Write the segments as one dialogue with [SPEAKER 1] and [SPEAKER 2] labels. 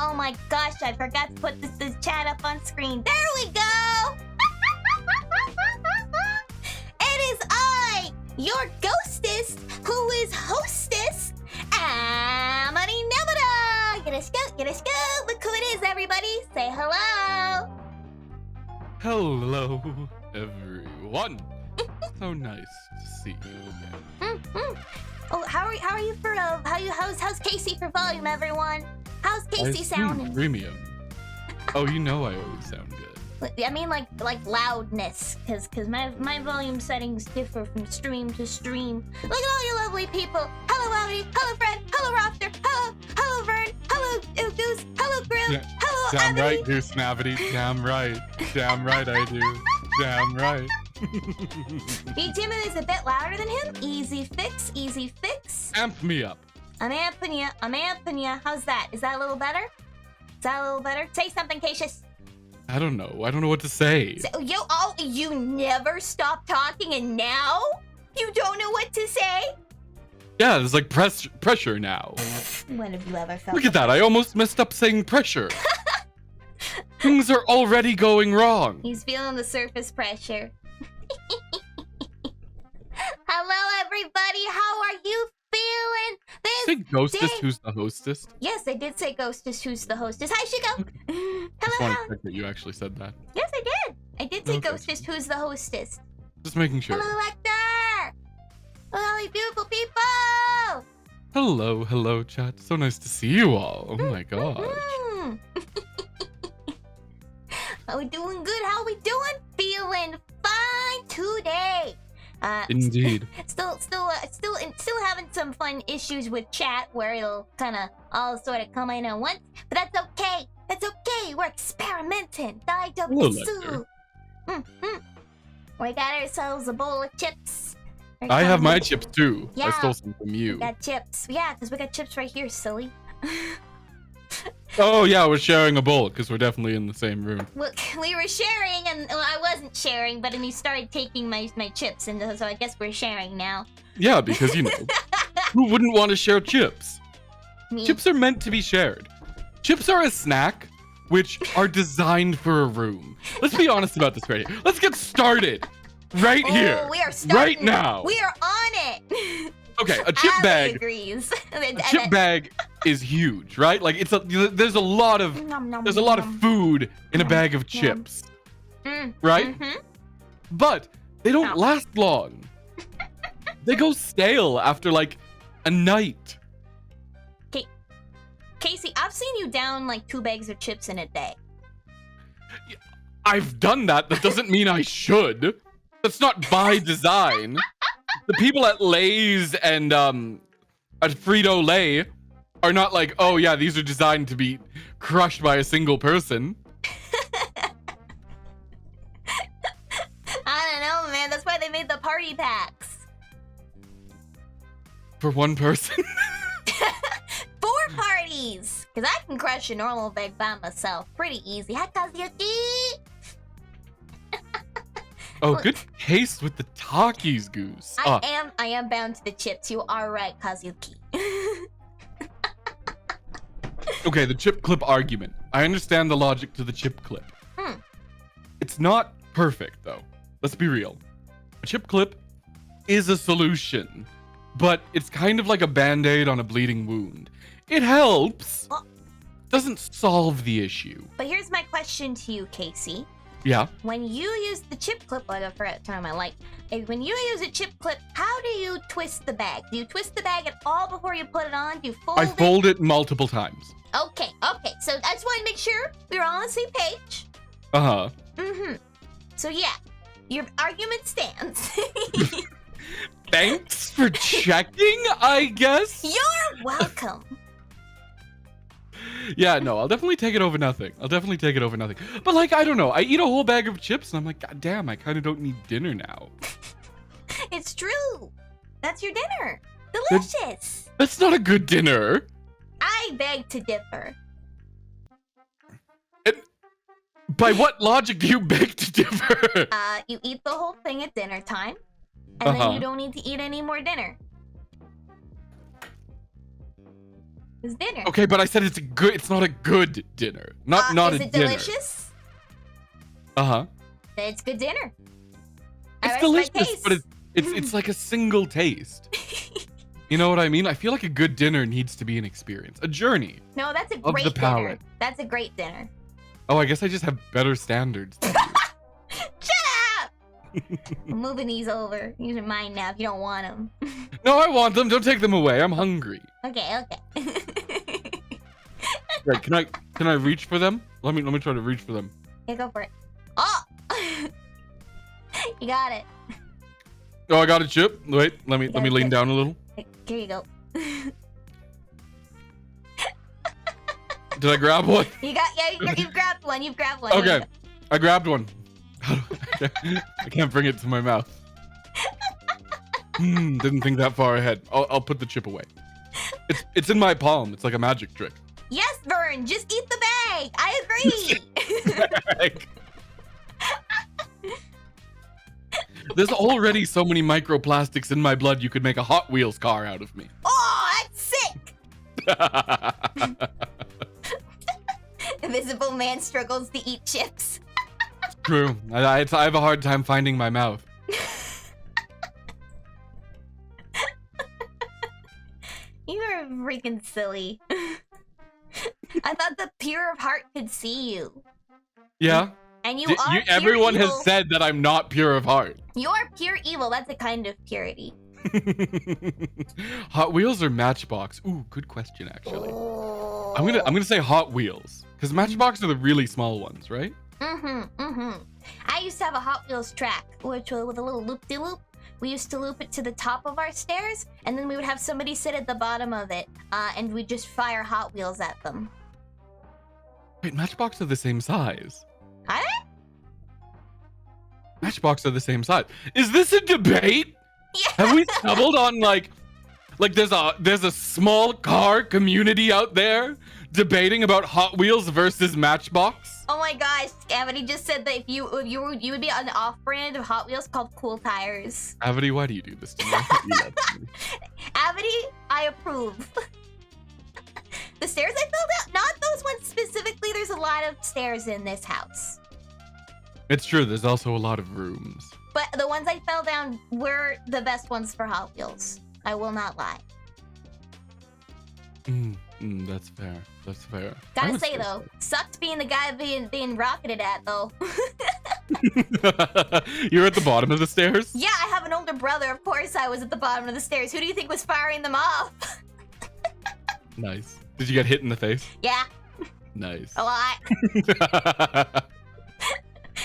[SPEAKER 1] Oh my gosh, I forgot to put this chat up on screen. There we go! It is I, your ghostess, who is hostess, Amity Nemurou! Yoroshiku! Look who it is, everybody! Say hello!
[SPEAKER 2] Hello, everyone! So nice to see you again.
[SPEAKER 1] Oh, how are you for how's Casey for volume, everyone? How's Casey sounding?
[SPEAKER 2] Premium. Oh, you know I always sound good.
[SPEAKER 1] I mean, like loudness, because my volume settings differ from stream to stream. Look at all you lovely people. Hello, Amity. Hello, Fred. Hello, Rafter. Hello, Vern. Hello, Goose. Hello, Grill.
[SPEAKER 2] Yeah,
[SPEAKER 1] hello,
[SPEAKER 2] damn
[SPEAKER 1] Amity.
[SPEAKER 2] right, Goose and Amity. Damn right. Damn right I do. Damn right.
[SPEAKER 1] Timon is a bit louder than him. Easy fix. Easy fix.
[SPEAKER 2] Amp me up.
[SPEAKER 1] I'm amping ya. How's that? Is that a little better? Say something, Caecus.
[SPEAKER 2] I don't know. I don't know what to say.
[SPEAKER 1] So, you never stop talking and now you don't know what to say?
[SPEAKER 2] Yeah, there's like pressure now.
[SPEAKER 1] When have you ever felt
[SPEAKER 2] Look at that. I almost messed up saying pressure. Things are already going wrong.
[SPEAKER 1] He's feeling the surface pressure. Hello, everybody. How are you feeling this
[SPEAKER 2] Say ghostess,
[SPEAKER 1] day?
[SPEAKER 2] who's the hostess?
[SPEAKER 1] Yes, they did say ghostess, who's the hostess. Hi, Chico.
[SPEAKER 2] Okay.
[SPEAKER 1] Hello,
[SPEAKER 2] Just want
[SPEAKER 1] how?
[SPEAKER 2] to check that you actually said that.
[SPEAKER 1] Yes, I did. I did say
[SPEAKER 2] Okay.
[SPEAKER 1] ghostess, who's the hostess.
[SPEAKER 2] Just making sure.
[SPEAKER 1] Hello, Hector. Hello, you beautiful people.
[SPEAKER 2] Hello, chat. So nice to see you all. Oh my gosh.
[SPEAKER 1] Are we doing good? How are we doing? Feeling fine today.
[SPEAKER 2] Indeed.
[SPEAKER 1] Still having some fun issues with chat where it'll kind of all sort of come in at once, but that's okay. That's okay. We're experimenting.
[SPEAKER 2] Hello,
[SPEAKER 1] We got ourselves a bowl of chips.
[SPEAKER 2] I have my chips too.
[SPEAKER 1] Yeah.
[SPEAKER 2] I stole some from you.
[SPEAKER 1] We got chips. Yeah, because we got chips right here, silly.
[SPEAKER 2] Oh yeah, we're sharing a bowl because we're definitely in the same room.
[SPEAKER 1] Well, we were sharing, and well, I wasn't sharing, but then you started taking my chips, and so I guess we're sharing now.
[SPEAKER 2] Yeah, because you know, who wouldn't want to share chips?
[SPEAKER 1] Me.
[SPEAKER 2] Chips are meant to be shared. Chips are a snack which are designed for a room. Let's be honest about this right here. Let's get started right here.
[SPEAKER 1] We are starting
[SPEAKER 2] right now.
[SPEAKER 1] We are on it.
[SPEAKER 2] Okay, a chip bag.
[SPEAKER 1] Agrees.
[SPEAKER 2] A chip bag is huge, right? Like there's a lot of food in a bag of chips, right?
[SPEAKER 1] Mm-hmm.
[SPEAKER 2] But they don't last long. They go stale after like a night.
[SPEAKER 1] Casey, I've seen you down like 2 bags of chips in a day.
[SPEAKER 2] I've done that. That doesn't mean I should. That's not by design. The people at Lay's and at Frito-Lay are not like, oh yeah, these are designed to be crushed by a single person.
[SPEAKER 1] I don't know, man. That's why they made the party packs.
[SPEAKER 2] For one person?
[SPEAKER 1] 4 parties! Because I can crush a normal bag by myself. Pretty easy. Hi, Kazuki!
[SPEAKER 2] Oh, good taste with the Takis, Goose.
[SPEAKER 1] I am bound to the chips. You are right, Kazuki.
[SPEAKER 2] Okay, the chip clip argument. I understand the logic to the chip clip. It's not perfect, though. Let's be real. A chip clip is a solution, but it's kind of like a band-aid on a bleeding wound. It helps. Doesn't solve the issue.
[SPEAKER 1] But here's my question to you, Casey.
[SPEAKER 2] Yeah.
[SPEAKER 1] When you use the chip clip, like I forgot to turn on my light. When you use a chip clip, how do you twist the bag? Do you twist the bag at all before you put it on? Do you fold it?
[SPEAKER 2] I fold it multiple times.
[SPEAKER 1] Okay. So I just want to make sure we're all on the same page.
[SPEAKER 2] Uh-huh.
[SPEAKER 1] So yeah, your argument stands.
[SPEAKER 2] Thanks for checking, I guess.
[SPEAKER 1] You're welcome.
[SPEAKER 2] Yeah, no, I'll definitely take it over nothing. But like, I don't know. I eat a whole bag of chips and I'm like, God damn, I kind of don't need dinner now.
[SPEAKER 1] It's true. That's your dinner. Delicious.
[SPEAKER 2] That's not a good dinner.
[SPEAKER 1] I beg to differ.
[SPEAKER 2] And by what logic do you beg to differ?
[SPEAKER 1] You eat the whole thing at dinner time, and then you don't need to eat any more dinner. It's dinner.
[SPEAKER 2] Okay, but I said it's not a good dinner. Not a dinner.
[SPEAKER 1] Is it delicious?
[SPEAKER 2] Uh-huh.
[SPEAKER 1] It's good dinner.
[SPEAKER 2] It's delicious, but it's like a single taste. You know what I mean? I feel like a good dinner needs to be an experience, a journey.
[SPEAKER 1] No, that's a great dinner. That's a great dinner.
[SPEAKER 2] Oh, I guess I just have better standards than you.
[SPEAKER 1] Shut up! I'm moving these over. These are mine now if you don't want them.
[SPEAKER 2] No, I want them. Don't take them away. I'm hungry.
[SPEAKER 1] Okay.
[SPEAKER 2] Right, can I reach for them? Let me try to reach for them.
[SPEAKER 1] Yeah, go for it. Oh! You got it.
[SPEAKER 2] Oh, I got a chip. Wait, let me lean down a little.
[SPEAKER 1] Here you go.
[SPEAKER 2] Did I grab one?
[SPEAKER 1] You've grabbed one. You've grabbed one.
[SPEAKER 2] Okay, I grabbed one. I can't bring it to my mouth. Didn't think that far ahead. I'll put the chip away. It's in my palm. It's like a magic trick.
[SPEAKER 1] Yes, Vern. Just eat the bag. I agree.
[SPEAKER 2] There's already so many microplastics in my blood. You could make a Hot Wheels car out of me.
[SPEAKER 1] Oh, that's sick. Invisible man struggles to eat chips.
[SPEAKER 2] True. I have a hard time finding my mouth.
[SPEAKER 1] You are freaking silly. I thought the pure of heart could see you.
[SPEAKER 2] Yeah.
[SPEAKER 1] And you are
[SPEAKER 2] everyone
[SPEAKER 1] pure
[SPEAKER 2] has
[SPEAKER 1] evil.
[SPEAKER 2] said that I'm not pure of heart.
[SPEAKER 1] You are pure evil. That's a kind of purity.
[SPEAKER 2] Hot Wheels or Matchbox? Ooh, good question actually.
[SPEAKER 1] Oh.
[SPEAKER 2] I'm gonna say Hot Wheels because Matchbox are the really small ones, right?
[SPEAKER 1] I used to have a Hot Wheels track, which was with a little loop-de-loop. We used to loop it to the top of our stairs, and then we would have somebody sit at the bottom of it, and we'd just fire Hot Wheels at them.
[SPEAKER 2] Wait, Matchbox are the same size.
[SPEAKER 1] Are they?
[SPEAKER 2] Matchbox are the same size. Is this a debate?
[SPEAKER 1] Yeah.
[SPEAKER 2] Have we stumbled on like there's a small car community out there debating about Hot Wheels versus Matchbox?
[SPEAKER 1] Oh my gosh, Amity just said that if you would be an off-brand of Hot Wheels called Cool Tires.
[SPEAKER 2] Amity, why do you do this to me? I thought you loved me.
[SPEAKER 1] Amity, I approve. The stairs I filled out, not those ones specifically. There's a lot of stairs in this house.
[SPEAKER 2] It's true, there's also a lot of rooms.
[SPEAKER 1] But the ones I fell down were the best ones for Hot Wheels. I will not lie.
[SPEAKER 2] That's fair. That's fair.
[SPEAKER 1] Gotta say though, sucked being the guy being rocketed at though.
[SPEAKER 2] You're at the bottom of the stairs?
[SPEAKER 1] Yeah, I have an older brother. Of course I was at the bottom of the stairs. Who do you think was firing them off?
[SPEAKER 2] Nice. Did you get hit in the face?
[SPEAKER 1] Yeah,
[SPEAKER 2] Nice.
[SPEAKER 1] a lot.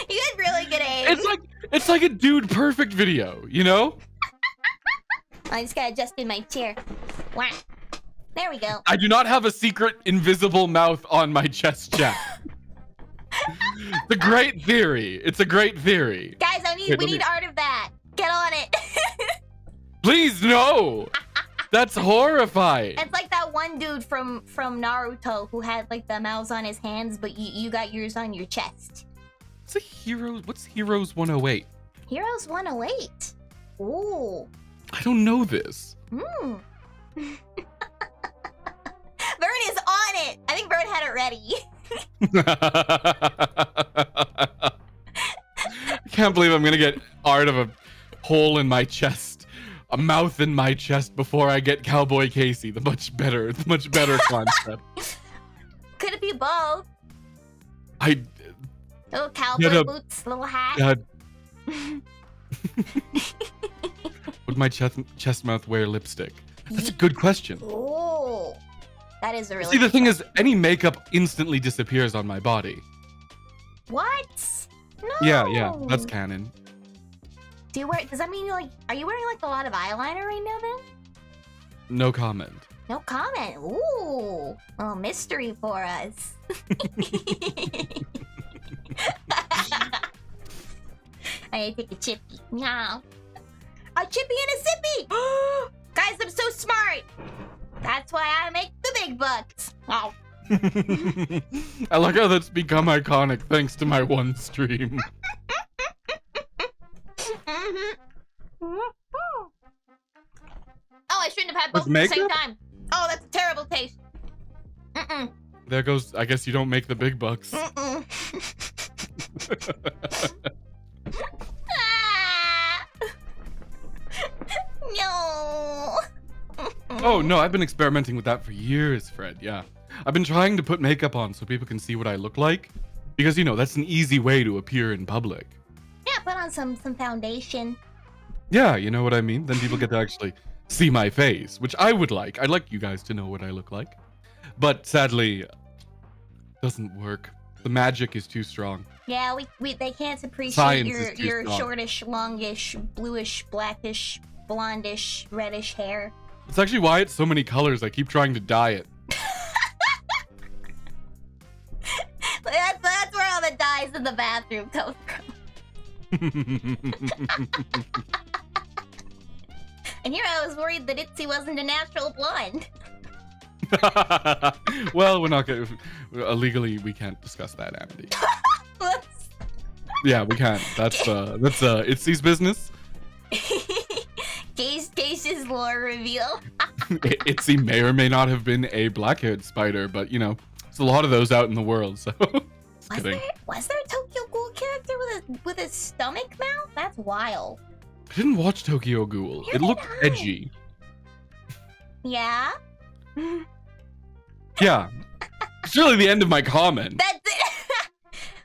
[SPEAKER 1] You had really good aim.
[SPEAKER 2] It's like a dude perfect video, you know?
[SPEAKER 1] I just gotta adjust in my chair. Wow. There we go.
[SPEAKER 2] I do not have a secret invisible mouth on my chest chat. It's a great theory. It's a great theory.
[SPEAKER 1] Guys, we need art of that. Get on it.
[SPEAKER 2] Please, no. That's horrifying.
[SPEAKER 1] It's like that one dude from Naruto who had like the mouths on his hands, but you got yours on your chest.
[SPEAKER 2] What's Heroes 108?
[SPEAKER 1] Heroes 108. Ooh.
[SPEAKER 2] I don't know this.
[SPEAKER 1] Hmm. Vern is on it. I think Vern had it ready.
[SPEAKER 2] I can't believe I'm gonna get art of a hole in my chest, a mouth in my chest before I get Cowboy Casey. The much better concept.
[SPEAKER 1] Could it be both? Little cowboy boots, little hat.
[SPEAKER 2] God. Would my chest mouth wear lipstick? That's a good question.
[SPEAKER 1] Oh, that is a really.
[SPEAKER 2] See, the thing is, any makeup instantly disappears on my body.
[SPEAKER 1] What? No.
[SPEAKER 2] Yeah, that's canon.
[SPEAKER 1] Do you wear? Does that mean are you wearing like a lot of eyeliner right now then?
[SPEAKER 2] No comment.
[SPEAKER 1] No comment. Ooh, oh, mystery for us. I take a chippy. Meow. A chippy and a sippy. Guys, I'm so smart. That's why I make the big bucks. Oh.
[SPEAKER 2] I like how that's become iconic thanks to my one stream.
[SPEAKER 1] Oh, I shouldn't have had both at the same time. Oh, that's a terrible taste.
[SPEAKER 2] There goes. I guess you don't make the big bucks.
[SPEAKER 1] No.
[SPEAKER 2] Oh no, I've been experimenting with that for years, Fred. Yeah, I've been trying to put makeup on so people can see what I look like, because you know that's an easy way to appear in public.
[SPEAKER 1] Yeah, put on some foundation.
[SPEAKER 2] Yeah, you know what I mean. Then people get to actually see my face, which I would like. I'd like you guys to know what I look like, but sadly, it doesn't work. The magic is too strong.
[SPEAKER 1] Yeah, they can't appreciate
[SPEAKER 2] Science
[SPEAKER 1] your shortish, longish, bluish, blackish, blondish, reddish hair.
[SPEAKER 2] It's actually why it's so many colors. I keep trying to dye it.
[SPEAKER 1] That's where all the dyes in the bathroom come from. And here I was worried that Itsi wasn't a natural blonde.
[SPEAKER 2] Well, we're not gonna legally we can't discuss that, Amity.
[SPEAKER 1] Whoops.
[SPEAKER 2] Yeah, we can't. That's Itsi's business.
[SPEAKER 1] Case's lore reveal.
[SPEAKER 2] Itzi may or may not have been a black-haired spider, but you know, there's a lot of those out in the world. So,
[SPEAKER 1] was there a Tokyo Ghoul character with a stomach mouth? That's wild.
[SPEAKER 2] I didn't watch Tokyo Ghoul. It looked edgy.
[SPEAKER 1] Yeah.
[SPEAKER 2] Yeah. It's really the end of my comment.
[SPEAKER 1] That's it.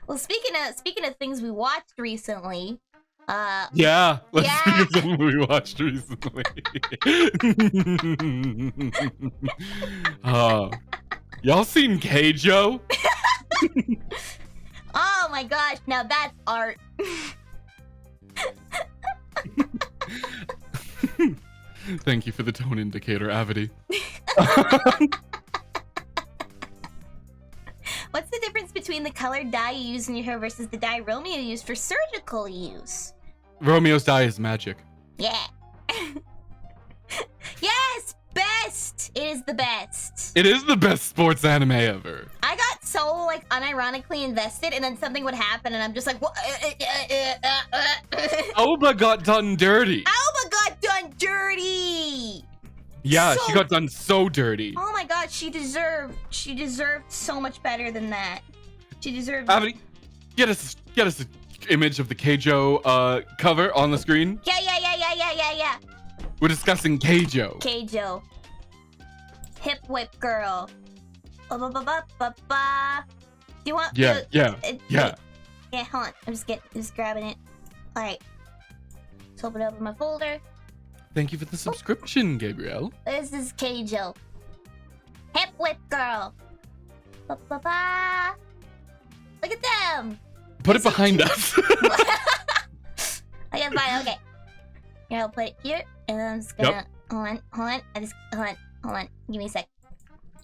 [SPEAKER 1] Well, speaking of things we watched recently,
[SPEAKER 2] yeah, let's speak of something we watched recently. Y'all seen Keijo?
[SPEAKER 1] Oh my gosh, now that's art.
[SPEAKER 2] Thank you for the tone indicator, Amity.
[SPEAKER 1] What's the difference between the colored dye you use in your hair versus the dye Romeo used for surgical use?
[SPEAKER 2] Romeo's dye is magic.
[SPEAKER 1] Yeah. Yes, best. It is the best.
[SPEAKER 2] It is the best sports anime ever.
[SPEAKER 1] I got so like unironically invested, and then something would happen, and I'm just like, what?
[SPEAKER 2] Aoba got done dirty.
[SPEAKER 1] Aoba got done dirty.
[SPEAKER 2] Yeah, she got done so dirty.
[SPEAKER 1] Oh my god, she deserved so much better than that. She deserved.
[SPEAKER 2] Amity, get us an image of the Keijo cover on the screen.
[SPEAKER 1] Yeah.
[SPEAKER 2] We're discussing Keijo.
[SPEAKER 1] Keijo. Hip whip girl. Do you want?
[SPEAKER 2] Yeah.
[SPEAKER 1] Yeah, hold on. I'm just grabbing it. All right. Let's open it up in my folder.
[SPEAKER 2] Thank you for the subscription, Gabriel.
[SPEAKER 1] This is Keijo. Hip whip girl. Ba-ba-ba. Look at them.
[SPEAKER 2] Put it behind us.
[SPEAKER 1] Okay, fine. Okay. Here, I'll put it here, and then I'm just gonna hold on. Hold on. Give me a sec.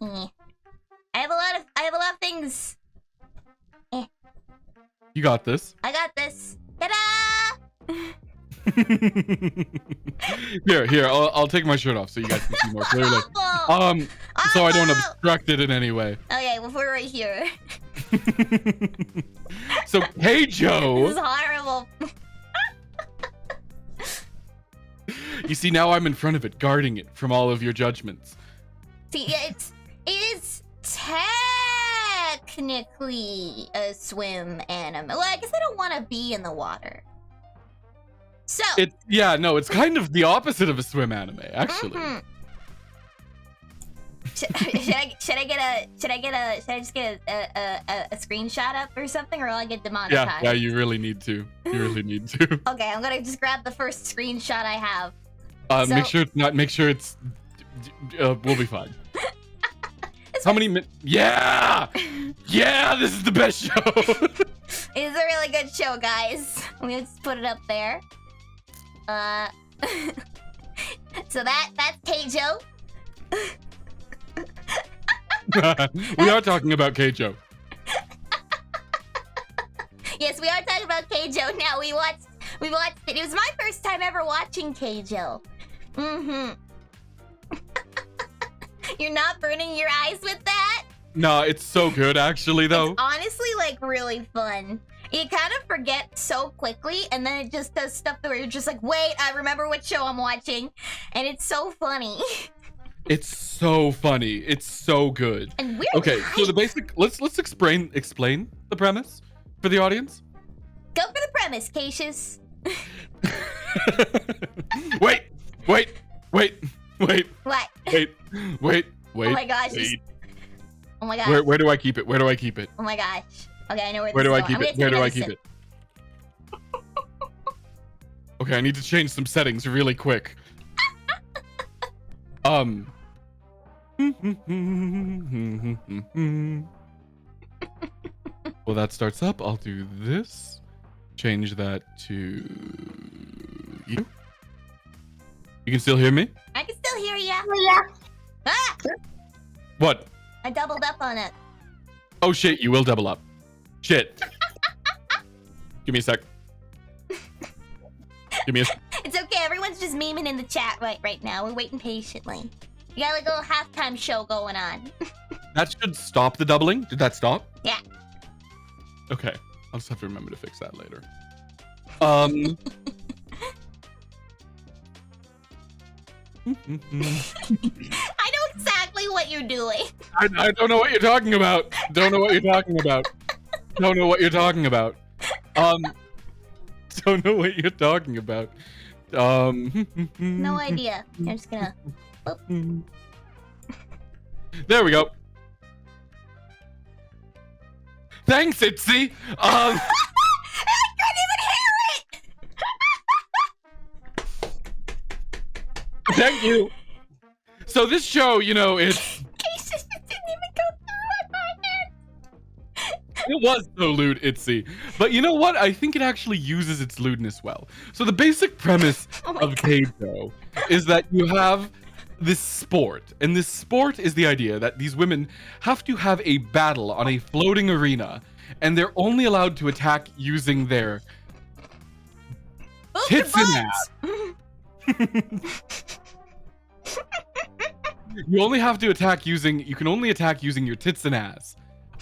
[SPEAKER 1] I have a lot of things.
[SPEAKER 2] You got this.
[SPEAKER 1] I got this. Ta-da!
[SPEAKER 2] Here. I'll take my shirt off so you guys can see more clearly. So I don't obstruct it in any way.
[SPEAKER 1] Okay, well, we're right here.
[SPEAKER 2] So, hey, Joe.
[SPEAKER 1] This is horrible.
[SPEAKER 2] You see, now I'm in front of it, guarding it from all of your judgments.
[SPEAKER 1] See, it is technically a swim anime. Well, I guess I don't want to be in the water. So.
[SPEAKER 2] It's kind of the opposite of a swim anime, actually.
[SPEAKER 1] Should I just get a screenshot up or something, or will I get demonetized?
[SPEAKER 2] Yeah, you really need to.
[SPEAKER 1] Okay, I'm gonna just grab the first screenshot I have.
[SPEAKER 2] Make sure it's we'll be fine. How many minutes? Yeah, this is the best show.
[SPEAKER 1] It's a really good show, guys. Let me just put it up there. So that's Keijo.
[SPEAKER 2] We are talking about Keijo.
[SPEAKER 1] Yes, we are talking about Keijo. Now we watched it. It was my first time ever watching Keijo. You're not burning your eyes with that?
[SPEAKER 2] No, it's so good actually though.
[SPEAKER 1] It's honestly like really fun. You kind of forget so quickly, and then it just does stuff where you're just like, wait, I remember what show I'm watching, and it's so funny.
[SPEAKER 2] It's so funny. It's so good.
[SPEAKER 1] And weird.
[SPEAKER 2] Okay, so the basic. Let's explain the premise for the audience.
[SPEAKER 1] Go for the premise, Caecus.
[SPEAKER 2] Wait.
[SPEAKER 1] What?
[SPEAKER 2] Wait.
[SPEAKER 1] Oh my gosh.
[SPEAKER 2] Wait.
[SPEAKER 1] Oh my gosh.
[SPEAKER 2] Where do I keep it?
[SPEAKER 1] Oh my gosh. Okay, I know where this
[SPEAKER 2] Where do
[SPEAKER 1] is
[SPEAKER 2] I
[SPEAKER 1] going.
[SPEAKER 2] keep it? Where do I keep it? Okay, I need to change some settings really quick. Well, that starts up. I'll do this. Change that to you. You can still hear me?
[SPEAKER 1] I can still hear ya. Ah!
[SPEAKER 2] What?
[SPEAKER 1] I doubled up on it.
[SPEAKER 2] Oh shit, you will double up. Shit. Give me a sec.
[SPEAKER 1] It's okay, everyone's just memeing in the chat right now. We're waiting patiently. We got like a little halftime show going on.
[SPEAKER 2] That should stop the doubling. Did that stop?
[SPEAKER 1] Yeah.
[SPEAKER 2] Okay. I'll just have to remember to fix that later.
[SPEAKER 1] I know exactly what you're doing.
[SPEAKER 2] I don't know what you're talking about. Don't know what you're talking about. Don't know what you're talking about.
[SPEAKER 1] No idea. I'm just gonna. Boop.
[SPEAKER 2] There we go. Thanks, Itzi.
[SPEAKER 1] I couldn't even hear it.
[SPEAKER 2] Thank you. So this show, you know, it's.
[SPEAKER 1] Caecus didn't even go through my head.
[SPEAKER 2] It was so lewd, Itzy. But you know what? I think it actually uses its lewdness well. So the basic premise of Keijo is that you have this sport. And this sport is the idea that these women have to have a battle on a floating arena. And they're only allowed to attack using their tits and ass. You only have to attack using, you can only attack using your tits and ass.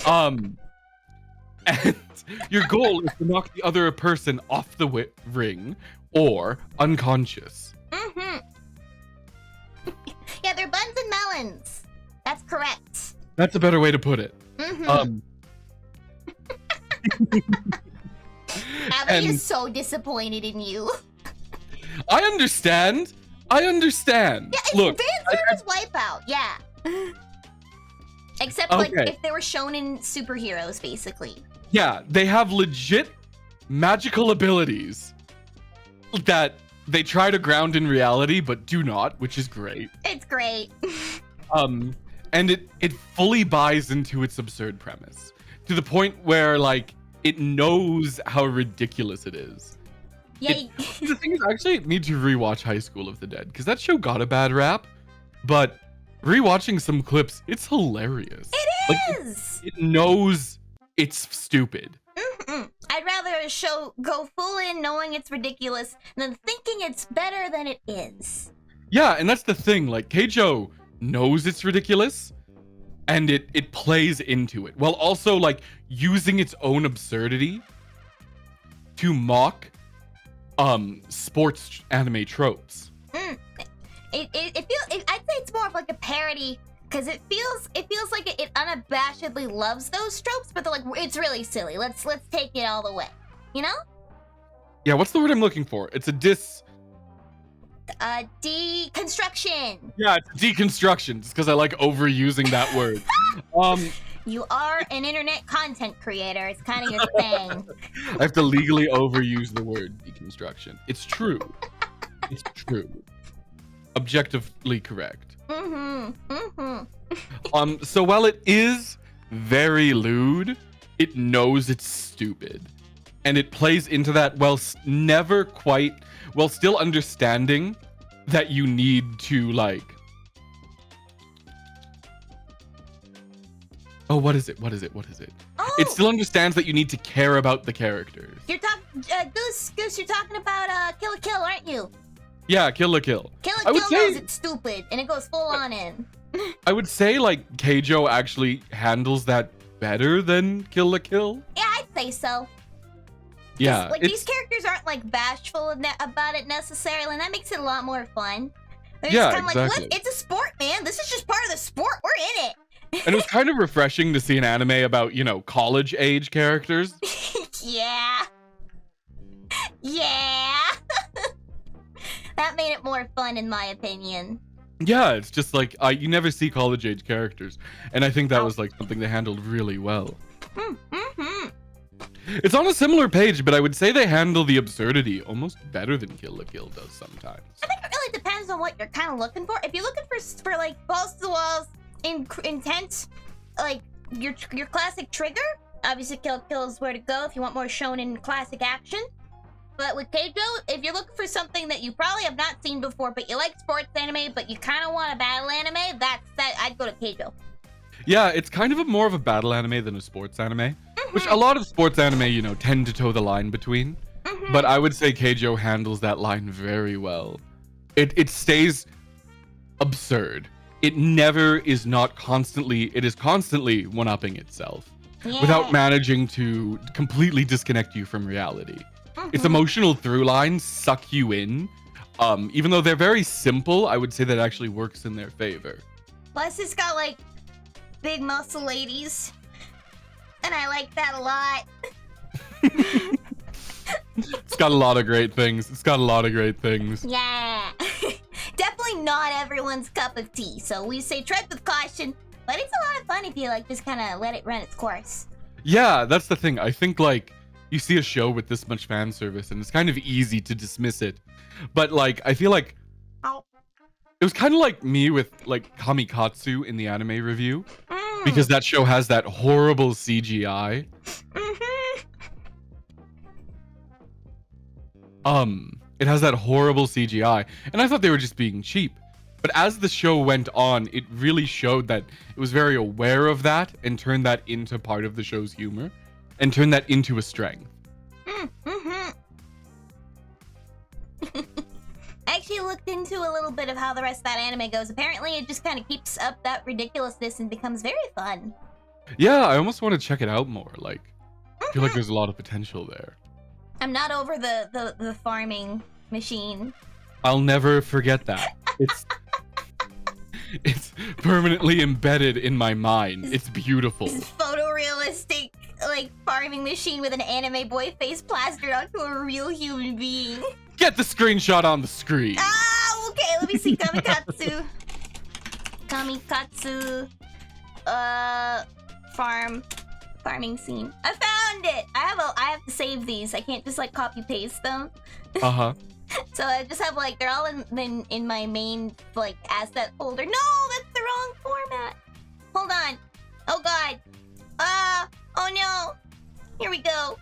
[SPEAKER 2] And your goal is to knock the other person off the ring or unconscious.
[SPEAKER 1] Yeah, they're buns and melons. That's correct.
[SPEAKER 2] That's a better way to put it.
[SPEAKER 1] Abby is so disappointed in you.
[SPEAKER 2] I understand.
[SPEAKER 1] Yeah,
[SPEAKER 2] Look,
[SPEAKER 1] it's Wipeout. Yeah. Except like if they were shonen superheroes, basically.
[SPEAKER 2] Yeah, they have legit magical abilities that they try to ground in reality, but do not, which is great.
[SPEAKER 1] It's great.
[SPEAKER 2] And it fully buys into its absurd premise to the point where like it knows how ridiculous it is.
[SPEAKER 1] Yeah.
[SPEAKER 2] The thing is, I actually need to rewatch High School of the Dead because that show got a bad rap, but rewatching some clips, it's hilarious.
[SPEAKER 1] It is.
[SPEAKER 2] It knows it's stupid.
[SPEAKER 1] I'd rather a show go full in knowing it's ridiculous than thinking it's better than it is.
[SPEAKER 2] Yeah, and that's the thing. Like Keijo knows it's ridiculous, and it plays into it while also like using its own absurdity to mock sports anime tropes.
[SPEAKER 1] I'd say it's more of like a parody because it feels like it unabashedly loves those tropes, but they're like, it's really silly. Let's take it all the way, you know?
[SPEAKER 2] Yeah, what's the word I'm looking for? It's a
[SPEAKER 1] deconstruction.
[SPEAKER 2] Yeah, it's deconstruction. Just because I like overusing that word.
[SPEAKER 1] You are an internet content creator. It's kind of your thing.
[SPEAKER 2] I have to legally overuse the word deconstruction. It's true. It's true. Objectively correct. So while it is very lewd, it knows it's stupid. And it plays into that while still understanding that you need to like... Oh, what is it?
[SPEAKER 1] Oh,
[SPEAKER 2] It still understands that you need to care about the characters.
[SPEAKER 1] you're talking, Goose, you're talking about Kill la Kill, aren't you?
[SPEAKER 2] Yeah, Kill la Kill.
[SPEAKER 1] Kill la Kill knows it's stupid, and it goes full on in.
[SPEAKER 2] I would say like Keijo actually handles that better than Kill la Kill.
[SPEAKER 1] Yeah, I'd say so.
[SPEAKER 2] Yeah,
[SPEAKER 1] Like these characters aren't like bashful about it necessarily, and that makes it a lot more fun. They're
[SPEAKER 2] Yeah,
[SPEAKER 1] just kind of
[SPEAKER 2] exactly.
[SPEAKER 1] like, it's a sport, man. This is just part of the sport. We're in it.
[SPEAKER 2] And it was kind of refreshing to see an anime about, you know, college age characters.
[SPEAKER 1] Yeah. Yeah. That made it more fun, in my opinion.
[SPEAKER 2] Yeah, it's just like you never see college age characters, and I think that was like something they handled really well. It's on a similar page, but I would say they handle the absurdity almost better than Kill la Kill does sometimes.
[SPEAKER 1] I think it really depends on what you're kind of looking for. If you're looking for like balls to the walls, intense, like your classic trigger, obviously Kill la Kill is where to go if you want more shonen classic action. But with Keijo, if you're looking for something that you probably have not seen before, but you like sports anime, but you kind of want a battle anime, I'd go to Keijo.
[SPEAKER 2] Yeah, it's kind of more of a battle anime than a sports anime, which a lot of sports anime, you know, tend to toe the line between. But I would say Keijo handles that line very well. It stays absurd. It never is not constantly, it is constantly one-upping itself without managing to completely disconnect you from reality. Its emotional through lines suck you in. Even though they're very simple, I would say that actually works in their favor.
[SPEAKER 1] Plus, it's got like big muscle ladies, and I like that a lot.
[SPEAKER 2] It's got a lot of great things.
[SPEAKER 1] Yeah. Definitely not everyone's cup of tea, so we say tread with caution, but it's a lot of fun if you like just kind of let it run its course.
[SPEAKER 2] Yeah, that's the thing. I think like you see a show with this much fan service and it's kind of easy to dismiss it. But like I feel like it was kind of like me with like Kamikatsu in the anime review because that show has that horrible CGI. It has that horrible CGI, and I thought they were just being cheap. But as the show went on, it really showed that it was very aware of that and turned that into part of the show's humor and turned that into a strength.
[SPEAKER 1] I actually looked into a little bit of how the rest of that anime goes. Apparently, it just kind of keeps up that ridiculousness and becomes very fun.
[SPEAKER 2] Yeah, I almost want to check it out more. Like, I feel like there's a lot of potential there.
[SPEAKER 1] I'm not over the farming machine.
[SPEAKER 2] I'll never forget that. It's permanently embedded in my mind. It's beautiful.
[SPEAKER 1] This photorealistic, like, farming machine with an anime boy face plastered onto a real human being.
[SPEAKER 2] Get the screenshot on the screen.
[SPEAKER 1] Ah, okay, let me see. Kamikatsu. Farming scene. I found it. I have to save these. I can't just like copy paste them. So I just have like they're all in my main like asset folder. No, that's the wrong format. Hold on. Oh god. Oh no. Here we go.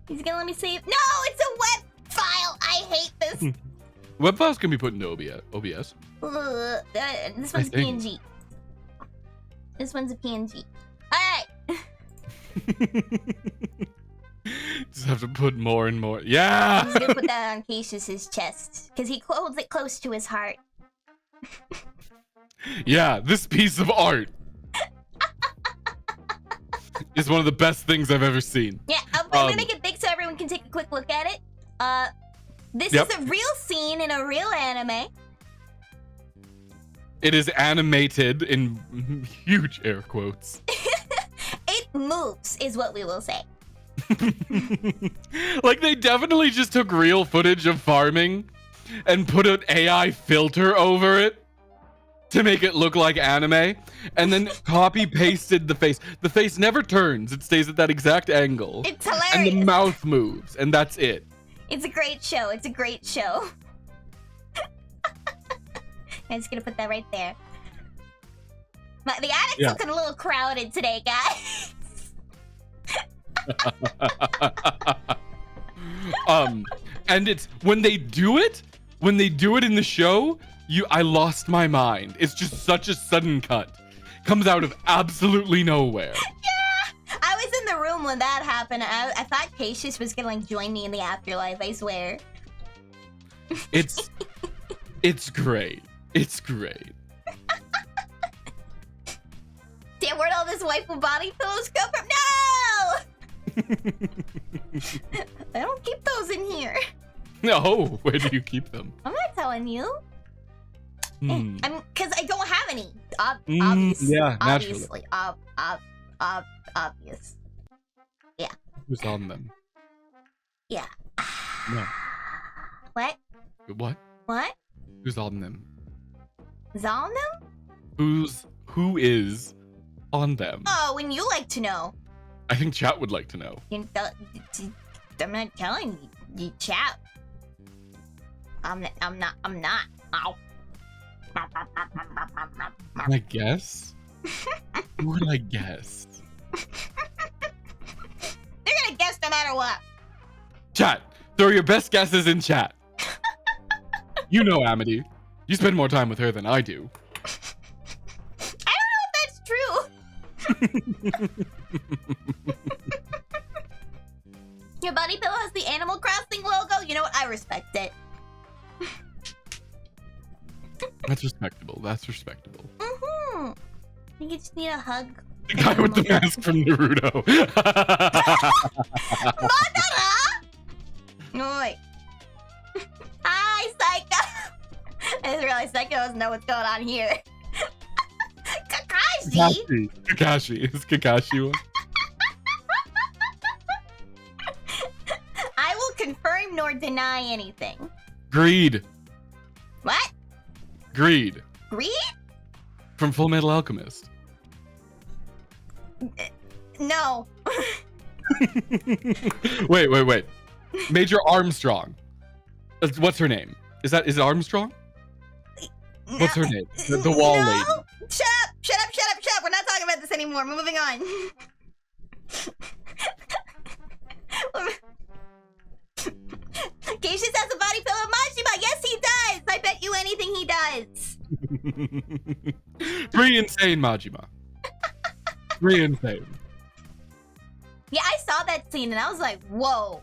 [SPEAKER 1] He's gonna let me save. No, it's a web file. I hate this.
[SPEAKER 2] Web files can be put into OBS.
[SPEAKER 1] This one's a PNG. This one's a PNG. Alright.
[SPEAKER 2] Just have to put more and more. Yeah!
[SPEAKER 1] I'm just gonna put that on Caecus's chest. Because he holds it close to his heart.
[SPEAKER 2] Yeah, this piece of art is one of the best things I've ever seen.
[SPEAKER 1] Yeah, I'm gonna make it big so everyone can take a quick look at it. This is a real scene in a real anime.
[SPEAKER 2] It is animated in huge air quotes.
[SPEAKER 1] It moves, is what we will say.
[SPEAKER 2] Like, they definitely just took real footage of farming and put an AI filter over it to make it look like anime, and then copy pasted the face. The face never turns. It stays at that exact angle.
[SPEAKER 1] It's hilarious.
[SPEAKER 2] And the mouth moves, and that's it.
[SPEAKER 1] It's a great show. It's a great show. I'm just gonna put that right there. The attic's looking a little crowded today, guys.
[SPEAKER 2] And it's when they do it in the show, I lost my mind. It's just such a sudden cut. Comes out of absolutely nowhere.
[SPEAKER 1] Yeah! I was in the room when that happened. I thought Caecus was gonna like join me in the afterlife, I swear.
[SPEAKER 2] It's great. It's great.
[SPEAKER 1] Damn, where'd all this waifu body pillows come from? No! I don't keep those in here.
[SPEAKER 2] No, where do you keep them?
[SPEAKER 1] I'm not telling you. Because I don't have any.
[SPEAKER 2] Yeah,
[SPEAKER 1] obviously.
[SPEAKER 2] naturally.
[SPEAKER 1] Obvious. Yeah.
[SPEAKER 2] Who's on them?
[SPEAKER 1] Yeah.
[SPEAKER 2] No.
[SPEAKER 1] What?
[SPEAKER 2] What?
[SPEAKER 1] What?
[SPEAKER 2] Who's on them?
[SPEAKER 1] Is that on them?
[SPEAKER 2] Who is on them?
[SPEAKER 1] Oh, and you like to know.
[SPEAKER 2] I think chat would like to know.
[SPEAKER 1] I'm not telling you, chat. I'm not. Ow.
[SPEAKER 2] I guess? Who would I guess?
[SPEAKER 1] They're gonna guess no matter what.
[SPEAKER 2] Chat, throw your best guesses in chat. You know Amity. You spend more time with her than I do.
[SPEAKER 1] I don't know if that's true. Your body pillow has the Animal Crossing logo. You know what? I respect it.
[SPEAKER 2] That's respectable. That's respectable.
[SPEAKER 1] I think you just need a hug.
[SPEAKER 2] The guy with the mask from Naruto.
[SPEAKER 1] Oi. Hi, Psycho. I just realized Psycho doesn't know what's going on here. Kakashi.
[SPEAKER 2] Kakashi. Is Kakashi one?
[SPEAKER 1] I will confirm nor deny anything.
[SPEAKER 2] Greed.
[SPEAKER 1] What?
[SPEAKER 2] Greed.
[SPEAKER 1] Greed?
[SPEAKER 2] From Full Metal Alchemist.
[SPEAKER 1] No.
[SPEAKER 2] Wait. Major Armstrong. What's her name? Is it Armstrong?
[SPEAKER 1] No.
[SPEAKER 2] What's her name? The wall lady.
[SPEAKER 1] Shut up! We're not talking about this anymore. We're moving on. Caecus has a body pillow of Majima. Yes, he does. I bet you anything he does.
[SPEAKER 2] Pretty insane, Majima. Pretty insane.
[SPEAKER 1] Yeah, I saw that scene and I was like, whoa.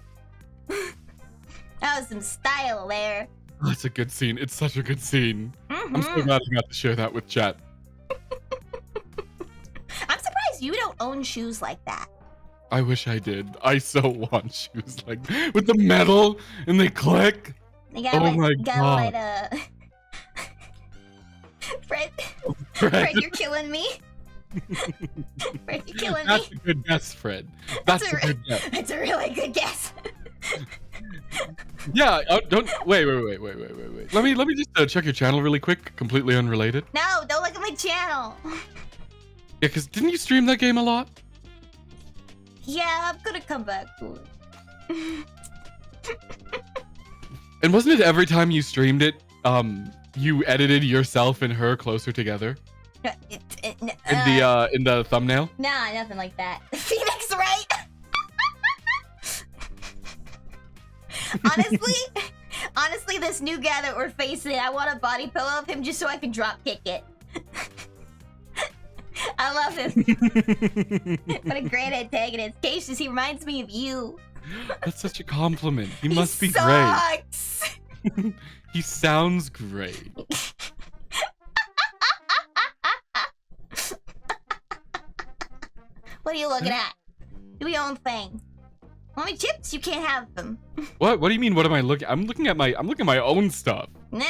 [SPEAKER 1] That was some style there.
[SPEAKER 2] Oh, that's a good scene. It's such a good scene. I'm so glad I got to share that with chat.
[SPEAKER 1] I'm surprised you don't own shoes like that.
[SPEAKER 2] I wish I did. I so want shoes like with the metal and they click. My God.
[SPEAKER 1] Fred, you're killing me. Fred, you're killing me.
[SPEAKER 2] That's a good guess, Fred. That's a good guess.
[SPEAKER 1] It's a really good guess.
[SPEAKER 2] Yeah, don't wait. Let me just check your channel really quick, completely unrelated.
[SPEAKER 1] No, don't look at my channel.
[SPEAKER 2] Yeah, cause didn't you stream that game a lot?
[SPEAKER 1] Yeah, I'm gonna come back to it.
[SPEAKER 2] And wasn't it every time you streamed it, you edited yourself and her closer together? in the thumbnail?
[SPEAKER 1] Nah, nothing like that. Phoenix, right? Honestly, this new guy that we're facing, I want a body pillow of him just so I can drop kick it. I love him. What a great antagonist. Caecus, he reminds me of you.
[SPEAKER 2] That's such a compliment. He must be
[SPEAKER 1] sucks.
[SPEAKER 2] great. He sounds great.
[SPEAKER 1] What are you looking at? Do your own thing. Want me chips? You can't have them.
[SPEAKER 2] What? What do you mean? What am I looking? I'm looking at my own stuff.
[SPEAKER 1] Nah,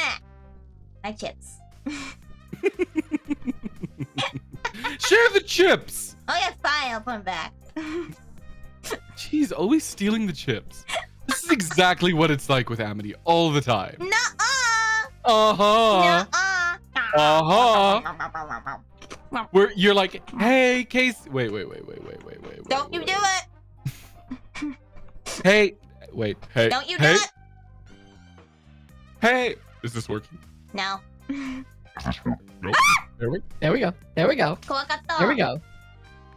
[SPEAKER 1] my chips.
[SPEAKER 2] Share the chips.
[SPEAKER 1] Oh yeah, fine. I'll put them back.
[SPEAKER 2] Jeez, always stealing the chips. This is exactly what it's like with Amity all the time.
[SPEAKER 1] Nuh-uh.
[SPEAKER 2] Uh-huh.
[SPEAKER 1] Nuh-uh.
[SPEAKER 2] Uh-huh. Where you're like, hey, Cacy. Wait.
[SPEAKER 1] Don't you do it.
[SPEAKER 2] Hey, wait, hey.
[SPEAKER 1] Don't you do
[SPEAKER 2] hey.
[SPEAKER 1] it.
[SPEAKER 2] Hey. Is this working?
[SPEAKER 1] No.
[SPEAKER 2] Nope. There we
[SPEAKER 3] go. There we go.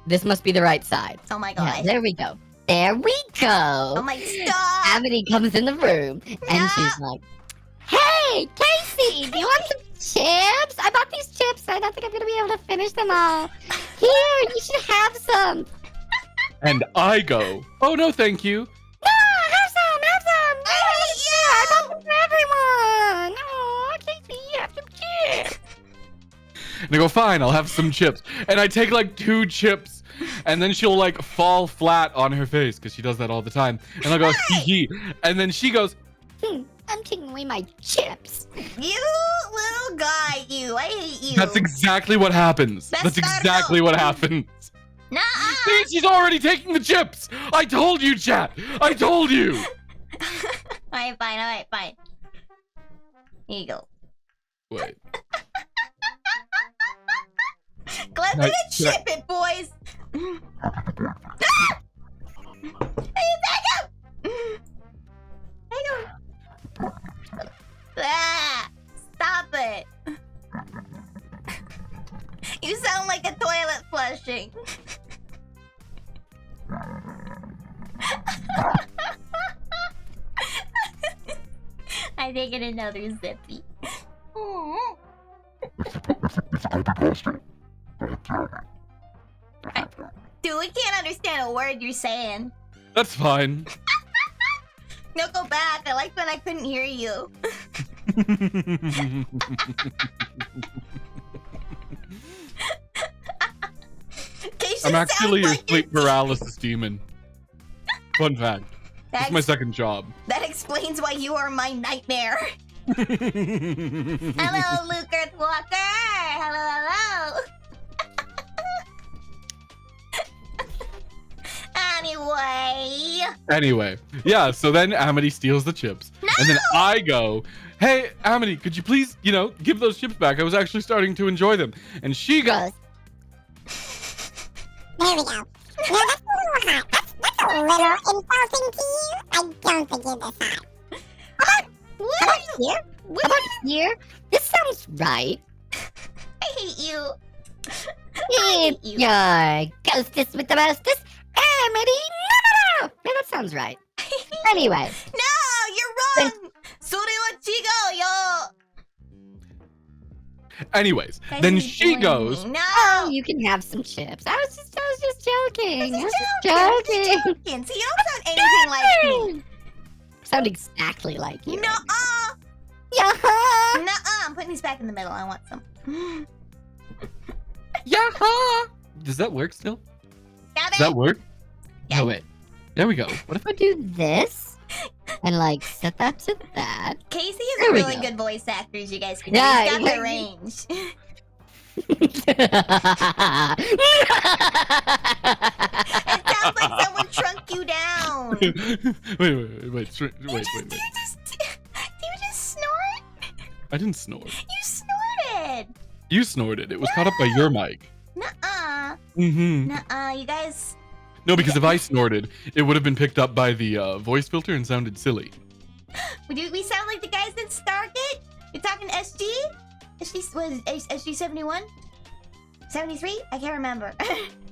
[SPEAKER 3] This must be the right side.
[SPEAKER 1] Oh my god.
[SPEAKER 3] Yeah, there we go. There we go.
[SPEAKER 1] Oh my stop.
[SPEAKER 3] Amity comes in the room and she's like, hey, Cacy, do you want some chips? I bought these chips. I don't think I'm going to be able to finish them all. Here, you should have some.
[SPEAKER 2] And I go, oh no, thank you.
[SPEAKER 3] No, have some. I bought them for everyone. No, Cacy, you have some chips.
[SPEAKER 2] And I go, fine, I'll have some chips. And I take like 2 chips, and then she'll like fall flat on her face because she does that all the time. And I'll go, hee hee. And then she goes,
[SPEAKER 3] I'm taking away my chips.
[SPEAKER 1] You little guy, you. I hate you.
[SPEAKER 2] that's exactly what happens. That's exactly what happens.
[SPEAKER 1] Nuh-uh.
[SPEAKER 2] See, she's already taking the chips. I told you, chat. I told you.
[SPEAKER 1] Alright, fine. Here you go.
[SPEAKER 2] Wait.
[SPEAKER 1] Glad we didn't chip it, boys. Hey, take him! Ah, stop it. You sound like a toilet flushing. I taking another zippy. Dude, we can't understand a word you're saying.
[SPEAKER 2] That's fine.
[SPEAKER 1] No, go back. I like when I couldn't hear you.
[SPEAKER 2] I'm actually a sleep paralysis demon. Fun fact. It's my second job.
[SPEAKER 1] That explains why you are my nightmare. Hello, Luke Earthwalker. Hello.
[SPEAKER 2] Anyway, yeah, so then Amity steals the chips.
[SPEAKER 1] No!
[SPEAKER 2] And then I go, hey, Amity, could you please, give those chips back? I was actually starting to enjoy them. And she goes,
[SPEAKER 4] there we go. No, that's a little hot. That's a little insulting to you. I don't think you're this hot.
[SPEAKER 3] How about here? How about here? This sounds right.
[SPEAKER 1] I hate you.
[SPEAKER 3] It's your ghostess with the mostest, Amity Nemurou. Yeah, that sounds right. Anyway.
[SPEAKER 1] No, you're wrong.
[SPEAKER 2] Anyways, then she goes,
[SPEAKER 1] no.
[SPEAKER 3] Oh, you can have some chips. I was just joking. I was just joking.
[SPEAKER 1] See, you don't sound anything like me.
[SPEAKER 3] Sound exactly like you.
[SPEAKER 1] Nuh-uh.
[SPEAKER 3] Yeah.
[SPEAKER 1] Nuh-uh. I'm putting these back in the middle. I want some.
[SPEAKER 2] Yaha! Does that work still? Does that work?
[SPEAKER 1] Yeah.
[SPEAKER 2] Oh, wait. There we go.
[SPEAKER 3] What if I do this and like set that to that?
[SPEAKER 1] Cacy is a really good voice actor, as you guys can
[SPEAKER 3] Yeah,
[SPEAKER 1] he's got the range.
[SPEAKER 4] It
[SPEAKER 1] sounds like someone shrunk you down.
[SPEAKER 2] wait.
[SPEAKER 1] Did you just snort?
[SPEAKER 2] I didn't snort.
[SPEAKER 1] You snorted.
[SPEAKER 2] You snorted. It was caught up by your mic.
[SPEAKER 1] Nuh-uh.
[SPEAKER 2] Mm-hmm.
[SPEAKER 1] Nuh-uh, you guys.
[SPEAKER 2] No, because if I snorted, it would have been picked up by the voice filter and sounded silly.
[SPEAKER 1] We sound like the guys in Stargate? You're talking SG? SG 71? 73? I can't remember.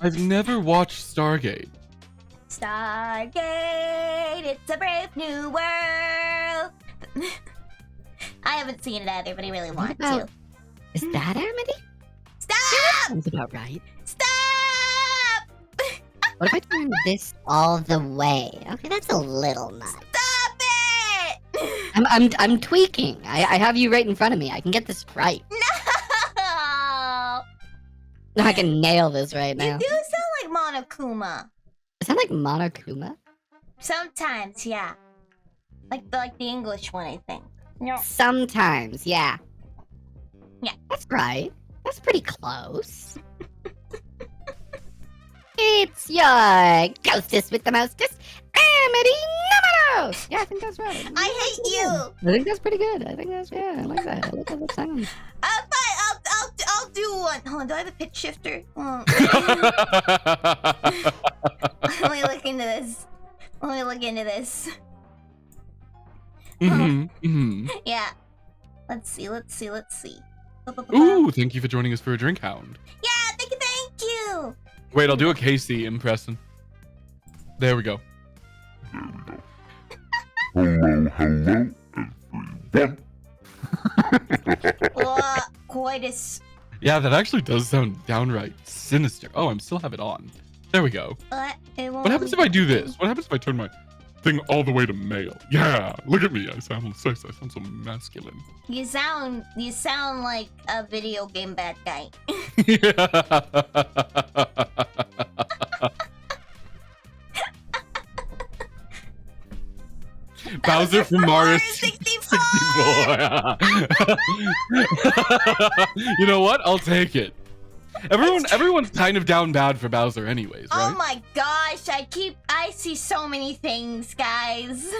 [SPEAKER 2] I've never watched Stargate.
[SPEAKER 1] Stargate, it's a brave new world. I haven't seen it either, but I really want to.
[SPEAKER 3] Is that Amity?
[SPEAKER 1] Stop!
[SPEAKER 3] Sounds about right.
[SPEAKER 1] Stop!
[SPEAKER 3] What if I turn this all the way? Okay, that's a little nuts.
[SPEAKER 1] Stop it!
[SPEAKER 3] I'm tweaking. I have you right in front of me. I can get this right.
[SPEAKER 1] No!
[SPEAKER 3] I can nail this right now.
[SPEAKER 1] You do sound like Monokuma.
[SPEAKER 3] Does that like Monokuma?
[SPEAKER 1] Sometimes, yeah. Like the English one, I think. No.
[SPEAKER 3] Sometimes, yeah.
[SPEAKER 1] Yeah.
[SPEAKER 3] That's right. That's pretty close. It's your ghostess with the mostest, Amity Nemurou! Yeah, I think that's right.
[SPEAKER 1] I hate you!
[SPEAKER 3] I think that's pretty good. I think that's, yeah, I like that. I like how that sounds.
[SPEAKER 1] Fine, I'll do one. Hold on, do I have a pitch shifter? Let me look into this. Yeah. Let's see.
[SPEAKER 2] Ooh, thank you for joining us for a drink, Hound.
[SPEAKER 1] Yeah, thank you.
[SPEAKER 2] Wait, I'll do a Casey impression. There we go.
[SPEAKER 5] Hello, everyone.
[SPEAKER 1] Coitus.
[SPEAKER 2] Yeah, that actually does sound downright sinister. Oh, I still have it on. There we go. What happens if I do this? What happens if I turn my thing all the way to male? Yeah, look at me. I sound so masculine.
[SPEAKER 1] You sound like a video game bad guy.
[SPEAKER 2] Bowser from Mario
[SPEAKER 1] 64.
[SPEAKER 2] You know what? I'll take it. Everyone's kind of down bad for Bowser anyways, right?
[SPEAKER 1] Oh my gosh, I see so many things, guys.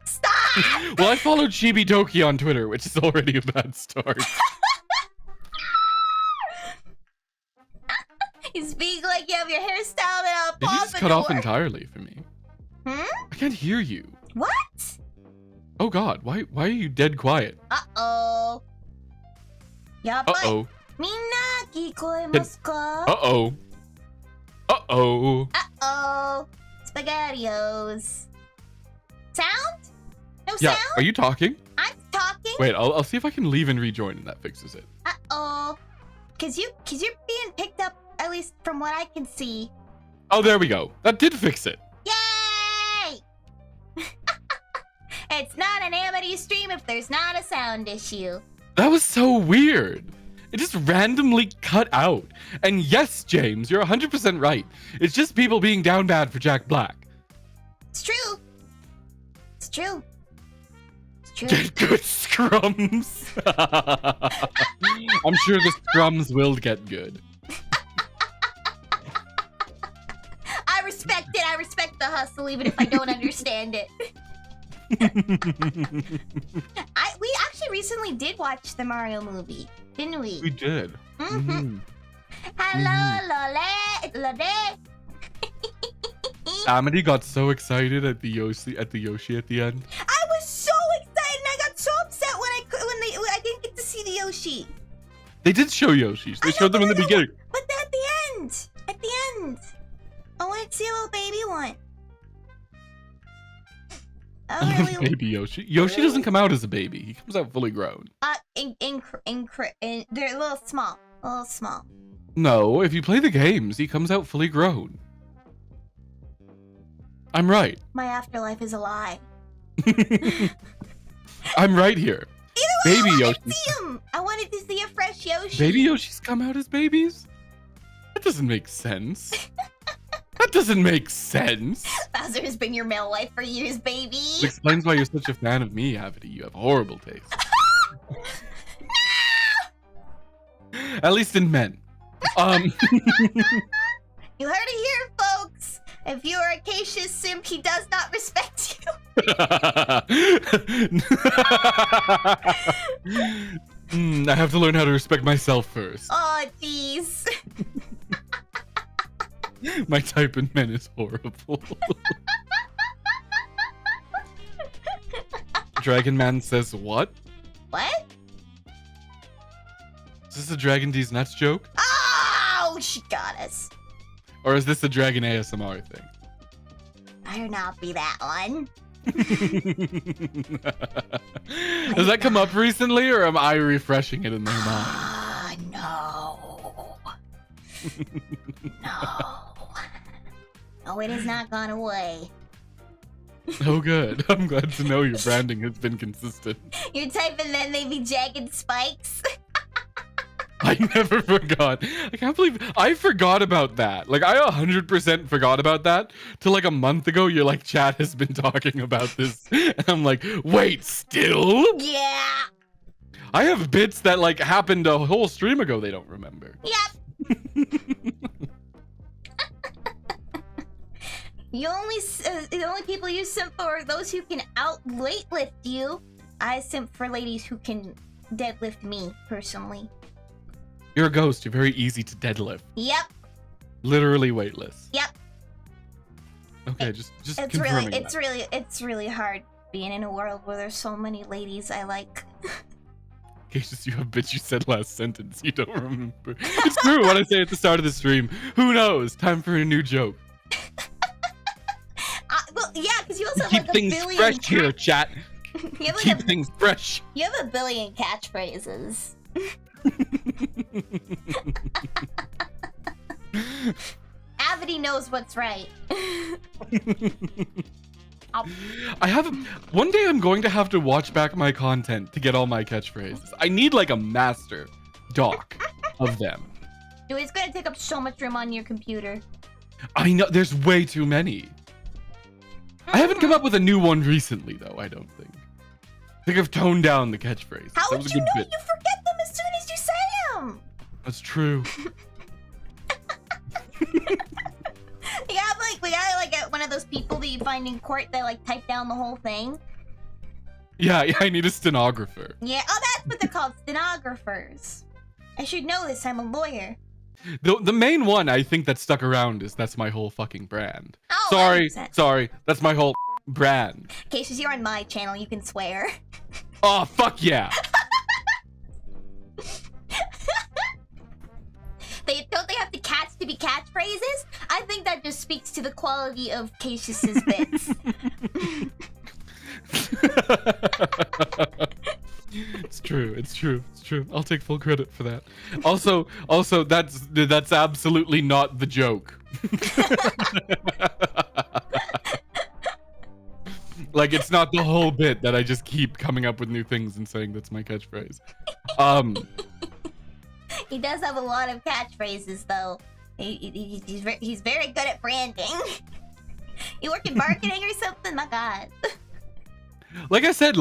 [SPEAKER 1] Stop!
[SPEAKER 2] Well, I followed Chibi Toki on Twitter, which is already a bad start.
[SPEAKER 1] You speak like you have your hairstyle that
[SPEAKER 2] Did you just cut off entirely for me?
[SPEAKER 1] Hmm?
[SPEAKER 2] I can't hear you.
[SPEAKER 1] What?
[SPEAKER 2] Oh god, why are you dead quiet?
[SPEAKER 1] Uh-oh.
[SPEAKER 2] Uh-oh.
[SPEAKER 1] Minna kikoemasu ka?
[SPEAKER 2] Uh-oh. Uh-oh.
[SPEAKER 1] Uh-oh. Spaghettios. Sound? No
[SPEAKER 2] Yeah,
[SPEAKER 1] sound?
[SPEAKER 2] are you talking?
[SPEAKER 1] I'm talking.
[SPEAKER 2] Wait, I'll see if I can leave and rejoin and that fixes it.
[SPEAKER 1] Uh-oh. Cause you're being picked up, at least from what I can see.
[SPEAKER 2] Oh, there we go. That did fix it.
[SPEAKER 1] Yay! It's not an Amity stream if there's not a sound issue.
[SPEAKER 2] That was so weird. It just randomly cut out. And yes, James, you're 100% right. It's just people being down bad for Jack Black.
[SPEAKER 1] It's true. It's true. It's true.
[SPEAKER 2] Get good scrums. I'm sure the scrums will get good.
[SPEAKER 1] I respect it. I respect the hustle, even if I don't understand it. We actually recently did watch the Mario movie, didn't we?
[SPEAKER 2] We did.
[SPEAKER 1] Mm-hmm. Hello, Lole.
[SPEAKER 2] Amity got so excited at the Yoshi at the end.
[SPEAKER 1] I was so excited, and I got so upset when I didn't get to see the Yoshi.
[SPEAKER 2] They did show Yoshis. They showed them in the beginning.
[SPEAKER 1] But at the end, I wanted to see a little baby one. Oh, really?
[SPEAKER 2] Baby Yoshi. Yoshi doesn't come out as a baby. He comes out fully grown.
[SPEAKER 1] They're a little small.
[SPEAKER 2] No, if you play the games, he comes out fully grown. I'm right.
[SPEAKER 1] My afterlife is a lie.
[SPEAKER 2] I'm right here.
[SPEAKER 1] Either way,
[SPEAKER 2] Baby
[SPEAKER 1] I
[SPEAKER 2] Yoshi.
[SPEAKER 1] wanted to see him. I wanted to see a fresh Yoshi.
[SPEAKER 2] Baby Yoshis come out as babies? That doesn't make sense. That doesn't make sense.
[SPEAKER 1] Bowser has been your male wife for years, baby.
[SPEAKER 2] It explains why you're such a fan of me, Amity. You have horrible taste.
[SPEAKER 1] No!
[SPEAKER 2] At least in men.
[SPEAKER 1] You heard it here, folks. If you are a Caecus simp, he does not respect you.
[SPEAKER 2] I have to learn how to respect myself first.
[SPEAKER 1] Oh, jeez.
[SPEAKER 2] My type in men is horrible. Dragon Man says what?
[SPEAKER 1] What?
[SPEAKER 2] Is this a Dragon D's Nuts joke?
[SPEAKER 1] Oh, she got us.
[SPEAKER 2] Or is this a Dragon ASMR thing?
[SPEAKER 1] Better not be that one.
[SPEAKER 2] Does that come up recently, or am I refreshing it in their mind?
[SPEAKER 1] Ah, no. No. Oh, it has not gone away.
[SPEAKER 2] Oh, good. I'm glad to know your branding has been consistent.
[SPEAKER 1] You're typing that maybe jagged spikes?
[SPEAKER 2] I never forgot. I can't believe I forgot about that. Like, I 100% forgot about that till like a month ago. You're like, chat has been talking about this. And I'm like, wait, still?
[SPEAKER 1] Yeah.
[SPEAKER 2] I have bits that like happened a whole stream ago they don't remember.
[SPEAKER 1] Yep. The only people you simp for are those who can out-weightlift you. I simp for ladies who can deadlift me, personally.
[SPEAKER 2] You're a ghost. You're very easy to deadlift.
[SPEAKER 1] Yep.
[SPEAKER 2] Literally weightless.
[SPEAKER 1] Yep.
[SPEAKER 2] Okay, just
[SPEAKER 1] It's
[SPEAKER 2] confirming
[SPEAKER 1] it's really hard being in a world where there's so many ladies I like.
[SPEAKER 2] Caecus, you have bits you said last sentence. You don't remember. It's true what I say at the start of the stream. Who knows? Time for a new joke.
[SPEAKER 1] Well, yeah, because you also have
[SPEAKER 2] Keep
[SPEAKER 1] like a
[SPEAKER 2] things
[SPEAKER 1] billion.
[SPEAKER 2] fresh here, chat.
[SPEAKER 1] You have like
[SPEAKER 2] Keep things fresh.
[SPEAKER 1] You have a billion catchphrases. Amity knows what's right.
[SPEAKER 2] I have one day I'm going to have to watch back my content to get all my catchphrases. I need like a master doc of them.
[SPEAKER 1] Dude, it's gonna take up so much room on your computer.
[SPEAKER 2] I know there's way too many. I haven't come up with a new one recently though, I don't think. I think I've toned down the catchphrase.
[SPEAKER 1] How
[SPEAKER 2] That
[SPEAKER 1] would
[SPEAKER 2] was a
[SPEAKER 1] you
[SPEAKER 2] good
[SPEAKER 1] know?
[SPEAKER 2] bit.
[SPEAKER 1] You forget them as soon as you say them.
[SPEAKER 2] That's true.
[SPEAKER 1] We gotta like get one of those people that you find in court that like type down the whole thing.
[SPEAKER 2] Yeah, I need a stenographer.
[SPEAKER 1] Yeah, oh, that's what they're called, stenographers. I should know this. I'm a lawyer.
[SPEAKER 2] The main one I think that stuck around is that's my whole fucking brand.
[SPEAKER 1] Oh,
[SPEAKER 2] Sorry, that's my whole brand.
[SPEAKER 1] Cases, you're on my channel. You can swear.
[SPEAKER 2] Oh, fuck yeah.
[SPEAKER 1] Don't they have to catch to be catchphrases? I think that just speaks to the quality of Caecus's bits.
[SPEAKER 2] It's true. I'll take full credit for that. Also, that's absolutely not the joke. Like, it's not the whole bit that I just keep coming up with new things and saying that's my catchphrase.
[SPEAKER 1] He does have a lot of catchphrases, though. He's very good at branding. You work in marketing or something? My God.
[SPEAKER 2] Like I said,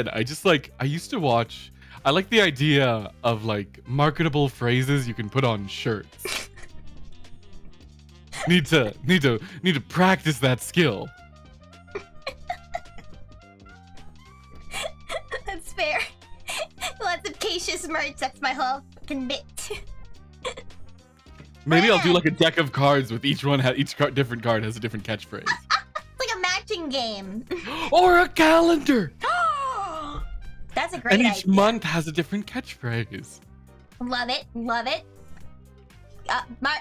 [SPEAKER 2] I used to watch. I like the idea of like marketable phrases you can put on shirts. need to practice that skill.
[SPEAKER 1] That's fair. Lots of Caecus merch. That's my whole fucking bit.
[SPEAKER 2] Maybe I'll do like a deck of cards with each different card has a different catchphrase.
[SPEAKER 1] It's like a matching game.
[SPEAKER 2] Or a calendar.
[SPEAKER 1] That's a great
[SPEAKER 2] And
[SPEAKER 1] idea.
[SPEAKER 2] each month has a different catchphrase.
[SPEAKER 1] Love it.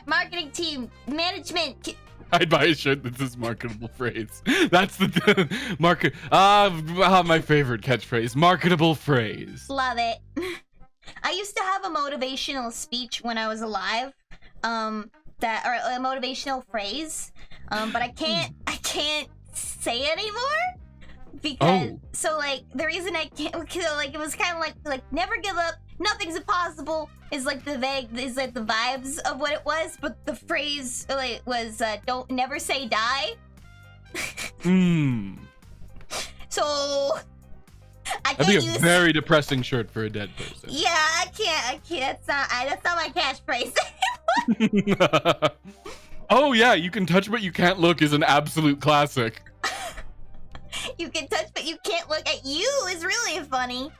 [SPEAKER 1] Marketing team, management.
[SPEAKER 2] I'd buy a shirt that says marketable phrase. That's the market. My favorite catchphrase, marketable phrase.
[SPEAKER 1] Love it. I used to have a motivational speech when I was alive. Or a motivational phrase. But I can't say it anymore. Because so like the reason I can't, like it was kind of like never give up, nothing's impossible is like the vibes of what it was, but the phrase like was don't never say die. So I can't
[SPEAKER 2] That'd be
[SPEAKER 1] use.
[SPEAKER 2] a very depressing shirt for a dead person.
[SPEAKER 1] Yeah, I can't. That's not my catchphrase.
[SPEAKER 2] Oh yeah, you can touch but you can't look is an absolute classic.
[SPEAKER 1] You can touch but you can't look at you is really funny.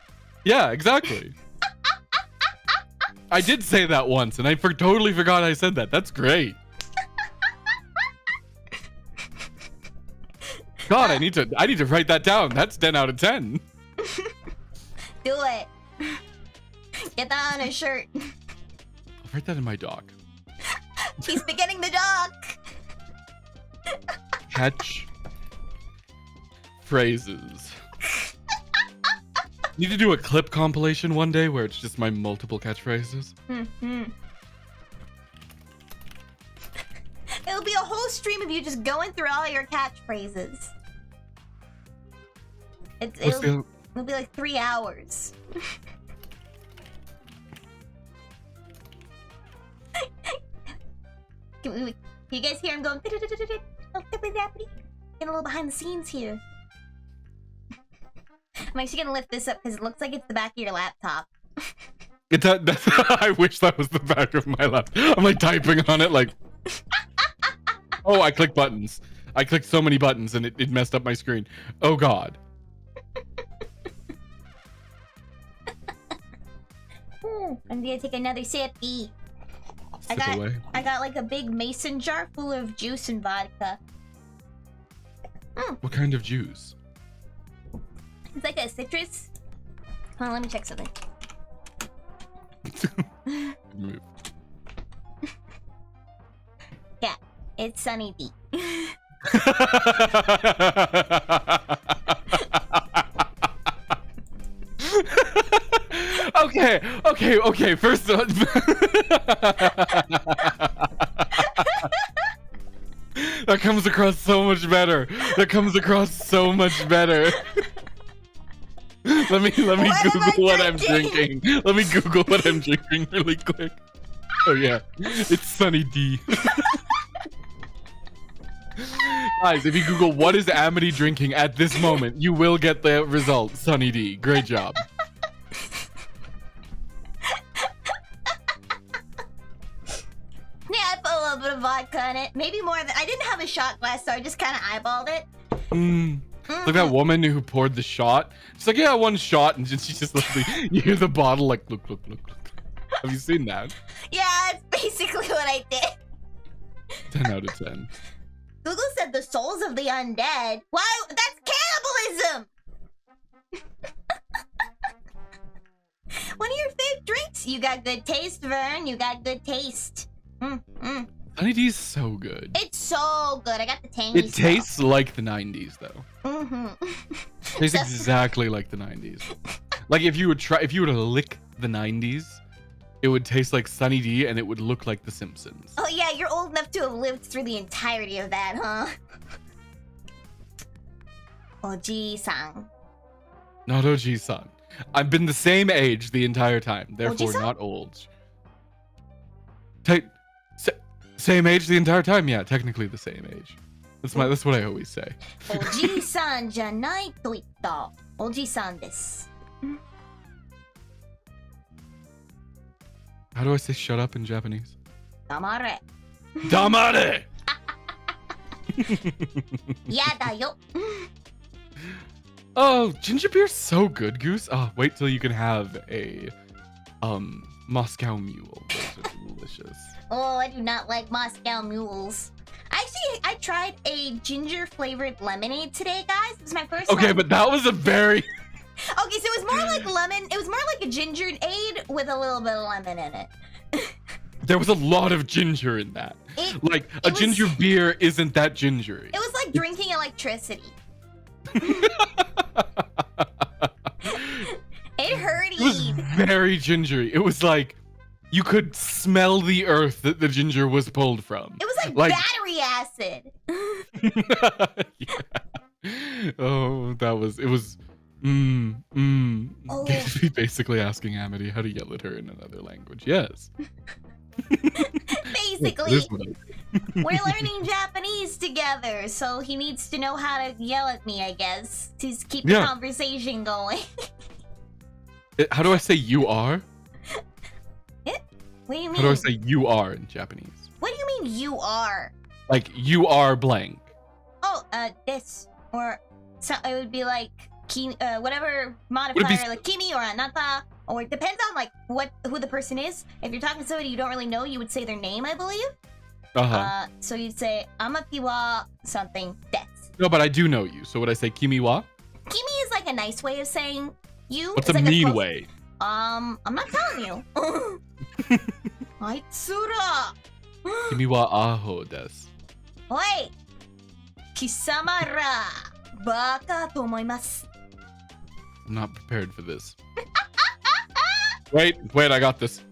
[SPEAKER 2] Yeah, exactly. I did say that once, and I totally forgot I said that. That's great. God, I need to write that down. That's 10 out of 10.
[SPEAKER 1] Do it. Get that on a shirt.
[SPEAKER 2] Write that in my doc.
[SPEAKER 1] He's beginning the doc.
[SPEAKER 2] Catch phrases. Need to do a clip compilation one day where it's just my multiple catchphrases.
[SPEAKER 1] It'll be a whole stream of you just going through all your catchphrases. It'll be like 3 hours. Can you guys hear him going? Getting a little behind the scenes here. I'm actually gonna lift this up because it looks like it's the back of your laptop.
[SPEAKER 2] I wish that was the back of my laptop. I'm like typing on it like... Oh, I clicked buttons. I clicked so many buttons and it messed up my screen. Oh god.
[SPEAKER 1] I'm gonna take another sippy. I got like a big mason jar full of juice and vodka.
[SPEAKER 2] What kind of juice?
[SPEAKER 1] It's like a citrus. Hold on, let me check something.
[SPEAKER 2] Move.
[SPEAKER 1] Yeah, it's Sunny D. Okay. First of all,
[SPEAKER 2] that comes across so much better. Let me Google what I'm drinking. Let me Google what I'm drinking really quick. Oh yeah, it's Sunny D. Guys, if you Google what is Amity drinking at this moment, you will get the result. Sunny D. Great job.
[SPEAKER 1] Yeah, I put a little bit of vodka in it. Maybe more than I didn't have a shot glass, so I just kind of eyeballed it.
[SPEAKER 2] Like that woman who poured the shot. She's like, yeah, one shot, and she just literally, you hear the bottle like, look. Have you seen that?
[SPEAKER 1] Yeah, it's basically what I did.
[SPEAKER 2] 10 out of 10.
[SPEAKER 1] Google said the souls of the undead. Why? That's cannibalism! One of your fave drinks. You got good taste, Vern. You got good taste.
[SPEAKER 2] Sunny D is so good.
[SPEAKER 1] It's so good. I got the tangy
[SPEAKER 2] It tastes like the 90s, though. Tastes
[SPEAKER 1] So-
[SPEAKER 2] exactly like the 90s. Like if you were to lick the 90s, it would taste like Sunny D and it would look like The Simpsons.
[SPEAKER 1] Oh yeah, you're old enough to have lived through the entirety of that, huh? Oji-san.
[SPEAKER 2] Not Oji-san. I've been the same age the entire time, therefore
[SPEAKER 1] Oji-san?
[SPEAKER 2] not old. Same age the entire time? Yeah, technically the same age. That's what I always say.
[SPEAKER 1] Oji-san じゃないと言った。Oji-san です。
[SPEAKER 2] How do I say shut up in Japanese?
[SPEAKER 1] 黙れ。
[SPEAKER 2] Damare!
[SPEAKER 1] やだよ。
[SPEAKER 2] Oh, ginger beer's so good, Goose. Oh, wait till you can have a Moscow Mule. Those are delicious.
[SPEAKER 1] Oh, I do not like Moscow mules. Actually, I tried a ginger flavored lemonade today, guys. It was my first
[SPEAKER 2] Okay,
[SPEAKER 1] time.
[SPEAKER 2] but that was a very...
[SPEAKER 1] Okay, so it was more like lemon. It was more like a ginger-aid with a little bit of lemon in it.
[SPEAKER 2] There was a lot of ginger in that. Like, a ginger beer isn't that gingery.
[SPEAKER 1] It was like drinking electricity. It hurted.
[SPEAKER 2] It was very gingery. It was like you could smell the earth that the ginger was pulled from.
[SPEAKER 1] It was like battery acid.
[SPEAKER 2] Yeah. Oh, it was
[SPEAKER 1] Oh.
[SPEAKER 2] basically asking Amity how to yell at her in another language. Yes.
[SPEAKER 1] Basically, we're learning Japanese together, so he needs to know how to yell at me, I guess, to keep the conversation going.
[SPEAKER 2] How do I say you are?
[SPEAKER 1] What do you mean?
[SPEAKER 2] How do I say you are in Japanese?
[SPEAKER 1] What do you mean you are?
[SPEAKER 2] Like you are blank.
[SPEAKER 1] Oh, this or so it would be like whatever modifier, like kimi or anata, or it depends on like who the person is. If you're talking to somebody you don't really know, you would say their name, I believe. So you'd say Amity wa something desu.
[SPEAKER 2] No, but I do know you. So would I say kimi wa?
[SPEAKER 1] Kimi is like a nice way of saying you.
[SPEAKER 2] What's
[SPEAKER 1] It's
[SPEAKER 2] a
[SPEAKER 1] like
[SPEAKER 2] mean
[SPEAKER 1] close-
[SPEAKER 2] way?
[SPEAKER 1] I'm not telling you. あいつら。
[SPEAKER 2] 君はアホです。
[SPEAKER 1] おい、貴様ら、バカと思います。
[SPEAKER 2] I'm not prepared for this. Wait, I got this.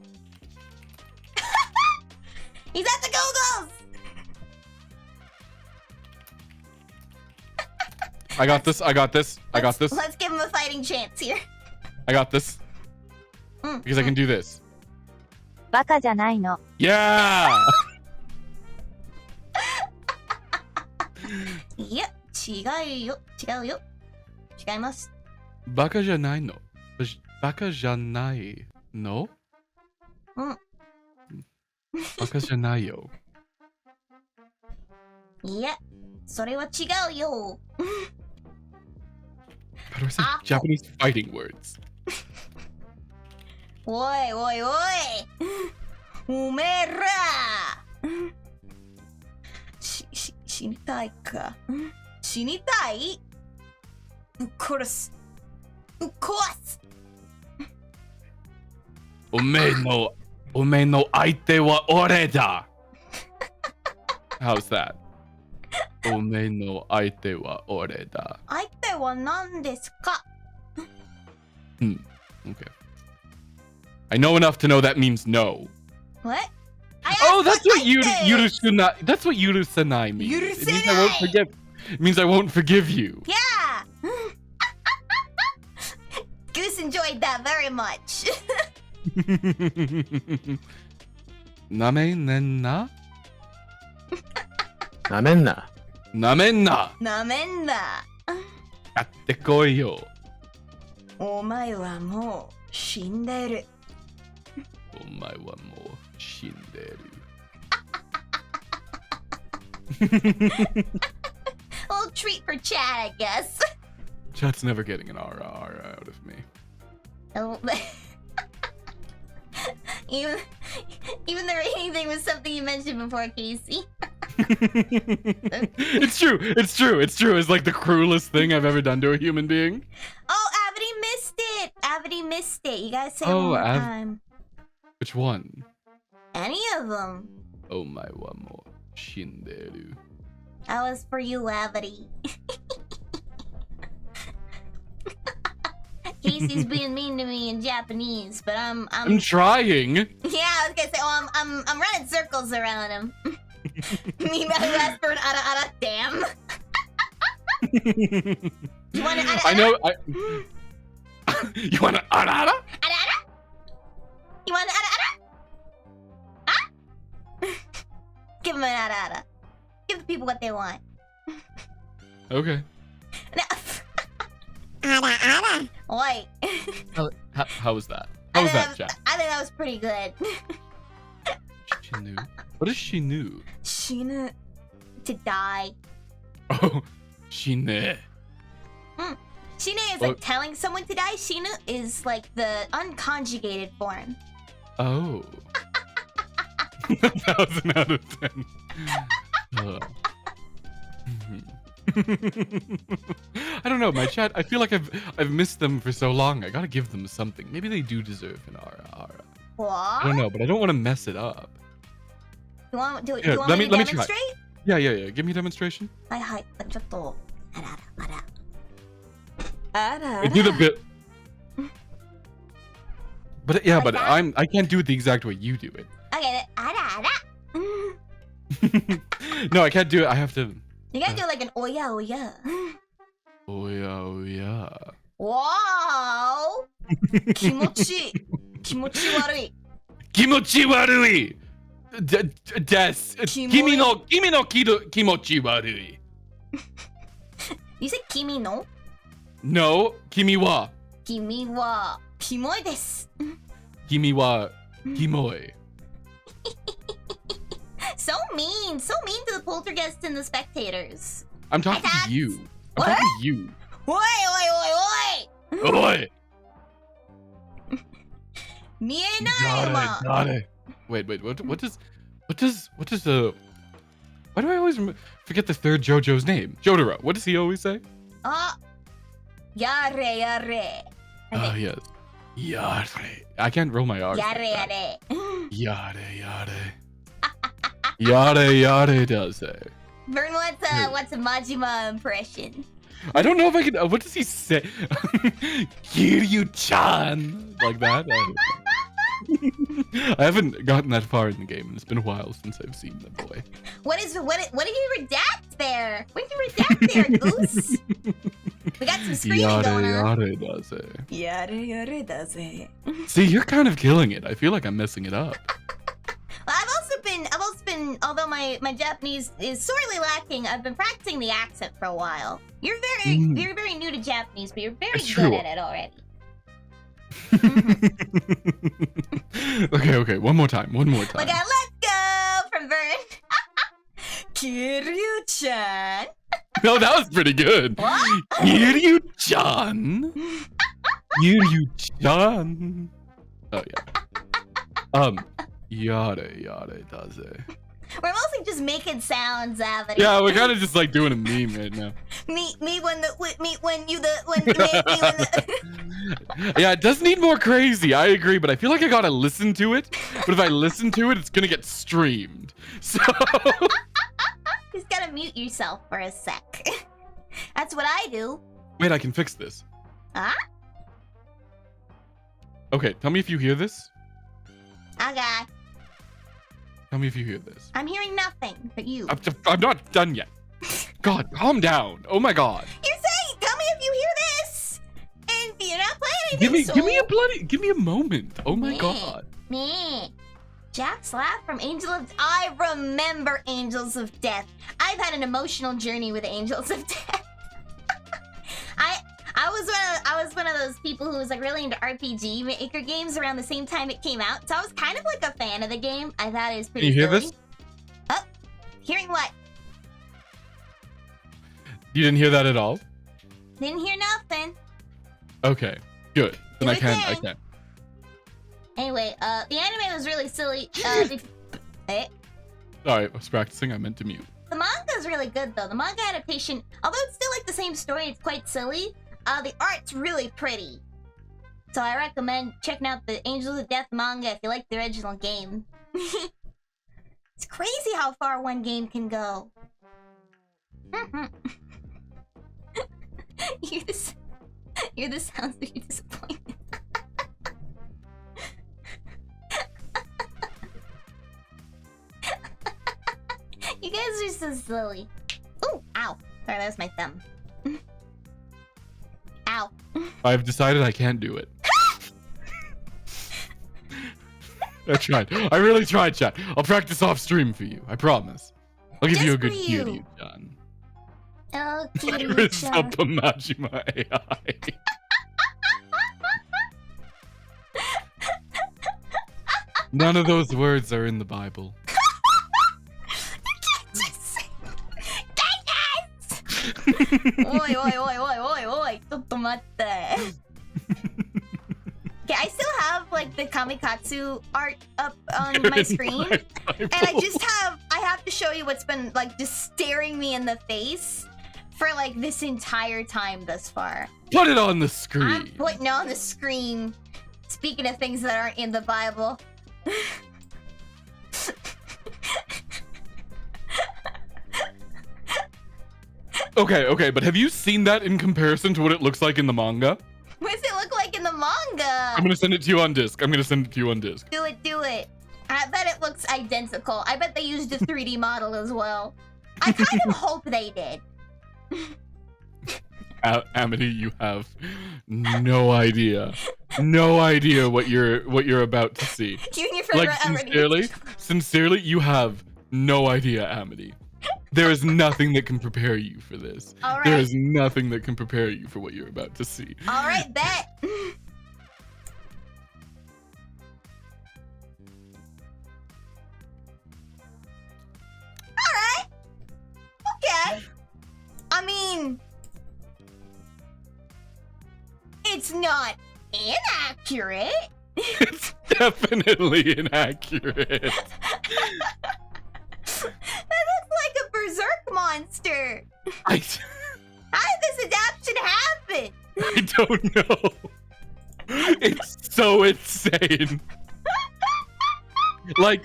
[SPEAKER 1] He's at the Go-Go's!
[SPEAKER 2] I got this.
[SPEAKER 1] Let's give him a fighting chance here.
[SPEAKER 2] I got this. Because I can do this.
[SPEAKER 6] バカじゃないの。
[SPEAKER 2] Yeah!
[SPEAKER 1] いや、違うよ。違います。
[SPEAKER 2] バカじゃないの。バカじゃないの？バカじゃないよ。
[SPEAKER 1] いや、それは違うよ。
[SPEAKER 2] How do I say Japanese fighting words?
[SPEAKER 1] おい。おめえら。死にたいか。死にたい？ぶっ殺す。
[SPEAKER 2] おめえの相手は俺だ。How's that? おめえの相手は俺だ。
[SPEAKER 1] 相手は何ですか？
[SPEAKER 2] Okay. I know enough to know that means no.
[SPEAKER 1] What?
[SPEAKER 2] Oh, that's what yurusunai. That's what yurusanai means. It means I won't forgive. It means I won't forgive you.
[SPEAKER 1] Yeah. Goose enjoyed that very much.
[SPEAKER 2] なめんな。
[SPEAKER 7] なめんな。
[SPEAKER 1] なめんな。
[SPEAKER 2] やってこいよ。
[SPEAKER 1] お前はもう死んでる。
[SPEAKER 2] お前はもう死んでる。
[SPEAKER 1] Little treat for Chad, I guess.
[SPEAKER 2] Chat's never getting an R out of me.
[SPEAKER 1] Oh, even the rating thing was something you mentioned before, Casey.
[SPEAKER 2] It's true. It's like the cruelest thing I've ever done to a human being.
[SPEAKER 1] Oh, Amity missed it. You gotta say it one more time.
[SPEAKER 2] Which one?
[SPEAKER 1] Any of them.
[SPEAKER 2] Oh my wa mo shinderu.
[SPEAKER 1] That was for you, Amity. Casey's being mean to me in Japanese, but I'm
[SPEAKER 2] trying.
[SPEAKER 1] Yeah, I was gonna say, oh, I'm running circles around him. Me about to ask for an ara. Damn. You want an ara?
[SPEAKER 2] I know. You want an ara?
[SPEAKER 1] Ara? You want an ara? Huh? Give him an ara. Give the people what they want.
[SPEAKER 2] Okay.
[SPEAKER 4] Ara.
[SPEAKER 1] Oi.
[SPEAKER 2] How was that? How was that, chat?
[SPEAKER 1] I think that was pretty good.
[SPEAKER 2] Shinu. What is Shinu?
[SPEAKER 1] Shinu. To die.
[SPEAKER 2] Oh, Shine.
[SPEAKER 1] Shine is like telling someone to die. Shinu is like the unconjugated form.
[SPEAKER 2] Oh. 1,000 out of 10. I don't know, my chat. I feel like I've missed them for so long. I gotta give them something. Maybe they do deserve an ara.
[SPEAKER 1] What?
[SPEAKER 2] I don't know, but I don't want to mess it up.
[SPEAKER 1] You want me to
[SPEAKER 2] Let me try.
[SPEAKER 1] demonstrate?
[SPEAKER 2] Yeah. Give me a demonstration.
[SPEAKER 1] Hi.ちょっと. Ara.
[SPEAKER 2] I do the bit. But yeah, but I can't do it the exact way you do it.
[SPEAKER 1] Okay, ara.
[SPEAKER 2] No, I can't do it. I have to.
[SPEAKER 1] You gotta do like an oya.
[SPEAKER 2] Oh yeah.
[SPEAKER 1] Wow! 気持ち悪い。
[SPEAKER 2] 気持ち悪いです。君の気持ち悪い。
[SPEAKER 1] You said 君の?
[SPEAKER 2] No, 君は
[SPEAKER 1] キモいです。
[SPEAKER 2] 君はキモい。
[SPEAKER 1] So mean to the poltergeists and the spectators.
[SPEAKER 2] I'm talking to you. I'm talking to you.
[SPEAKER 1] おい。
[SPEAKER 2] おい。
[SPEAKER 1] 見えないわ。
[SPEAKER 2] Got it. Wait. What does the? Why do I always forget the third JoJo's name? Jotaro. What does he always say?
[SPEAKER 1] やれ。
[SPEAKER 2] Ah, yes. Yare. I can't roll my R's.
[SPEAKER 1] Yare
[SPEAKER 2] like that.
[SPEAKER 1] yare.
[SPEAKER 2] Yare. Yare yare does it.
[SPEAKER 1] Vern, what's a Majima impression?
[SPEAKER 2] I don't know if I can. What does he say? Kiryu-chan, like that. I haven't gotten that far in the game, and it's been a while since I've seen the boy.
[SPEAKER 1] What did you redact there? What did you redact there, Goose? We got some screaming going on.
[SPEAKER 2] Yare does it.
[SPEAKER 1] Yare does it.
[SPEAKER 2] See, you're kind of killing it. I feel like I'm messing it up.
[SPEAKER 1] Well, I've also been, although my Japanese is sorely lacking, I've been practicing the accent for a while. You're very new to Japanese, but you're very good at it already.
[SPEAKER 2] Okay, one more time.
[SPEAKER 1] Like let's go from Vern. Kiryu-chan.
[SPEAKER 2] No, that was pretty good.
[SPEAKER 1] What?
[SPEAKER 2] Kiryu-chan. Kiryu-chan. Oh yeah. Yare does it.
[SPEAKER 1] We're mostly just making sounds, Avity.
[SPEAKER 2] Yeah, we're kind of just like doing a meme right now. Yeah, it does need more crazy. I agree, but I feel like I gotta listen to it. But if I listen to it, it's gonna get streamed. So
[SPEAKER 1] you just gotta mute yourself for a sec. That's what I do.
[SPEAKER 2] wait, I can fix this.
[SPEAKER 1] Huh?
[SPEAKER 2] Okay, tell me if you hear this.
[SPEAKER 1] Okay.
[SPEAKER 2] Tell me if you hear this.
[SPEAKER 1] I'm hearing nothing but you.
[SPEAKER 2] I'm not done yet. God, calm down. Oh my God.
[SPEAKER 1] You're saying, tell me if you hear this. And you're not playing anything.
[SPEAKER 2] Give me a moment. Oh my God.
[SPEAKER 1] Me. Jack's laugh from I remember Angels of Death. I've had an emotional journey with Angels of Death. I was one of those people who was like really into RPG Maker games around the same time it came out. So I was kind of like a fan of the game. I thought it was pretty
[SPEAKER 2] Can you hear
[SPEAKER 1] silly.
[SPEAKER 2] this?
[SPEAKER 1] Oh, hearing what?
[SPEAKER 2] You didn't hear that at all?
[SPEAKER 1] Didn't hear nothing.
[SPEAKER 2] Okay, good. Then I can.
[SPEAKER 1] Anyway, the anime was really silly.
[SPEAKER 2] Sorry, I was practicing. I meant to mute.
[SPEAKER 1] The manga is really good though. The manga adaptation, although it's still like the same story, it's quite silly. The art's really pretty. So I recommend checking out the Angels of Death manga if you like the original game. It's crazy how far one game can go. Hear the sounds of your disappointment. You guys are so silly. Ooh, ow. Sorry, that was my thumb. Ow.
[SPEAKER 2] I've decided I can't do it. I tried. I really tried, chat. I'll practice off stream for you. I promise. I'll give you a good cue, John.
[SPEAKER 1] Oh,
[SPEAKER 2] Iris up a Majima AI. None of those words are in the Bible.
[SPEAKER 1] Oi, oi, oi, oi, oi, oi. Chotto matte. Okay, I still have like the Kamikatsu art up on my screen. And I have to show you what's been like just staring me in the face for like this entire time thus far.
[SPEAKER 2] Put it on the screen.
[SPEAKER 1] I'm putting on the screen. Speaking of things that aren't in the Bible.
[SPEAKER 2] Okay, but have you seen that in comparison to what it looks like in the manga?
[SPEAKER 1] What does it look like in the manga?
[SPEAKER 2] I'm gonna send it to you on disc.
[SPEAKER 1] Do it. I bet it looks identical. I bet they used a 3D model as well. I kind of hope they did.
[SPEAKER 2] Amity, you have no idea. No idea what you're about to see.
[SPEAKER 1] You and your friend
[SPEAKER 2] like sincerely, you have no idea, Amity. There is nothing that can prepare you for this.
[SPEAKER 1] All right.
[SPEAKER 2] There is nothing that can prepare you for what you're about to see.
[SPEAKER 1] All right, bet. All right. Okay. I mean, it's not inaccurate.
[SPEAKER 2] It's definitely inaccurate.
[SPEAKER 1] That looks like a berserk monster.
[SPEAKER 2] I
[SPEAKER 1] How did this adaptation happen?
[SPEAKER 2] don't know. It's so insane. like,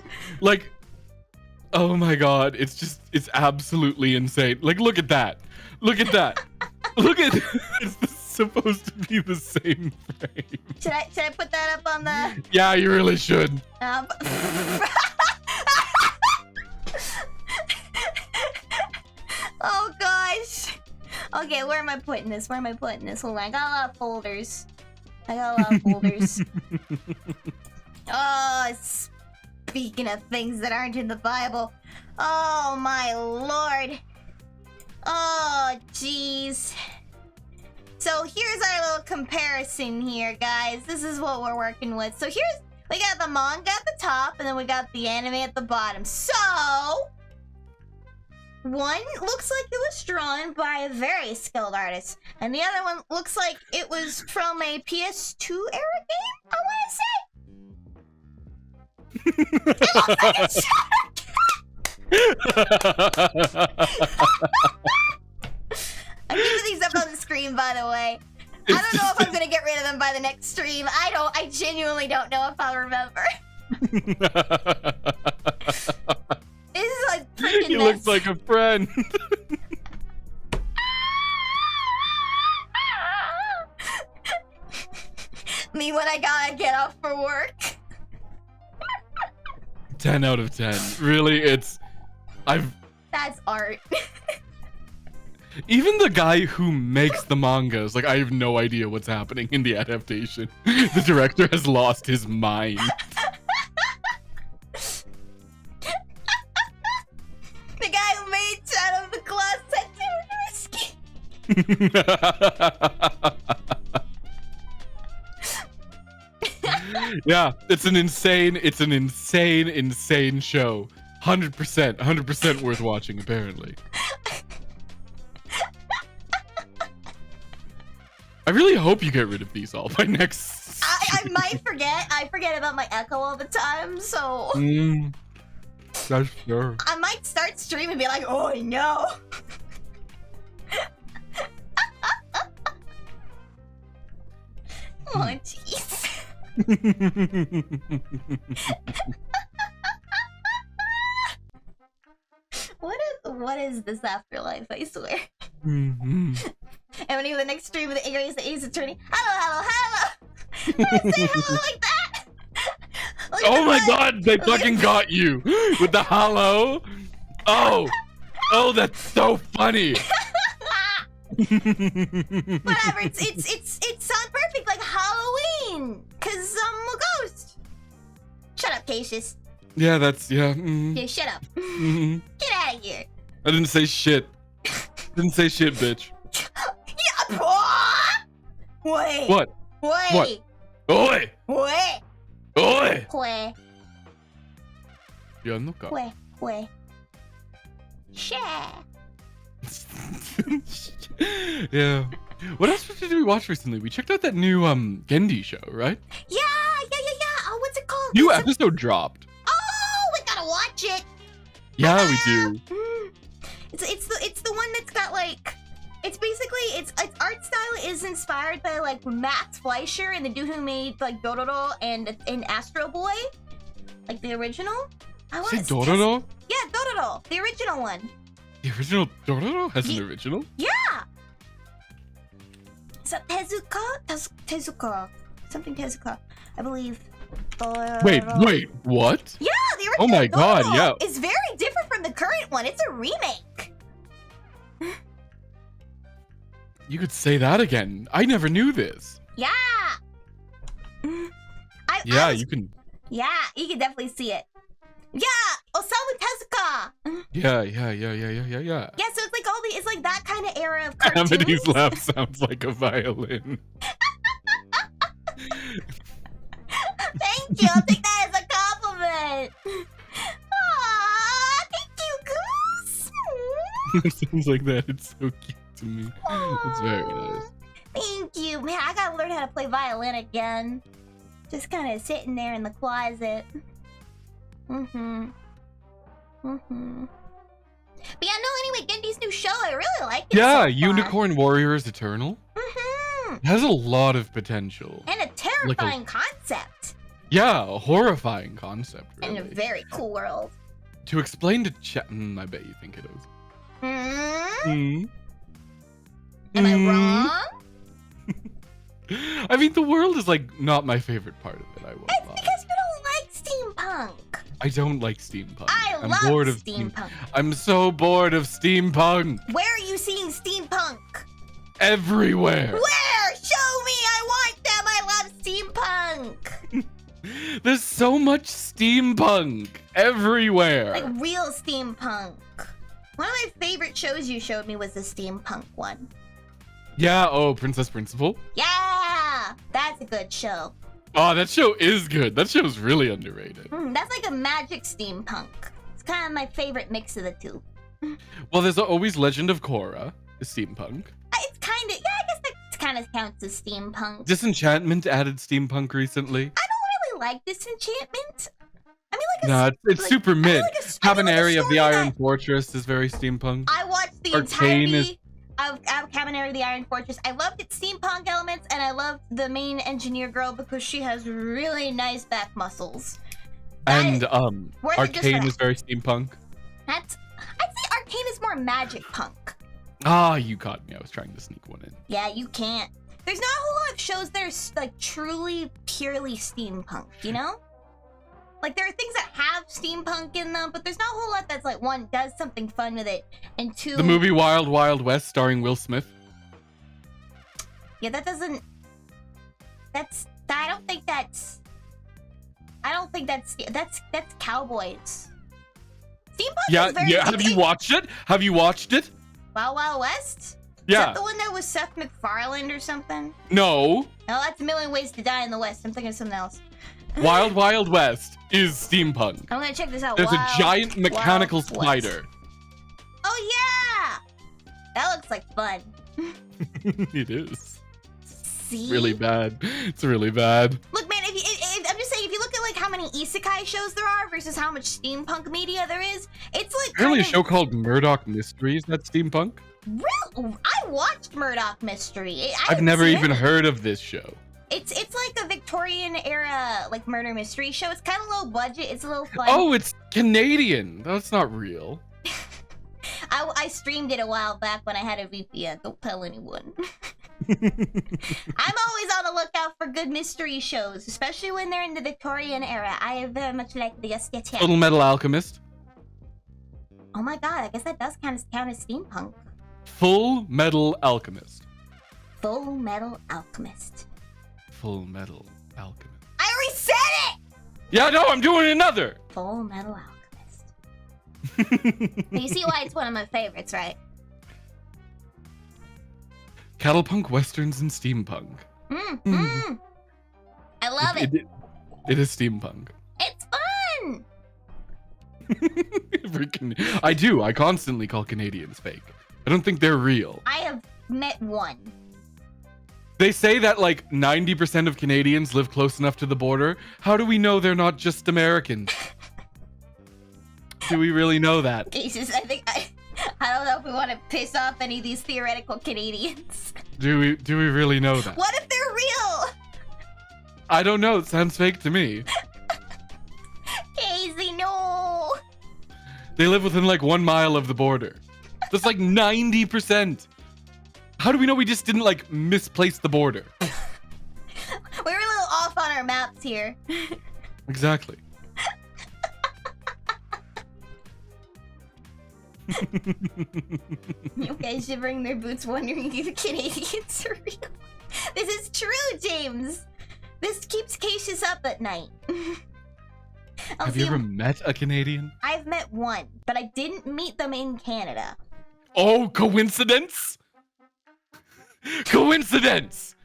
[SPEAKER 2] oh my god, it's absolutely insane. Like, look at that. Look at that. Look at it's supposed to be the same frame.
[SPEAKER 1] Should I put that up on the?
[SPEAKER 2] Yeah, you really should.
[SPEAKER 1] Oh gosh. Okay, where am I putting this? Where am I putting this? Hold on, I got a lot of folders. Oh, speaking of things that aren't in the Bible. Oh my lord. Oh jeez. So here's our little comparison here, guys. This is what we're working with. So we got the manga at the top, and then we got the anime at the bottom. So one looks like it was drawn by a very skilled artist, and the other one looks like it was from a PS2 era game, I want to say. I'm keeping these up on the screen, by the way. I don't know if I'm gonna get rid of them by the next stream. I genuinely don't know if I'll remember. This is like freaking
[SPEAKER 2] He
[SPEAKER 1] mess.
[SPEAKER 2] looks like a friend.
[SPEAKER 1] Me when I gotta get off for work.
[SPEAKER 2] 10 out of 10. Really,
[SPEAKER 1] That's art.
[SPEAKER 2] even the guy who makes the mangas, like, I have no idea what's happening in the adaptation. The director has lost his mind.
[SPEAKER 1] The guy who made Shadow of the Closet too risky.
[SPEAKER 2] Yeah, it's an insane show. 100% worth watching, apparently. I really hope you get rid of these all by next.
[SPEAKER 1] I might forget. I forget about my echo all the time, so
[SPEAKER 2] That's fair.
[SPEAKER 1] I might start streaming and be like, oh no. Oh jeez. What is this afterlife, I swear. And when you the next stream with the Ace Attorney, hello. Don't say hello like that.
[SPEAKER 2] Oh my god, they fucking got you with the hello. Oh, that's so funny.
[SPEAKER 1] Whatever, it sounds perfect like Halloween, cause I'm a ghost. Shut up, Caecus.
[SPEAKER 2] Yeah, that's
[SPEAKER 1] Yeah, shut up. Get out of here.
[SPEAKER 2] I didn't say shit. Didn't say shit, bitch.
[SPEAKER 1] Yeah. Wait.
[SPEAKER 2] What?
[SPEAKER 1] Wait.
[SPEAKER 2] Oi!
[SPEAKER 1] Wait.
[SPEAKER 2] Oi!
[SPEAKER 1] Wait.
[SPEAKER 2] Yanuka.
[SPEAKER 1] Wait. Share.
[SPEAKER 2] Yeah. What else did we watch recently? We checked out that new Gendy show, right?
[SPEAKER 1] Yeah. Oh, what's it called?
[SPEAKER 2] New episode dropped.
[SPEAKER 1] Oh, we gotta watch it.
[SPEAKER 2] Yeah, we do.
[SPEAKER 1] It's the one that's got like, it's basically its art style is inspired by like Max Fleischer and the dude who made like Dororo and Astro Boy, like the original.
[SPEAKER 2] Is it Dororo?
[SPEAKER 1] Yeah, Dororo, the original one.
[SPEAKER 2] The original Dororo has an original?
[SPEAKER 1] Yeah. So Tezuka, something Tezuka, I believe.
[SPEAKER 2] Wait, what?
[SPEAKER 1] Yeah, the original.
[SPEAKER 2] Oh my god,
[SPEAKER 1] Dororo
[SPEAKER 2] yeah.
[SPEAKER 1] is very different from the current one. It's a remake.
[SPEAKER 2] You could say that again. I never knew this.
[SPEAKER 1] Yeah.
[SPEAKER 2] You can.
[SPEAKER 1] Yeah, you can definitely see it. Yeah, Osamu Tezuka.
[SPEAKER 2] Yeah.
[SPEAKER 1] Yeah, so it's like it's like that kind of era of cartoons.
[SPEAKER 2] Amity's laugh sounds like a violin.
[SPEAKER 1] Thank you. I'll take that as a compliment. Aww, thank you, Goose.
[SPEAKER 2] It sounds like that. It's so cute to me. It's very nice.
[SPEAKER 1] Thank you. Man, I gotta learn how to play violin again. Just kind of sitting there in the closet. But yeah, no, anyway, Gendy's new show, I really like it.
[SPEAKER 2] Yeah,
[SPEAKER 1] so far.
[SPEAKER 2] Unicorn Warriors Eternal. It has a lot of potential.
[SPEAKER 1] And a terrifying concept.
[SPEAKER 2] Yeah, a horrifying concept, really.
[SPEAKER 1] In a very cool world.
[SPEAKER 2] To explain to chat, I bet you think it is.
[SPEAKER 1] Am I wrong?
[SPEAKER 2] I mean, the world is like not my favorite part of it. I won't
[SPEAKER 1] It's
[SPEAKER 2] lie.
[SPEAKER 1] because you don't like steampunk.
[SPEAKER 2] I don't like steampunk. I'm
[SPEAKER 1] love
[SPEAKER 2] bored of
[SPEAKER 1] steampunk.
[SPEAKER 2] I'm so bored of steampunk.
[SPEAKER 1] Where are you seeing steampunk?
[SPEAKER 2] Everywhere.
[SPEAKER 1] Where? Show me. I want them. I love steampunk.
[SPEAKER 2] There's so much steampunk everywhere.
[SPEAKER 1] Like real steampunk. One of my favorite shows you showed me was the steampunk one.
[SPEAKER 2] Yeah, oh, Princess Principal.
[SPEAKER 1] Yeah, that's a good show.
[SPEAKER 2] Oh, that show is good. That show's really underrated.
[SPEAKER 1] That's like a magic steampunk. It's kind of my favorite mix of the two.
[SPEAKER 2] Well, there's always Legend of Korra, is steampunk.
[SPEAKER 1] It's kind of, yeah, I guess that kind of counts as steampunk.
[SPEAKER 2] Disenchantment added steampunk recently.
[SPEAKER 1] I don't really like Disenchantment. I mean, like
[SPEAKER 2] Nah, it's
[SPEAKER 1] like,
[SPEAKER 2] super mid. Cabaneri of the
[SPEAKER 1] story
[SPEAKER 2] Iron
[SPEAKER 1] that-
[SPEAKER 2] Fortress is very steampunk.
[SPEAKER 1] I watched the
[SPEAKER 2] Arcane
[SPEAKER 1] entirety of Cabaneri of the Iron Fortress. I loved its steampunk elements, and I loved the main engineer girl because she has really nice back muscles. That
[SPEAKER 2] And
[SPEAKER 1] is worth it just for
[SPEAKER 2] Arcane
[SPEAKER 1] that.
[SPEAKER 2] is very steampunk.
[SPEAKER 1] I'd say Arcane is more magic punk.
[SPEAKER 2] Ah, you caught me. I was trying to sneak one in.
[SPEAKER 1] Yeah, you can't. There's not a whole lot of shows that are like truly, purely steampunk, you know? Like there are things that have steampunk in them, but there's not a whole lot that's like one does something fun with it, and two.
[SPEAKER 2] The movie Wild Wild West starring Will Smith.
[SPEAKER 1] Yeah, that doesn't. I don't think that's cowboys. Steampunk
[SPEAKER 2] Yeah,
[SPEAKER 1] is very.
[SPEAKER 2] yeah. Have you watched it? Have you watched it?
[SPEAKER 1] Wild Wild West? Is
[SPEAKER 2] Yeah.
[SPEAKER 1] that the one that was Seth MacFarlane or something?
[SPEAKER 2] No.
[SPEAKER 1] No, that's A Million Ways to Die in the West. I'm thinking of something else.
[SPEAKER 2] Wild Wild West is steampunk.
[SPEAKER 1] I'm gonna check this out.
[SPEAKER 2] There's a
[SPEAKER 1] Wild
[SPEAKER 2] giant mechanical
[SPEAKER 1] Wild West.
[SPEAKER 2] spider.
[SPEAKER 1] Oh yeah, that looks like fun.
[SPEAKER 2] It is.
[SPEAKER 1] See,
[SPEAKER 2] Really bad. It's really bad.
[SPEAKER 1] Look, man. I'm just saying, if you look at like how many isekai shows there are versus how much steampunk media there is, it's like
[SPEAKER 2] Apparently a
[SPEAKER 1] kind
[SPEAKER 2] show called Murdoch Mysteries that's steampunk.
[SPEAKER 1] Real? I watched Murdoch Mystery.
[SPEAKER 2] I've never even heard of this show.
[SPEAKER 1] It's like a Victorian era like murder mystery show. It's kind of low budget. It's a little fun.
[SPEAKER 2] Oh, it's Canadian. That's not real.
[SPEAKER 1] I streamed it a while back when I had a VPN. Don't tell anyone. I'm always on the lookout for good mystery shows, especially when they're in the Victorian era. I very much like the aesthetic.
[SPEAKER 2] Full Metal Alchemist.
[SPEAKER 1] Oh my god, I guess that does count as steampunk.
[SPEAKER 2] Full Metal Alchemist.
[SPEAKER 1] Full Metal Alchemist.
[SPEAKER 2] Full Metal Alchemist.
[SPEAKER 1] I already said it!
[SPEAKER 2] Yeah, no, I'm doing another.
[SPEAKER 1] Full Metal Alchemist. You see why it's one of my favorites, right?
[SPEAKER 2] Cattlepunk westerns and steampunk.
[SPEAKER 1] I love it.
[SPEAKER 2] It is steampunk.
[SPEAKER 1] It's fun!
[SPEAKER 2] Freaking, I do. I constantly call Canadians fake. I don't think they're real.
[SPEAKER 1] I have met one.
[SPEAKER 2] They say that like 90% of Canadians live close enough to the border. How do we know they're not just Americans? Do we really know that?
[SPEAKER 1] Jesus, I don't know if we want to piss off any of these theoretical Canadians.
[SPEAKER 2] Do we really know that?
[SPEAKER 1] What if they're real?
[SPEAKER 2] I don't know. It sounds fake to me.
[SPEAKER 1] Casey, no.
[SPEAKER 2] They live within like 1 mile of the border. That's like 90%. How do we know we just didn't like misplace the border?
[SPEAKER 1] We were a little off on our maps here.
[SPEAKER 2] Exactly.
[SPEAKER 1] You guys shivering their boots wondering if Canadians are real. This is true, James. This keeps Caecus up at night.
[SPEAKER 2] Have you ever met a Canadian?
[SPEAKER 1] I've met one, but I didn't meet them in Canada.
[SPEAKER 2] Oh, coincidence? Coincidence!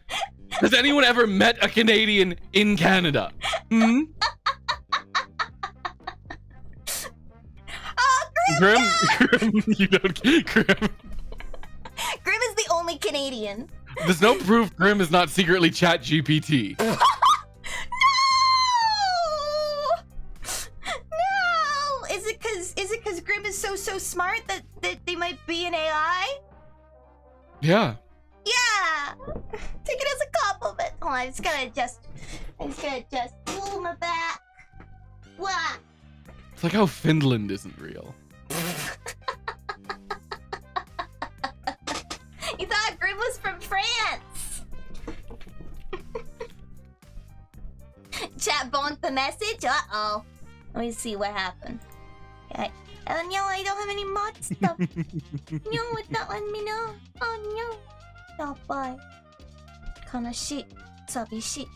[SPEAKER 2] Has anyone ever met a Canadian in Canada? Hmm? Grim, you don't. Grim.
[SPEAKER 1] Grim is the only Canadian.
[SPEAKER 2] There's no proof Grim is not secretly Chat GPT.
[SPEAKER 1] No! Is it cause Grim is so smart that they might be an AI?
[SPEAKER 2] Yeah.
[SPEAKER 1] Yeah. Take it as a compliment. Hold on, I just gotta adjust I'm just gonna just pull my back. What?
[SPEAKER 2] It's like how Finland isn't real.
[SPEAKER 1] You thought Grim was from France. Chat bonked the message. Uh-oh. Let me see what happened. Okay. No, I don't have any mod stuff. No, it's not letting me know. Oh no. Stop by. Kanashi. Sabishi.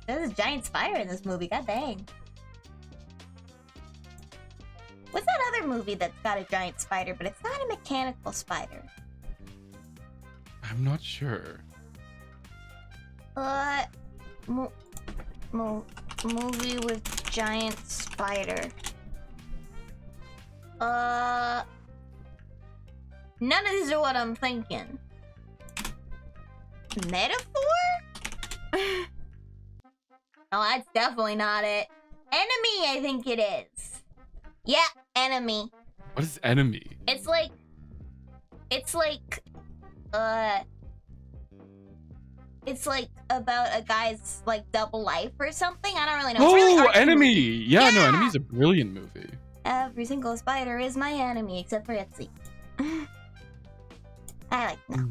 [SPEAKER 1] There's a giant spider in this movie. God dang. What's that other movie that's got a giant spider, but it's not a mechanical spider?
[SPEAKER 2] I'm not sure.
[SPEAKER 1] Movie with giant spider. None of these are what I'm thinking. Metaphor? Oh, that's definitely not it. Enemy, I think it is. Yeah, enemy.
[SPEAKER 2] What is enemy?
[SPEAKER 1] It's like about a guy's like double life or something. I don't really know. It's really
[SPEAKER 2] Oh,
[SPEAKER 1] artsy
[SPEAKER 2] Enemy!
[SPEAKER 1] movie.
[SPEAKER 2] Yeah, no, Enemy's a brilliant movie.
[SPEAKER 1] Every single spider is my enemy, except for Itsi. I like no.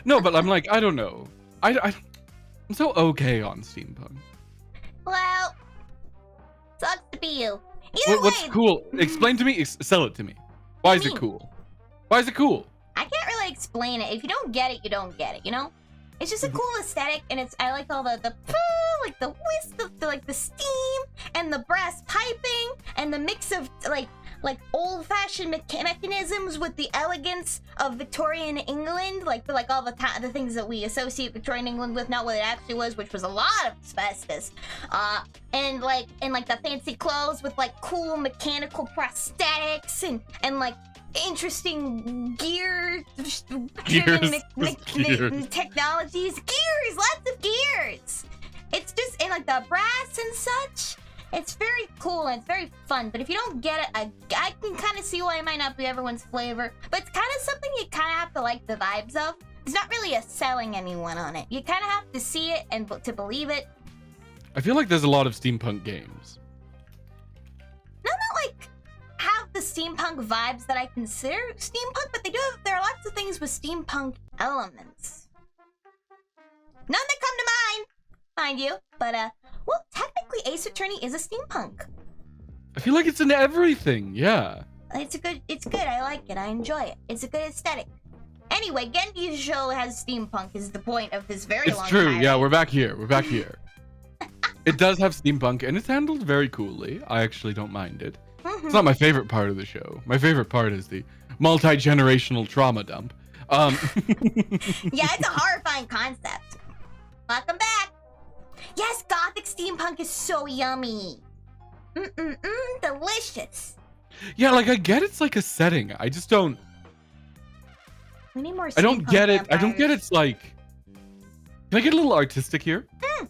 [SPEAKER 2] No, but I'm like, I don't know. I'm so okay on steampunk.
[SPEAKER 1] Well, sucks to be you. Either
[SPEAKER 2] What's
[SPEAKER 1] way,
[SPEAKER 2] cool? Explain to me. Sell it to me. Why is it cool? Why is it cool?
[SPEAKER 1] I can't really explain it. If you don't get it, you don't get it. You know, it's just a cool aesthetic, and I like all the like the whisk of the steam and the brass piping and the mix of like old-fashioned mechanisms with the elegance of Victorian England, like all the things that we associate Victorian England with, not what it actually was, which was a lot of asbestos, and the fancy clothes with like cool mechanical prosthetics and like interesting gear-driven technologies. Gears, lots of gears. It's just and like the brass and such. It's very cool and it's very fun, but if you don't get it, I can kind of see why it might not be everyone's flavor. But it's kind of something you kind of have to like the vibes of. It's not really a selling anyone on it. You kind of have to see it and to believe it.
[SPEAKER 2] I feel like there's a lot of steampunk games.
[SPEAKER 1] None that like have the steampunk vibes that I consider steampunk, but there are lots of things with steampunk elements. None that come to mind you, but well, technically Ace Attorney is a steampunk.
[SPEAKER 2] I feel like it's in everything, yeah.
[SPEAKER 1] It's good, I like it, I enjoy it. It's a good aesthetic. Anyway, Genji's show has steampunk is the point of this very long
[SPEAKER 2] It's true,
[SPEAKER 1] tirade.
[SPEAKER 2] yeah, we're back here. It does have steampunk, and it's handled very coolly. I actually don't mind it. It's not my favorite part of the show. My favorite part is the multi-generational trauma dump.
[SPEAKER 1] Yeah, it's a horrifying concept. Welcome back. Yes, gothic steampunk is so yummy. Delicious.
[SPEAKER 2] Yeah, like I get it's like a setting. I just don't.
[SPEAKER 1] We need more.
[SPEAKER 2] I don't get it. I don't get
[SPEAKER 1] vampires.
[SPEAKER 2] it's like. Can I get a little artistic here? Can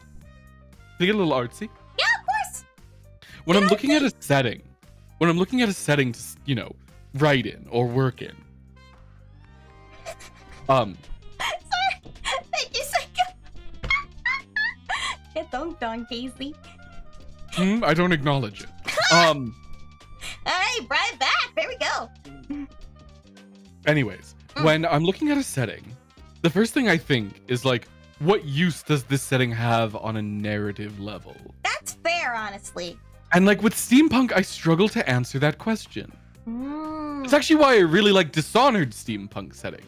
[SPEAKER 2] I get a little artsy?
[SPEAKER 1] Yeah, of course.
[SPEAKER 2] When I'm looking at a setting, to, you know, write in or work in.
[SPEAKER 1] Sorry. Thank you, Psycho. Get dunked on, Casey.
[SPEAKER 2] I don't acknowledge it.
[SPEAKER 1] All right, brought it back. There we go.
[SPEAKER 2] Anyways, when I'm looking at a setting, the first thing I think is like, what use does this setting have on a narrative level?
[SPEAKER 1] That's fair, honestly.
[SPEAKER 2] And like with steampunk, I struggle to answer that question. It's actually why I really like Dishonored steampunk setting,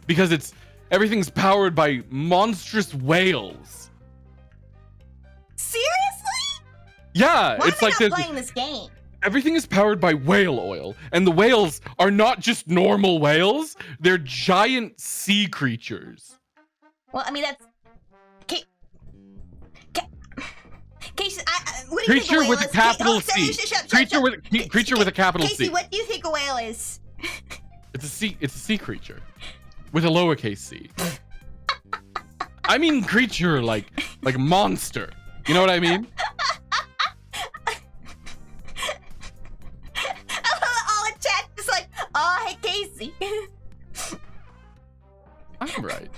[SPEAKER 2] because everything's powered by monstrous whales.
[SPEAKER 1] Seriously?
[SPEAKER 2] Yeah,
[SPEAKER 1] Why
[SPEAKER 2] it's
[SPEAKER 1] am I
[SPEAKER 2] like
[SPEAKER 1] not playing this game?
[SPEAKER 2] everything is powered by whale oil, and the whales are not just normal whales; they're giant sea creatures.
[SPEAKER 1] Well, I mean that's. Casey, what do you think
[SPEAKER 2] Creature
[SPEAKER 1] a whale
[SPEAKER 2] with a
[SPEAKER 1] is?
[SPEAKER 2] capital
[SPEAKER 1] Sorry,
[SPEAKER 2] C.
[SPEAKER 1] shut,
[SPEAKER 2] Creature with a capital
[SPEAKER 1] Casey,
[SPEAKER 2] C.
[SPEAKER 1] what do you think a whale is?
[SPEAKER 2] It's a sea creature with a lowercase c. I mean creature like monster. You know what I mean?
[SPEAKER 1] All in chat just like, oh, hey, Casey.
[SPEAKER 2] I'm right.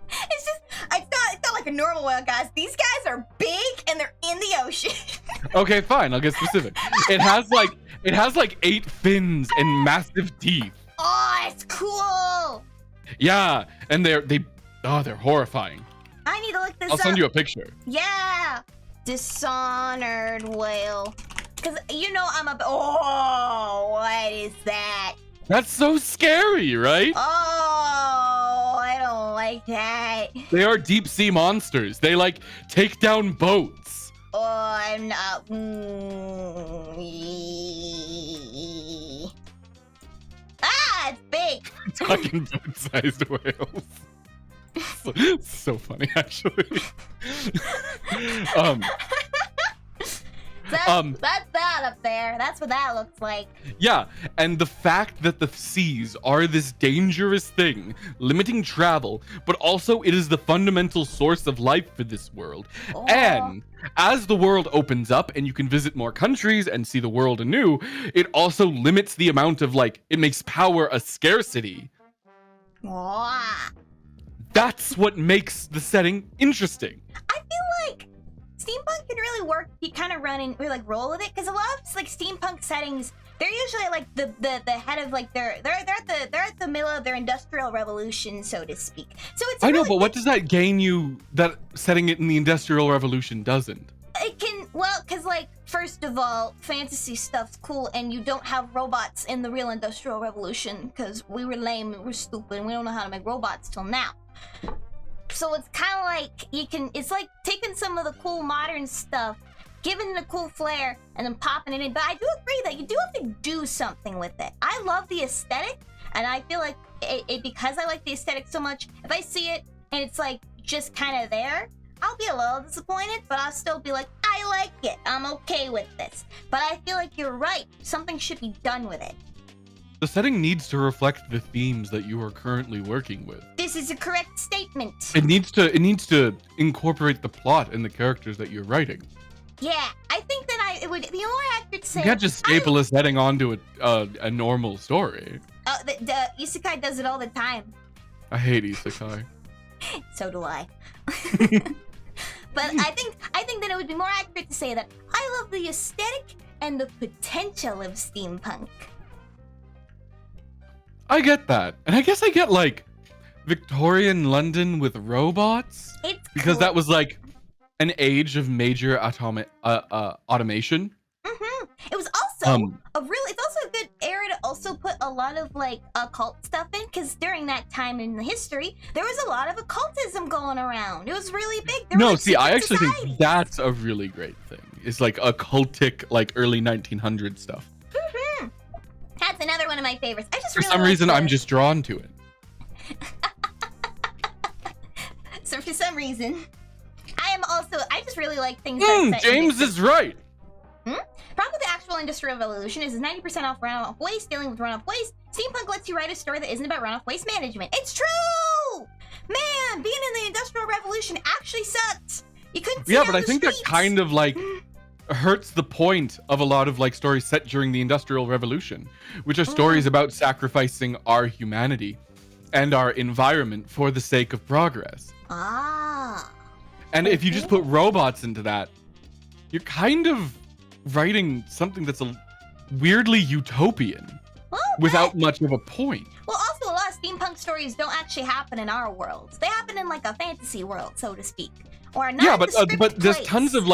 [SPEAKER 1] It's no, guys. These guys are big and they're in the ocean.
[SPEAKER 2] Okay, fine. I'll get specific. It has like 8 fins and massive teeth.
[SPEAKER 1] Oh, it's cool.
[SPEAKER 2] Yeah, and they're horrifying.
[SPEAKER 1] I need to look this up.
[SPEAKER 2] I'll send you a picture.
[SPEAKER 1] Yeah. Dishonored whale. Because you know I'm a... Oh, what is that?
[SPEAKER 2] That's so scary, right?
[SPEAKER 1] Oh, I don't like that.
[SPEAKER 2] They are deep sea monsters. They like take down boats.
[SPEAKER 1] Oh, I'm not... Ah, it's big.
[SPEAKER 2] Talking boat-sized whales. So funny, actually.
[SPEAKER 1] That's that up there. That's what that looks like.
[SPEAKER 2] Yeah, and the fact that the seas are this dangerous thing, limiting travel, but also it is the fundamental source of life for this world.
[SPEAKER 1] Oh.
[SPEAKER 2] And as the world opens up and you can visit more countries and see the world anew, it also limits the amount of it makes power a scarcity.
[SPEAKER 1] Oh.
[SPEAKER 2] That's what makes the setting interesting.
[SPEAKER 1] I feel like steampunk can really work. You kind of run and roll with it because a lot of steampunk settings, they're usually the head of they're at the middle of their industrial revolution, so to speak. So it's
[SPEAKER 2] I know, but what does that gain you that setting it in the Industrial Revolution doesn't?
[SPEAKER 1] It can, because first of all, fantasy stuff's cool, and you don't have robots in the real Industrial Revolution because we were lame and we're stupid and we don't know how to make robots till now. So it's kind of it's like taking some of the cool modern stuff, giving it a cool flair, and then popping it in. But I do agree that you do have to do something with it. I love the aesthetic, and I feel like because I like the aesthetic so much, if I see it and it's just kind of there, I'll be a little disappointed, but I'll still be like, I like it. I'm okay with this. But I feel like you're right. Something should be done with it.
[SPEAKER 2] The setting needs to reflect the themes that you are currently working with.
[SPEAKER 1] This is a correct statement.
[SPEAKER 2] It needs to incorporate the plot and the characters that you're writing.
[SPEAKER 1] Yeah, I think that it would be more accurate to say...
[SPEAKER 2] You can't just staple a setting onto a normal story.
[SPEAKER 1] The isekai does it all the time.
[SPEAKER 2] I hate isekai.
[SPEAKER 1] So do I. But I think that it would be more accurate to say that I love the aesthetic and the potential of steampunk.
[SPEAKER 2] I get that. And I guess I get Victorian London with robots.
[SPEAKER 1] It's
[SPEAKER 2] because
[SPEAKER 1] cool.
[SPEAKER 2] that was an age of major automation.
[SPEAKER 1] Mm-hmm. It was also it's also a good era to also put a lot of occult stuff in, because during that time in the history there was a lot of occultism going around. It was really big.
[SPEAKER 2] I actually think that's a really great thing. It's occultic early 1900 stuff.
[SPEAKER 1] Mm-hmm. That's another one of my favorites.
[SPEAKER 2] For some reason I'm just drawn to it.
[SPEAKER 1] So for some reason I just really like things that
[SPEAKER 2] James is right.
[SPEAKER 1] Problem with the actual Industrial Revolution is 90% off runoff waste. Dealing with runoff waste, steampunk lets you write a story that isn't about runoff waste management. It's true! Man, being in the Industrial Revolution actually sucks. You couldn't see
[SPEAKER 2] but I think that kind of hurts the point of a lot of stories set during the Industrial Revolution, which are stories about sacrificing our humanity and our environment for the sake of progress. And if you just put robots into that, you're kind of writing something that's weirdly utopian without much of a point.
[SPEAKER 1] Well, also a lot of steampunk stories don't actually happen in our world. They happen in a fantasy world, so to speak, or not.
[SPEAKER 2] Yeah, but there's tons of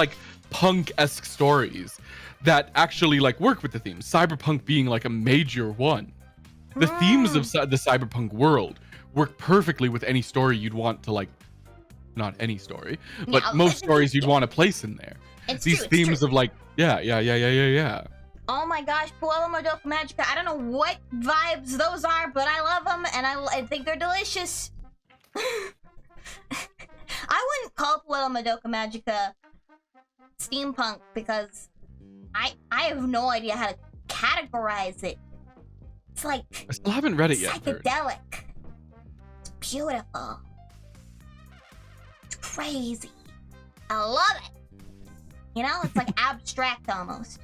[SPEAKER 2] punk-esque stories that actually work with the themes. Cyberpunk being a major one. The themes of the cyberpunk world work perfectly with any story you'd want to not any story, but most stories you'd want to place in there. These themes of yeah.
[SPEAKER 1] Oh my gosh, Puello Madoka Magica. I don't know what vibes those are, but I love them and I think they're delicious. I wouldn't call Puello Madoka Magica steampunk because I have no idea how to categorize it. It's
[SPEAKER 2] I still haven't read it yet.
[SPEAKER 1] Psychedelic. It's beautiful. It's crazy. I love it. You know, it's abstract almost.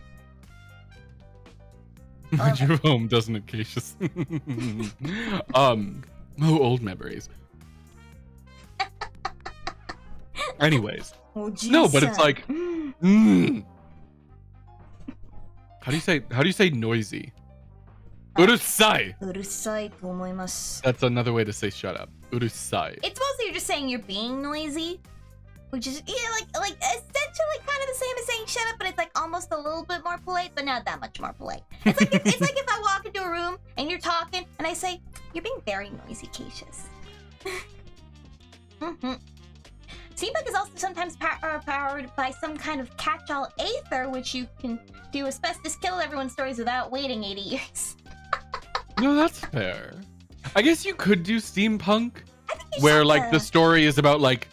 [SPEAKER 2] Your home, doesn't it, Caecus? Old memories. Anyways.
[SPEAKER 1] Oh,
[SPEAKER 2] No, but it's like, How do you say noisy? Urusai.
[SPEAKER 1] Urusai と思います.
[SPEAKER 2] That's another way to say shut up. Urusai.
[SPEAKER 1] It's mostly you're just saying you're being noisy, which is like essentially kind of the same as saying shut up, but it's like almost a little bit more polite, but not that much more polite. It's like if I walk into a room and you're talking and I say you're being very noisy, Caecus. Steampunk is also sometimes powered by some kind of catch-all aether, which you can do asbestos kill everyone's stories without waiting 80 years.
[SPEAKER 2] No, that's fair. I guess you could do steampunk, where like the story is about like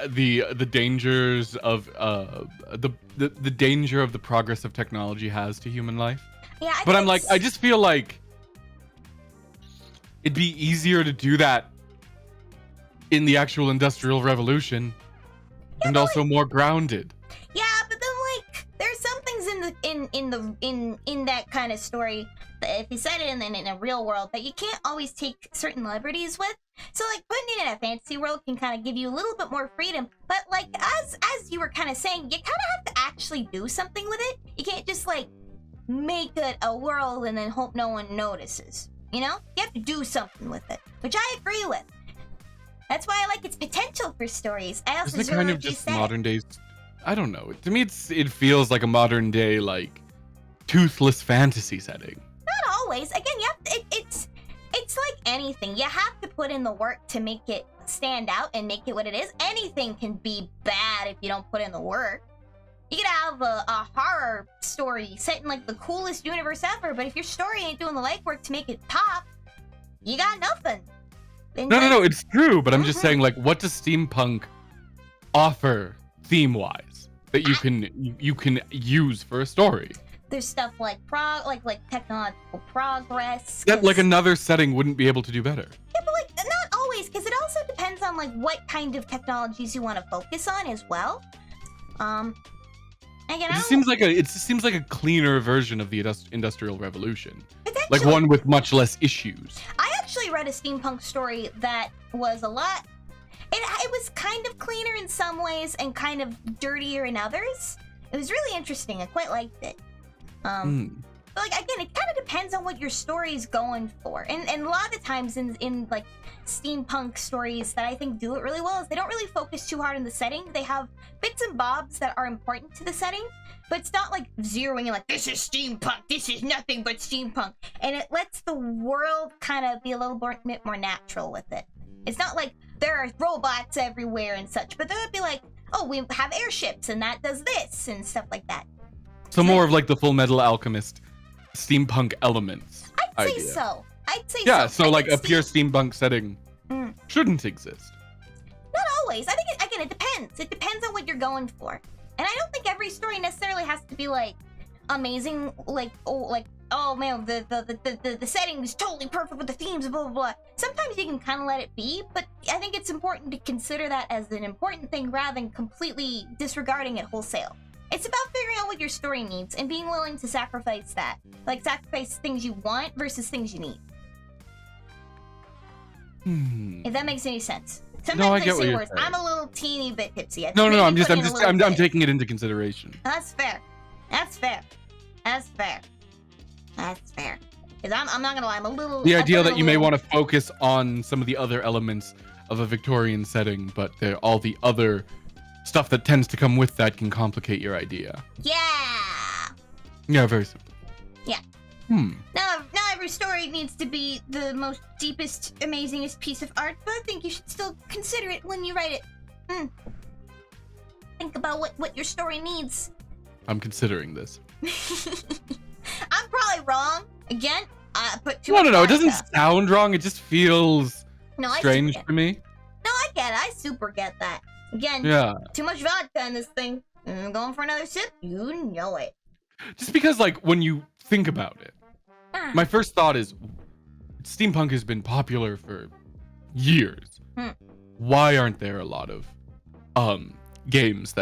[SPEAKER 2] the dangers of the danger of the progress of technology has to human life.
[SPEAKER 1] Yeah,
[SPEAKER 2] but I'm like, I just feel like it'd be easier to do that in the actual Industrial Revolution, and also more grounded.
[SPEAKER 1] Yeah, but then like there's some things in that kind of story that if you set it in a real world that you can't always take certain liberties with. So like putting it in a fantasy world can kind of give you a little bit more freedom. But like as you were kind of saying, you kind of have to actually do something with it. You can't just like make it a world and then hope no one notices. You know, you have to do something with it, which I agree with. That's why I like its potential for stories. I also
[SPEAKER 2] Isn't it kind of just modern day? I don't know. To me, it feels like a modern day like toothless fantasy setting.
[SPEAKER 1] Not always. Again, you have to, it's like anything. You have to put in the work to make it stand out and make it what it is. Anything can be bad if you don't put in the work. You could have a horror story set in like the coolest universe ever, but if your story ain't doing the legwork to make it pop, you got nothing.
[SPEAKER 2] No, it's true, but I'm just saying, like, what does steampunk offer theme-wise that you can use for a story?
[SPEAKER 1] There's stuff like technological progress.
[SPEAKER 2] That like another setting wouldn't be able to do better.
[SPEAKER 1] Yeah, but like not always, because it also depends on like what kind of technologies you want to focus on as well. Again,
[SPEAKER 2] it just seems like a cleaner version of the Industrial Revolution, like one with much less issues.
[SPEAKER 1] I actually read a steampunk story that was a lot. It was kind of cleaner in some ways and kind of dirtier in others. It was really interesting. I quite liked it. But like again, it kind of depends on what your story's going for. And a lot of the times in like steampunk stories that I think do it really well is they don't really focus too hard on the setting. They have bits and bobs that are important to the setting, but it's not like zeroing in like, this is steampunk, this is nothing but steampunk. And it lets the world kind of be a little bit more natural with it. It's not like there are robots everywhere and such, but there would be like, oh, we have airships and that does this and stuff like that.
[SPEAKER 2] So more of like the Full Metal Alchemist steampunk elements.
[SPEAKER 1] I'd say so.
[SPEAKER 2] Yeah, so like a pure steampunk setting shouldn't exist.
[SPEAKER 1] Not always. I think again, it depends. It depends on what you're going for. And I don't think every story necessarily has to be like amazing, like oh man, the setting is totally perfect with the themes, blah blah blah. Sometimes you can kind of let it be, but I think it's important to consider that as an important thing rather than completely disregarding it wholesale. It's about figuring out what your story needs and being willing to sacrifice that. Like sacrifice things you want versus things you need. If that makes any sense. Sometimes I say words. I'm a little teeny bit tipsy.
[SPEAKER 2] No, I'm taking it into consideration.
[SPEAKER 1] That's fair. Because I'm not gonna lie, I'm a little.
[SPEAKER 2] The idea that you may want to focus on some of the other elements of a Victorian setting, but all the other stuff that tends to come with that can complicate your idea. Yeah, very simple.
[SPEAKER 1] Yeah. Now every story needs to be the most deepest, amazingest piece of art, but I think you should still consider it when you write it. Think about what your story needs.
[SPEAKER 2] I'm considering this.
[SPEAKER 1] I'm probably wrong. Again, I put too much.
[SPEAKER 2] No. It doesn't sound wrong. It just feels strange to me.
[SPEAKER 1] No, I get it. I super get that. Again, too much vodka in this thing. I'm going for another sip. You know it.
[SPEAKER 2] Just because, like, when you think about it, my first thought is, steampunk has been popular for years. Why aren't there a lot of games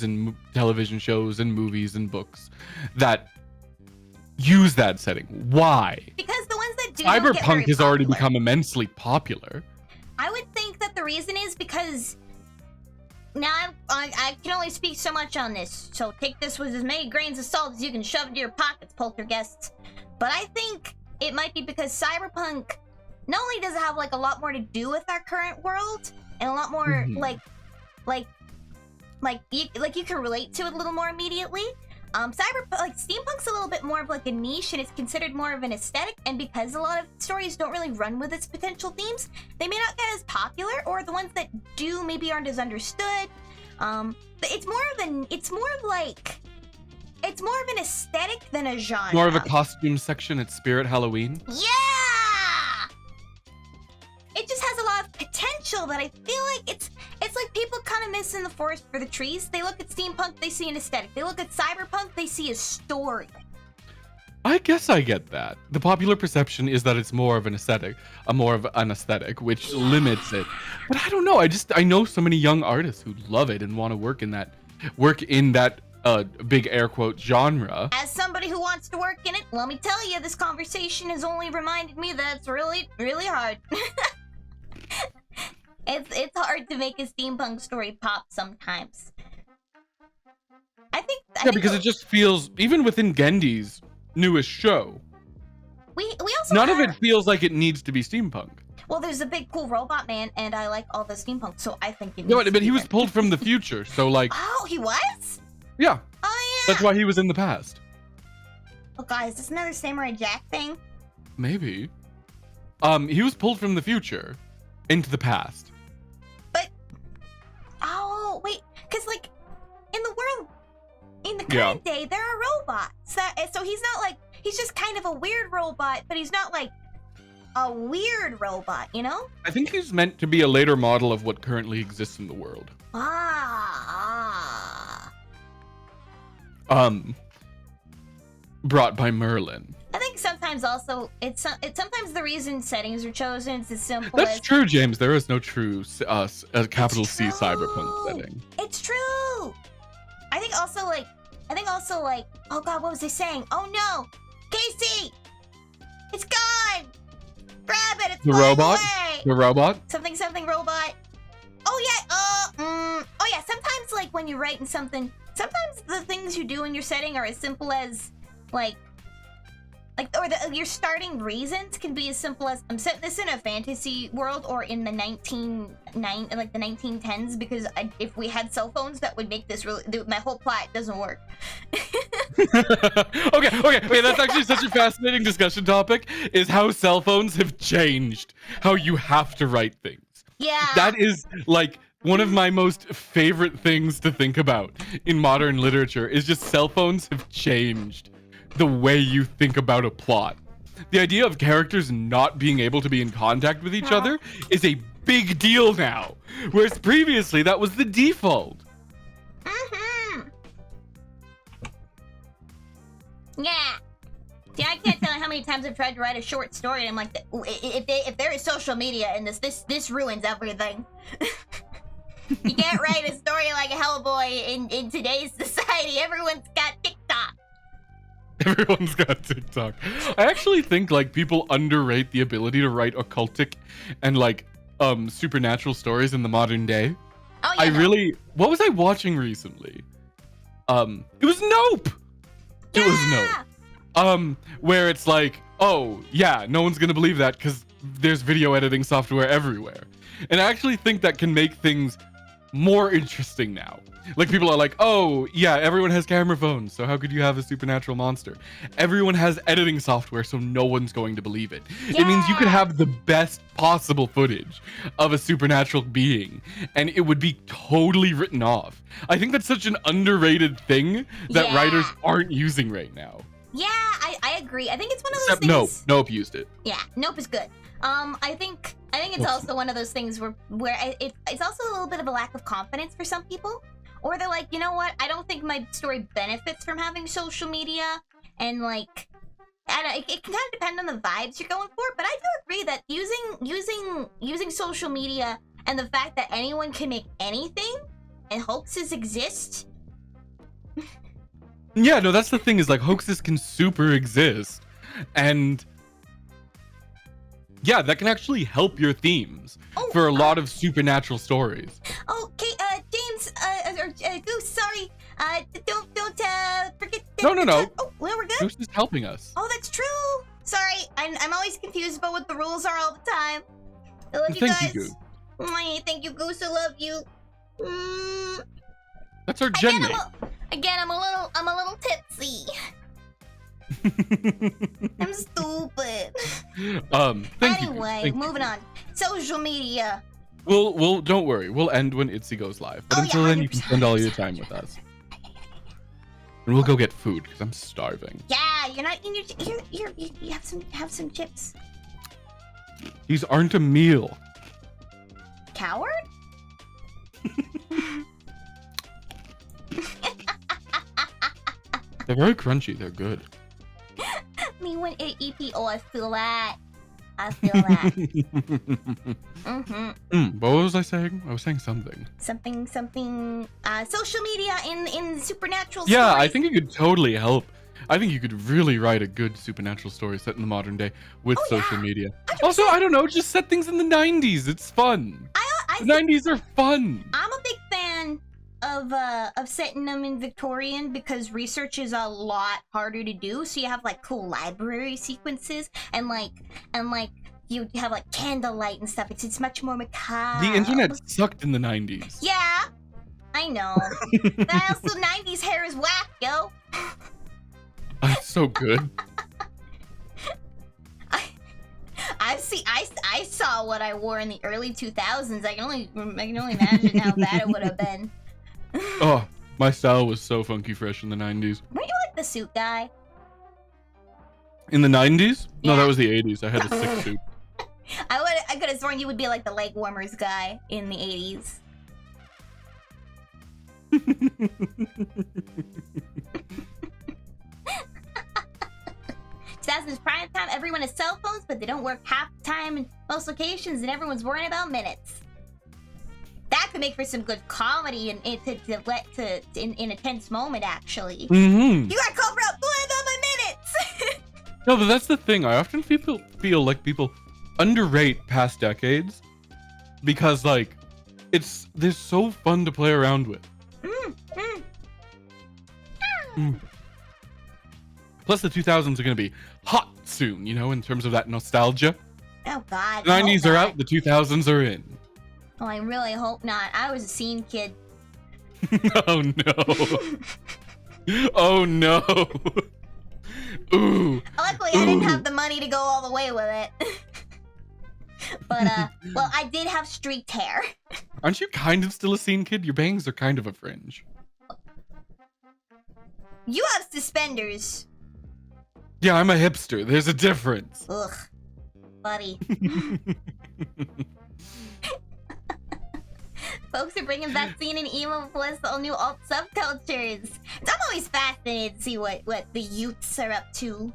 [SPEAKER 2] and television shows and movies and books that use that setting? Why?
[SPEAKER 1] Because the ones that do
[SPEAKER 2] Cyberpunk has already become immensely popular.
[SPEAKER 1] I would think that the reason is because I can only speak so much on this, so take this with as many grains of salt as you can shove into your pockets, Polterguests. But I think it might be because cyberpunk not only does it have like a lot more to do with our current world and a lot more like you can relate to it a little more immediately. Steampunk's a little bit more of like a niche, and it's considered more of an aesthetic, and because a lot of stories don't really run with its potential themes, they may not get as popular, or the ones that do maybe aren't as understood. But it's more of an aesthetic than a genre.
[SPEAKER 2] More of a costume section at Spirit Halloween.
[SPEAKER 1] Yeah! It just has a lot of potential that I feel like it's like people kind of miss in the forest for the trees. They look at steampunk, they see an aesthetic. They look at cyberpunk, they see a story.
[SPEAKER 2] I guess I get that. The popular perception is that it's more of an aesthetic, which limits it. But I don't know. I know so many young artists who love it and want to work in that big air quote genre.
[SPEAKER 1] As somebody who wants to work in it, let me tell you, this conversation has only reminded me that it's really, really hard. It's hard to make a steampunk story pop sometimes. I think
[SPEAKER 2] because it just feels, even within Gendy's newest show,
[SPEAKER 1] we also
[SPEAKER 2] none of it feels like it needs to be steampunk.
[SPEAKER 1] Well, there's a big cool robot man, and I like all the steampunk, so I think it
[SPEAKER 2] No, but he was pulled from the future, so like.
[SPEAKER 1] Oh, he was?
[SPEAKER 2] Yeah.
[SPEAKER 1] Oh yeah.
[SPEAKER 2] That's why he was in the past.
[SPEAKER 1] Oh god, is this another Samurai Jack thing?
[SPEAKER 2] Maybe. He was pulled from the future into the past.
[SPEAKER 1] But wait, because like in the current day, there are robots. So he's not like, he's just kind of a weird robot, but he's not like a weird robot, you know?
[SPEAKER 2] I think he's meant to be a later model of what currently exists in the world. Brought by Merlin.
[SPEAKER 1] I think sometimes also it's sometimes the reason settings are chosen is as simple
[SPEAKER 2] That's
[SPEAKER 1] as
[SPEAKER 2] true, James. There is no true capital C cyberpunk setting.
[SPEAKER 1] It's true. I think also like oh god, what was I saying? Oh no, Casey, it's gone. Grab it. It's
[SPEAKER 2] The
[SPEAKER 1] flying
[SPEAKER 2] robot.
[SPEAKER 1] away.
[SPEAKER 2] The robot.
[SPEAKER 1] Something robot. Oh yeah. Oh yeah. Sometimes like when you're writing something, sometimes the things you do in your setting are as simple as your starting reasons can be as simple as I'm setting this in a fantasy world or in the 1910s because if we had cell phones that would make this my whole plot doesn't work.
[SPEAKER 2] Okay, that's actually such a fascinating discussion topic, is how cell phones have changed how you have to write things.
[SPEAKER 1] Yeah.
[SPEAKER 2] That is like one of my most favorite things to think about in modern literature is just cell phones have changed the way you think about a plot. The idea of characters not being able to be in contact with each other is a big deal now, whereas previously that was the default.
[SPEAKER 1] Yeah. See, I can't tell you how many times I've tried to write a short story and I'm like, if there is social media in this ruins everything. You can't write a story like a Hellboy in today's society. Everyone's got TikTok.
[SPEAKER 2] Everyone's got TikTok. I actually think like people underrate the ability to write occultic and like supernatural stories in the modern day.
[SPEAKER 1] Oh yeah.
[SPEAKER 2] What was I watching recently? It was Nope.
[SPEAKER 1] Yeah!
[SPEAKER 2] It was Nope. Where it's like, oh yeah, no one's gonna believe that because there's video editing software everywhere. And I actually think that can make things more interesting now. Like people are like, oh yeah, everyone has camera phones, so how could you have a supernatural monster? Everyone has editing software, so no one's going to believe it.
[SPEAKER 1] Yeah.
[SPEAKER 2] It means you could have the best possible footage of a supernatural being, and it would be totally written off. I think that's such an underrated thing that writers aren't using right now.
[SPEAKER 1] Yeah, I agree. I think it's one of those
[SPEAKER 2] Except
[SPEAKER 1] things.
[SPEAKER 2] Nope used it.
[SPEAKER 1] Yeah, Nope is good. I think it's also one of those things where it's also a little bit of a lack of confidence for some people. Or they're like, you know what? I don't think my story benefits from having social media, and like, it can kind of depend on the vibes you're going for. But I do agree that using social media and the fact that anyone can make anything and hoaxes exist.
[SPEAKER 2] Yeah, no, that's the thing, is like hoaxes can super exist, and yeah, that can actually help your themes for a lot of supernatural stories.
[SPEAKER 1] Okay, James,
[SPEAKER 2] No.
[SPEAKER 1] Oh, well, we're good.
[SPEAKER 2] Goose is helping us.
[SPEAKER 1] Oh, that's true. Sorry, I'm always confused about what the rules are all the time. I love you
[SPEAKER 2] Thank
[SPEAKER 1] guys.
[SPEAKER 2] you, Goose.
[SPEAKER 1] Thank you, Goose. I love you.
[SPEAKER 2] That's our Genmate.
[SPEAKER 1] Again, I'm a little tipsy. I'm stupid.
[SPEAKER 2] Thank you.
[SPEAKER 1] Anyway, moving on. Social media.
[SPEAKER 2] We'll don't worry. We'll end when Itzy goes live. But until then, you can spend all your time with us. And we'll go get food because I'm starving.
[SPEAKER 1] Yeah, you're not in your. You have some chips.
[SPEAKER 2] These aren't a meal.
[SPEAKER 1] Coward.
[SPEAKER 2] They're very crunchy. They're good.
[SPEAKER 1] Me when it EPO, I feel that. I feel that.
[SPEAKER 2] What was I saying? I was saying something.
[SPEAKER 1] Something. Social media in supernatural.
[SPEAKER 2] Yeah,
[SPEAKER 1] stories.
[SPEAKER 2] I think it could totally help. I think you could really write a good supernatural story set in the modern day with social media.
[SPEAKER 1] 100%.
[SPEAKER 2] Also, I don't know, just set things in the 90s. It's fun. The 90s are fun.
[SPEAKER 1] I'm a big fan of setting them in Victorian because research is a lot harder to do. So you have like cool library sequences and like you have like candlelight and stuff. It's much more macabre.
[SPEAKER 2] The internet sucked in the 90s.
[SPEAKER 1] Yeah, I know. But also 90s hair is whack, yo.
[SPEAKER 2] That's so good.
[SPEAKER 1] I saw what I wore in the early 2000s. I can only imagine how bad it would have been.
[SPEAKER 2] Oh, my style was so funky fresh in the 90s.
[SPEAKER 1] Weren't you like the suit guy?
[SPEAKER 2] In the 90s? No,
[SPEAKER 1] Yeah.
[SPEAKER 2] that was the 80s. I had a sick suit.
[SPEAKER 1] I could have sworn you would be like the leg warmers guy in the 80s. 2000s prime time, everyone has cell phones, but they don't work half the time in most locations, and everyone's worrying about minutes. That could make for some good comedy in a tense moment, actually.
[SPEAKER 2] Mm-hmm.
[SPEAKER 1] You got Cobra, what about my minutes?
[SPEAKER 2] No, but that's the thing. I often feel like people underrate past decades because, like, they're so fun to play around with. Plus, the 2000s are going to be hot soon, you know, in terms of that nostalgia.
[SPEAKER 1] Oh, God.
[SPEAKER 2] The 90s are out, the 2000s are in.
[SPEAKER 1] Oh, I really hope not. I was a scene kid.
[SPEAKER 2] Oh, no. Oh, no. Ooh.
[SPEAKER 1] Luckily, I didn't have the money to go all the way with it. But, well, I did have streaked hair.
[SPEAKER 2] Aren't you kind of still a scene kid? Your bangs are kind of a fringe.
[SPEAKER 1] You have suspenders.
[SPEAKER 2] Yeah, I'm a hipster. There's a difference.
[SPEAKER 1] Ugh. Buddy. Folks are bringing Backseating and emo plus all new alt subcultures. I'm always fascinated to see what the youths are up to.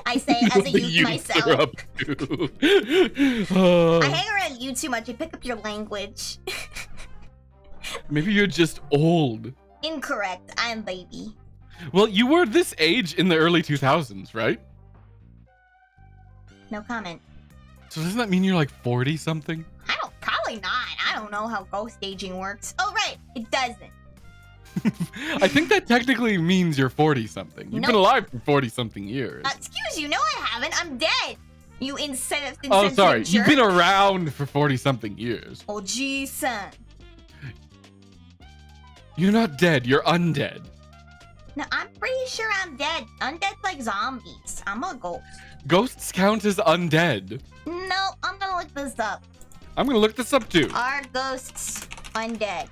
[SPEAKER 1] I say as a youth myself.
[SPEAKER 2] Are up to.
[SPEAKER 1] I hang around you too much. I pick up your language.
[SPEAKER 2] Maybe you're just old.
[SPEAKER 1] Incorrect. I'm baby.
[SPEAKER 2] Well, you were this age in the early 2000s, right?
[SPEAKER 1] No comment.
[SPEAKER 2] So doesn't that mean you're like 40 something?
[SPEAKER 1] Probably not. I don't know how ghost aging works. Oh, right. It doesn't.
[SPEAKER 2] I think that technically means you're 40 something. You've been alive for 40 something years.
[SPEAKER 1] Excuse you. No, I haven't. I'm dead. You insensitive
[SPEAKER 2] Oh, sorry.
[SPEAKER 1] jerk.
[SPEAKER 2] You've been around for 40 something years.
[SPEAKER 1] Oh, geez, son.
[SPEAKER 2] You're not dead. You're undead.
[SPEAKER 1] No, I'm pretty sure I'm dead. Undead's like zombies. I'm a ghost.
[SPEAKER 2] Ghosts count as undead.
[SPEAKER 1] No, I'm gonna look this up.
[SPEAKER 2] I'm gonna look this up too.
[SPEAKER 1] Are ghosts undead?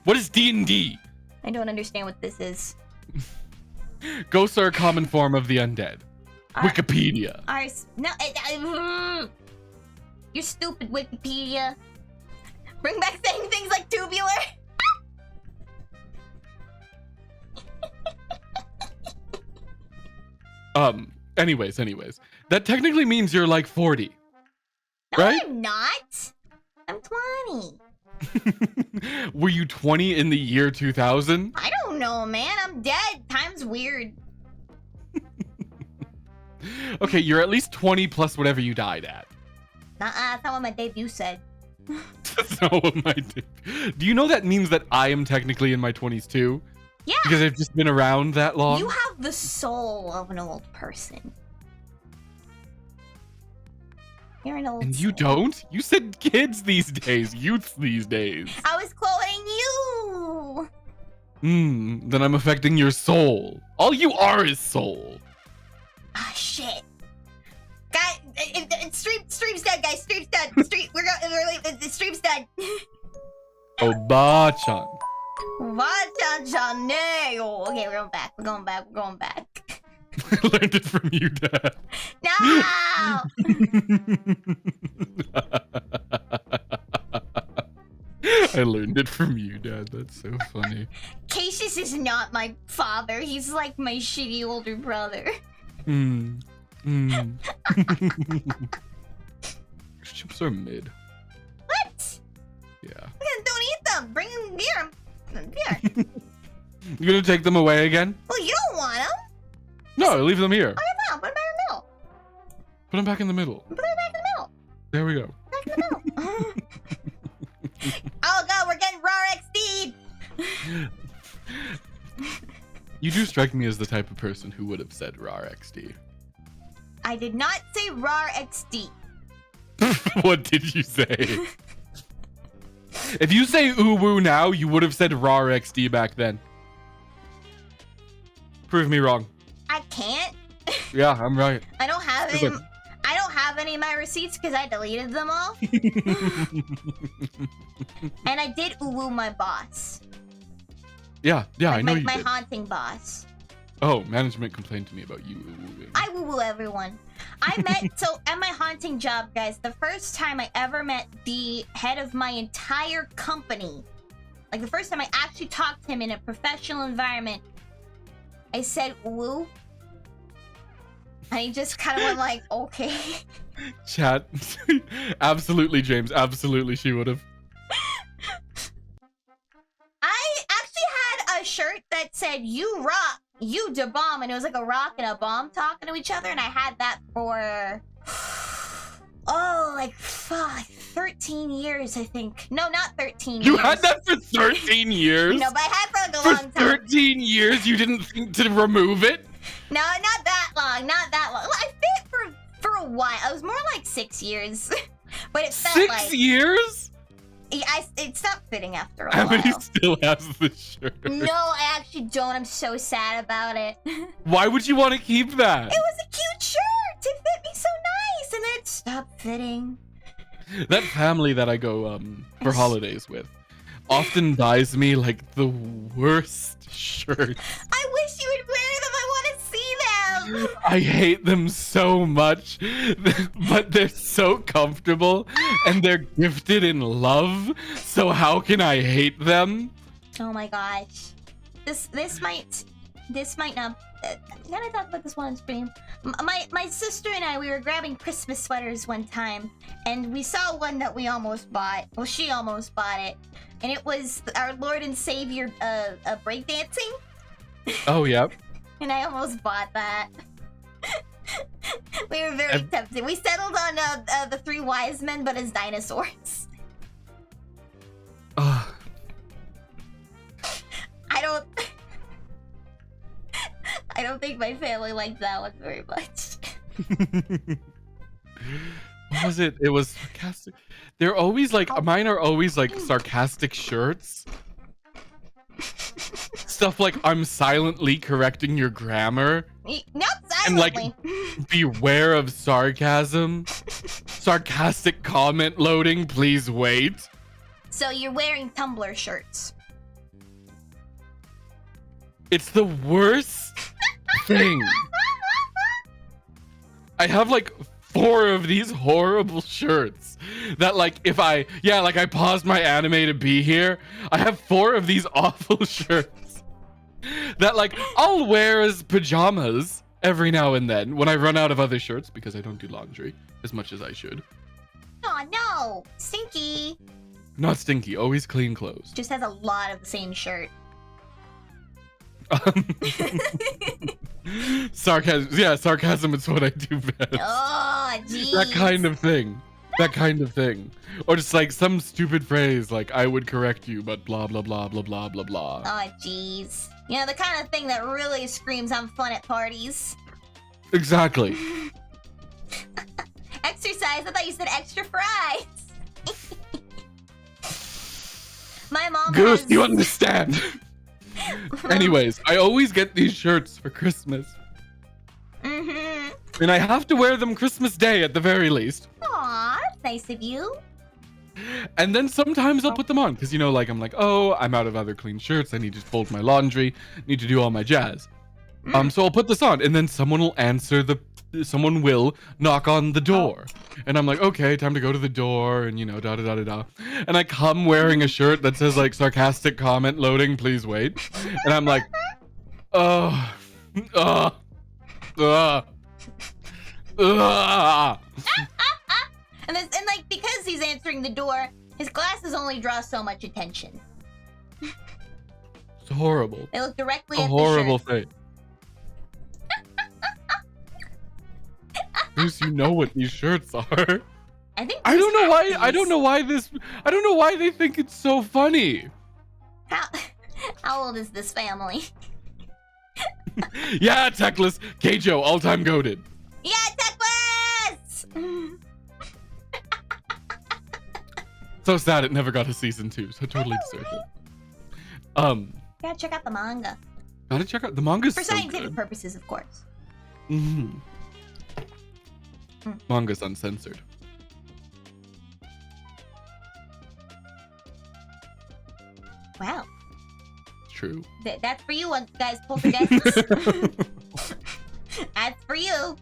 [SPEAKER 2] What is D&D?
[SPEAKER 1] I don't understand what this is.
[SPEAKER 2] Ghosts are a common form of the undead. Wikipedia.
[SPEAKER 1] You're stupid, Wikipedia. Bring back saying things like tubular.
[SPEAKER 2] Anyways. That technically means you're like 40.
[SPEAKER 1] No,
[SPEAKER 2] right?
[SPEAKER 1] I'm not. I'm 20.
[SPEAKER 2] Were you 20 in the year 2000?
[SPEAKER 1] I don't know, man. I'm dead. Time's weird.
[SPEAKER 2] Okay, you're at least 20 plus whatever you died at.
[SPEAKER 1] That's not what my debut said.
[SPEAKER 2] That's not what my did. Do you know that means that I am technically in my 20s too?
[SPEAKER 1] Yeah.
[SPEAKER 2] Because I've just been around that long.
[SPEAKER 1] You have the soul of an old person. You're an old
[SPEAKER 2] And you
[SPEAKER 1] soul.
[SPEAKER 2] don't? You said kids these days, youths these days.
[SPEAKER 1] I was quoting you.
[SPEAKER 2] Then I'm affecting your soul. All you are is soul.
[SPEAKER 1] Ah, shit. Guys, stream's dead, guys. Stream's dead. We're leaving. The stream's dead.
[SPEAKER 2] Oba-chan.
[SPEAKER 1] No. Okay, we're going back. We're going back.
[SPEAKER 2] I learned it from you, Dad.
[SPEAKER 1] No!
[SPEAKER 2] I learned it from you, Dad. That's so funny.
[SPEAKER 1] Caecus is not my father. He's like my shitty older brother.
[SPEAKER 2] Chips are mid.
[SPEAKER 1] What?
[SPEAKER 2] Yeah.
[SPEAKER 1] Don't eat them. Bring them here. Here.
[SPEAKER 2] You gonna take them away again?
[SPEAKER 1] Well, you don't want them.
[SPEAKER 2] No, leave them here.
[SPEAKER 1] Okay, no. Put them back in the middle.
[SPEAKER 2] Put them back in the middle.
[SPEAKER 1] Put them back in the middle.
[SPEAKER 2] There we go.
[SPEAKER 1] Back in the middle. Oh god, we're getting raw XD.
[SPEAKER 2] You do strike me as the type of person who would have said RAR XD.
[SPEAKER 1] I did not say raw XD.
[SPEAKER 2] What did you say? If you say ooh woo now, you would have said RAR XD back then. Prove me wrong.
[SPEAKER 1] I can't.
[SPEAKER 2] Yeah, I'm right.
[SPEAKER 1] I don't have any. I don't have any of my receipts because I deleted them all. And I did ooh my boss.
[SPEAKER 2] Yeah, I know
[SPEAKER 1] my,
[SPEAKER 2] you
[SPEAKER 1] my
[SPEAKER 2] did.
[SPEAKER 1] haunting boss.
[SPEAKER 2] Oh, management complained to me about you ooh-wooing.
[SPEAKER 1] I woo everyone. I met so at my haunting job, guys. The first time I ever met the head of my entire company, like the first time I actually talked to him in a professional environment, I said woo. And he just kind of went like, okay.
[SPEAKER 2] Chat. Absolutely, James. Absolutely, she would have.
[SPEAKER 1] I actually had a shirt that said, you rock, you da bomb. And it was like a rock and a bomb talking to each other. And I had that for, like 13 years, I think. No, not 13 years.
[SPEAKER 2] You had that for 13 years?
[SPEAKER 1] No, but I had it for like a
[SPEAKER 2] For
[SPEAKER 1] long time.
[SPEAKER 2] 13 years, you didn't think to remove it?
[SPEAKER 1] No, not that long, not that long. Well, I fit for a while. It was more like 6 years. But it felt
[SPEAKER 2] 6
[SPEAKER 1] like...
[SPEAKER 2] years?
[SPEAKER 1] It stopped fitting after a
[SPEAKER 2] Amity
[SPEAKER 1] while.
[SPEAKER 2] still has the shirt.
[SPEAKER 1] No, I actually don't. I'm so sad about it.
[SPEAKER 2] Why would you want to keep that?
[SPEAKER 1] It was a cute shirt. It fit me so nice, and then it stopped fitting.
[SPEAKER 2] That family that I go for holidays with often buys me like the worst shirts.
[SPEAKER 1] I wish you would wear them. I want to see them.
[SPEAKER 2] I hate them so much, but they're so comfortable and they're gifted in love. So how can I hate them?
[SPEAKER 1] Oh my gosh, this might not. Can I talk about this one on stream? My sister and I, we were grabbing Christmas sweaters one time, and we saw one that we almost bought. Well, she almost bought it, and it was our Lord and Savior breakdancing.
[SPEAKER 2] Oh, yep.
[SPEAKER 1] And I almost bought that. We were very tempted. We settled on the three wise men, but as dinosaurs. I don't think my family liked that one very much.
[SPEAKER 2] What was it? It was sarcastic. They're always like, mine are always like sarcastic shirts. Stuff like, I'm silently correcting your grammar.
[SPEAKER 1] Not
[SPEAKER 2] And like,
[SPEAKER 1] silently.
[SPEAKER 2] beware of sarcasm. Sarcastic comment loading, please wait.
[SPEAKER 1] So you're wearing Tumblr shirts.
[SPEAKER 2] It's the worst thing. I have like 4 of these horrible shirts that like if I paused my anime to be here. I have 4 of these awful shirts that like I'll wear as pajamas every now and then when I run out of other shirts because I don't do laundry as much as I should.
[SPEAKER 1] Oh no, stinky.
[SPEAKER 2] Not stinky, always clean clothes.
[SPEAKER 1] Just has a lot of the same shirt.
[SPEAKER 2] Sarcasm, yeah, sarcasm is what I do best.
[SPEAKER 1] Oh, jeez.
[SPEAKER 2] That kind of thing. That kind of thing. Or just like some stupid phrase like, I would correct you, but blah, blah, blah, blah, blah, blah, blah.
[SPEAKER 1] Oh, jeez. You know, the kind of thing that really screams I'm fun at parties.
[SPEAKER 2] Exactly.
[SPEAKER 1] Exercise? I thought you said extra fries. My mom
[SPEAKER 2] Goose,
[SPEAKER 1] has...
[SPEAKER 2] you understand. Anyways, I always get these shirts for Christmas.
[SPEAKER 1] Mm-hmm.
[SPEAKER 2] And I have to wear them Christmas Day at the very least.
[SPEAKER 1] Aw, that's nice of you.
[SPEAKER 2] And then sometimes I'll put them on because, you know, like I'm like, oh, I'm out of other clean shirts. I need to fold my laundry. Need to do all my jazz. So I'll put this on, and then someone will knock on the door, and I'm like, okay, time to go to the door, and you know, da da da da da. And I come wearing a shirt that says like sarcastic comment loading, please wait. And I'm like, and
[SPEAKER 1] like because he's answering the door, his glasses only draw so much attention.
[SPEAKER 2] It's horrible.
[SPEAKER 1] They look directly
[SPEAKER 2] A
[SPEAKER 1] at
[SPEAKER 2] horrible
[SPEAKER 1] the shirt.
[SPEAKER 2] thing. Bruce, you know what these shirts are. I don't know why. I don't know why they think it's so funny.
[SPEAKER 1] How old is this family?
[SPEAKER 2] Yeah, Techless. Keijo, all-time goated.
[SPEAKER 1] Yeah, Techless!
[SPEAKER 2] So sad it never got a season 2, so totally deserved it.
[SPEAKER 1] Gotta check out the manga.
[SPEAKER 2] Gotta check out the manga's
[SPEAKER 1] For
[SPEAKER 2] so
[SPEAKER 1] scientific
[SPEAKER 2] good.
[SPEAKER 1] purposes, of course.
[SPEAKER 2] Mm-hmm. Manga's uncensored.
[SPEAKER 1] Wow.
[SPEAKER 2] True.
[SPEAKER 1] That's for you, guys, Poltergeists. That's for you.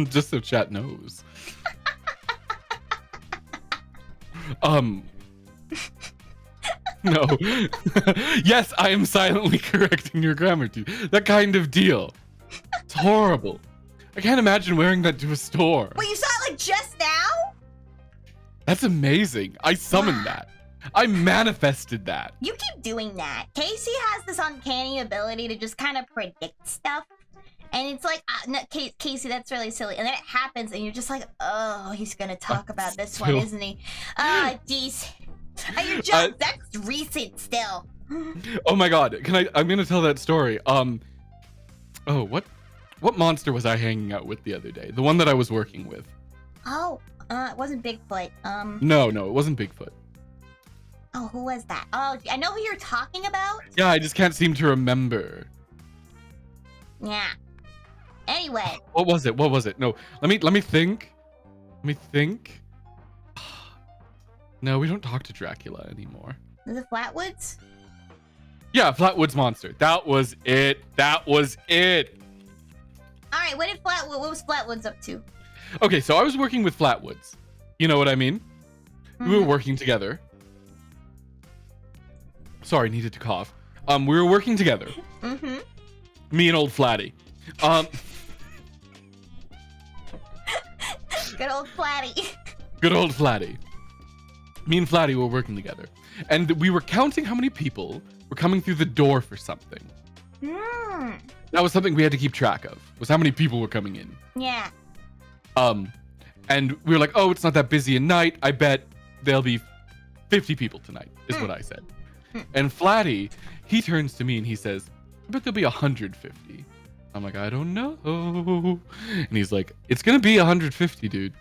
[SPEAKER 2] Just so chat knows. No. Yes, I am silently correcting your grammar too. That kind of deal. It's horrible. I can't imagine wearing that to a store.
[SPEAKER 1] Wait, you saw it like just now?
[SPEAKER 2] That's amazing. I summoned that. I manifested that.
[SPEAKER 1] You keep doing that. Casey has this uncanny ability to just kind of predict stuff. And it's like, no, Casey, that's really silly. And then it happens and you're just like, oh, he's going to talk about this one, isn't he? Jeez. You're just, that's recent still.
[SPEAKER 2] Oh my god. I'm going to tell that story. Oh, what monster was I hanging out with the other day? The one that I was working with.
[SPEAKER 1] Oh, it wasn't Bigfoot.
[SPEAKER 2] No, it wasn't Bigfoot.
[SPEAKER 1] Oh, who was that? Oh, I know who you're talking about.
[SPEAKER 2] Yeah, I just can't seem to remember.
[SPEAKER 1] Yeah. Anyway.
[SPEAKER 2] What was it? No, let me think. No, we don't talk to Dracula anymore.
[SPEAKER 1] Was it Flatwoods?
[SPEAKER 2] Yeah, Flatwoods monster. That was it.
[SPEAKER 1] All right, what was Flatwoods up to?
[SPEAKER 2] Okay, so I was working with Flatwoods. You know what I mean? We were working together. Sorry, needed to cough. We were working together.
[SPEAKER 1] Mm-hmm.
[SPEAKER 2] Me and old Flatty.
[SPEAKER 1] Good old Flatty.
[SPEAKER 2] Good old Flatty. Me and Flatty were working together. And we were counting how many people were coming through the door for something. That was something we had to keep track of, was how many people were coming in.
[SPEAKER 1] Yeah.
[SPEAKER 2] And we were like, oh, it's not that busy a night. I bet there'll be 50 people tonight, is what I said. And Flatty, he turns to me and he says, I bet there'll be 150. I'm like, I don't know. And he's like, it's going to be 150, dude.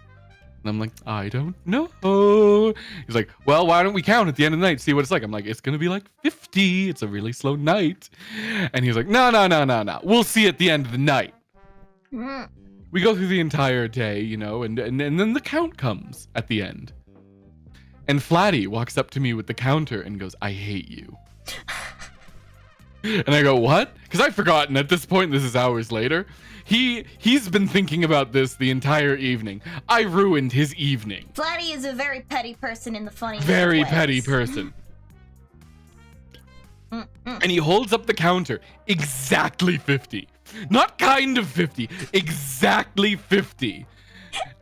[SPEAKER 2] And I'm like, I don't know. He's like, well, why don't we count at the end of the night, see what it's like? I'm like, it's going to be like 50. It's a really slow night. And he's like, no. We'll see at the end of the night. We go through the entire day, you know, and then the count comes at the end. And Flatty walks up to me with the counter and goes, I hate you. And I go, what? Because I've forgotten at this point, this is hours later. He's been thinking about this the entire evening. I ruined his evening.
[SPEAKER 1] Flatty is a very petty person in the funny
[SPEAKER 2] Very
[SPEAKER 1] ways.
[SPEAKER 2] petty person. And he holds up the counter. Exactly 50. Not kind of 50. Exactly 50.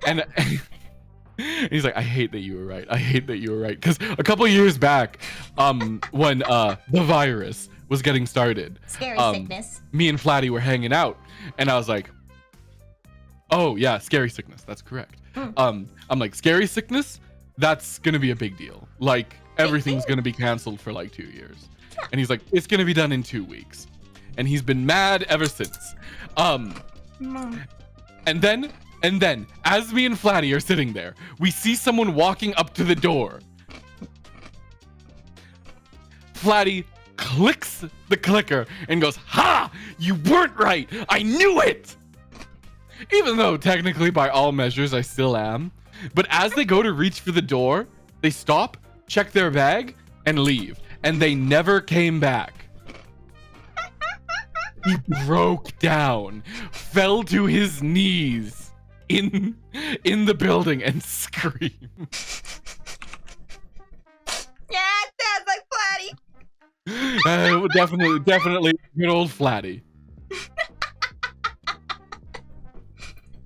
[SPEAKER 2] And he's like, I hate that you were right. Because a couple years back, when the virus was getting started,
[SPEAKER 1] Scary sickness.
[SPEAKER 2] me and Flatty were hanging out, and I was like, Oh yeah, scary sickness. That's correct. I'm like, scary sickness? That's gonna be a big deal. Like, everything's gonna be canceled for like 2 years. And he's like, it's gonna be done in 2 weeks. And he's been mad ever since. And then, as me and Flatty are sitting there, we see someone walking up to the door. Flatty clicks the clicker and goes, "Ha! You weren't right! I knew it!" Even though technically by all measures I still am. But as they go to reach for the door, they stop, check their bag, and leave. And they never came back. He broke down, fell to his knees in the building and screamed.
[SPEAKER 1] Yeah, it sounds like Flatty.
[SPEAKER 2] Definitely good old Flatty.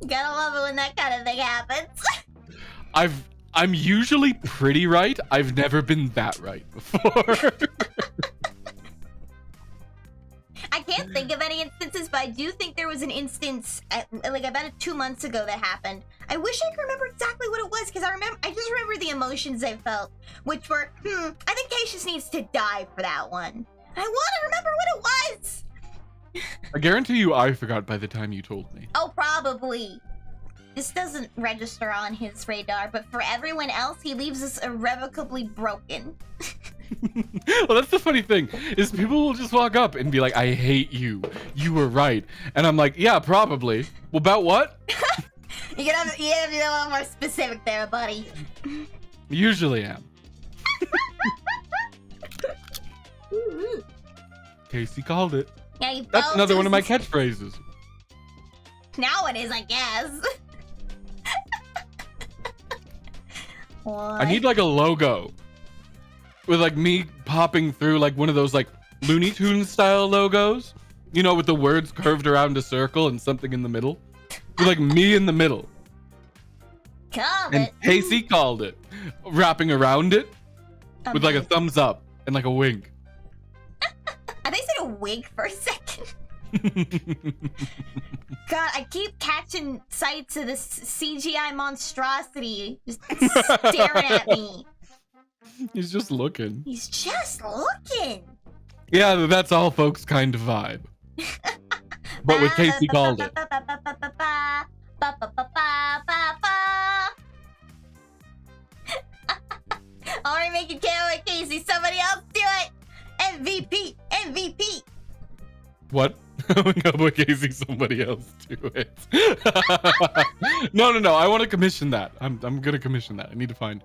[SPEAKER 1] You gotta love it when that kind of thing happens.
[SPEAKER 2] I'm usually pretty right. I've never been that right before.
[SPEAKER 1] I can't think of any instances, but I do think there was an instance, like about 2 months ago that happened. I wish I could remember exactly what it was, because I just remember the emotions I felt, which were, I think Caecus needs to die for that one. I want to remember what it was.
[SPEAKER 2] I guarantee you I forgot by the time you told me.
[SPEAKER 1] Oh, probably. This doesn't register on his radar, but for everyone else, he leaves us irrevocably broken.
[SPEAKER 2] Well, that's the funny thing, is people will just walk up and be like, "I hate you. You were right." And I'm like, "Yeah, probably. Well, about what?"
[SPEAKER 1] You gotta be a little more specific there, buddy.
[SPEAKER 2] Usually am. Casey called it.
[SPEAKER 1] Yeah, you
[SPEAKER 2] That's another one of my catchphrases.
[SPEAKER 1] Now it is, I guess.
[SPEAKER 2] I need like a logo with like me popping through like one of those like Looney Tunes style logos, you know, with the words curved around a circle and something in the middle, with like me in the middle.
[SPEAKER 1] Called
[SPEAKER 2] And
[SPEAKER 1] it.
[SPEAKER 2] Casey called it, wrapping around it with like a thumbs up and like a wink.
[SPEAKER 1] I think I said a wink for a second. God, I keep catching sights of this CGI monstrosity just staring at me.
[SPEAKER 2] He's just looking.
[SPEAKER 1] He's just looking.
[SPEAKER 2] Yeah, that's all folks kind of vibe. But with Casey called it.
[SPEAKER 1] Already making KO at Casey. Somebody else do it. MVP. MVP.
[SPEAKER 2] What? How about Casey? Somebody else do it. No. I want to commission that. I'm gonna commission that. I need to find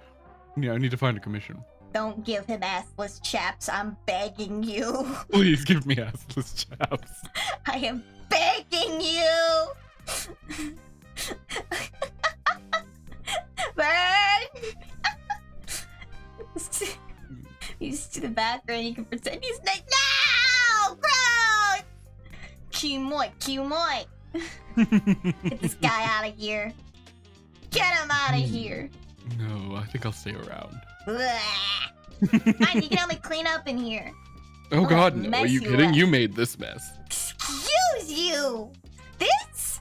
[SPEAKER 2] a commission.
[SPEAKER 1] Don't give him assless chaps. I'm begging you.
[SPEAKER 2] Please give me assless chaps.
[SPEAKER 1] I am begging you. Burn. He's to the background. You can pretend he's like, no, gross. Kimoy. Get this guy out of here. Get him out of here.
[SPEAKER 2] No, I think I'll stay around.
[SPEAKER 1] Fine, you can only clean up in here.
[SPEAKER 2] Oh God, no.
[SPEAKER 1] mess
[SPEAKER 2] Are you
[SPEAKER 1] you
[SPEAKER 2] kidding?
[SPEAKER 1] up.
[SPEAKER 2] You made this mess.
[SPEAKER 1] Excuse you. This?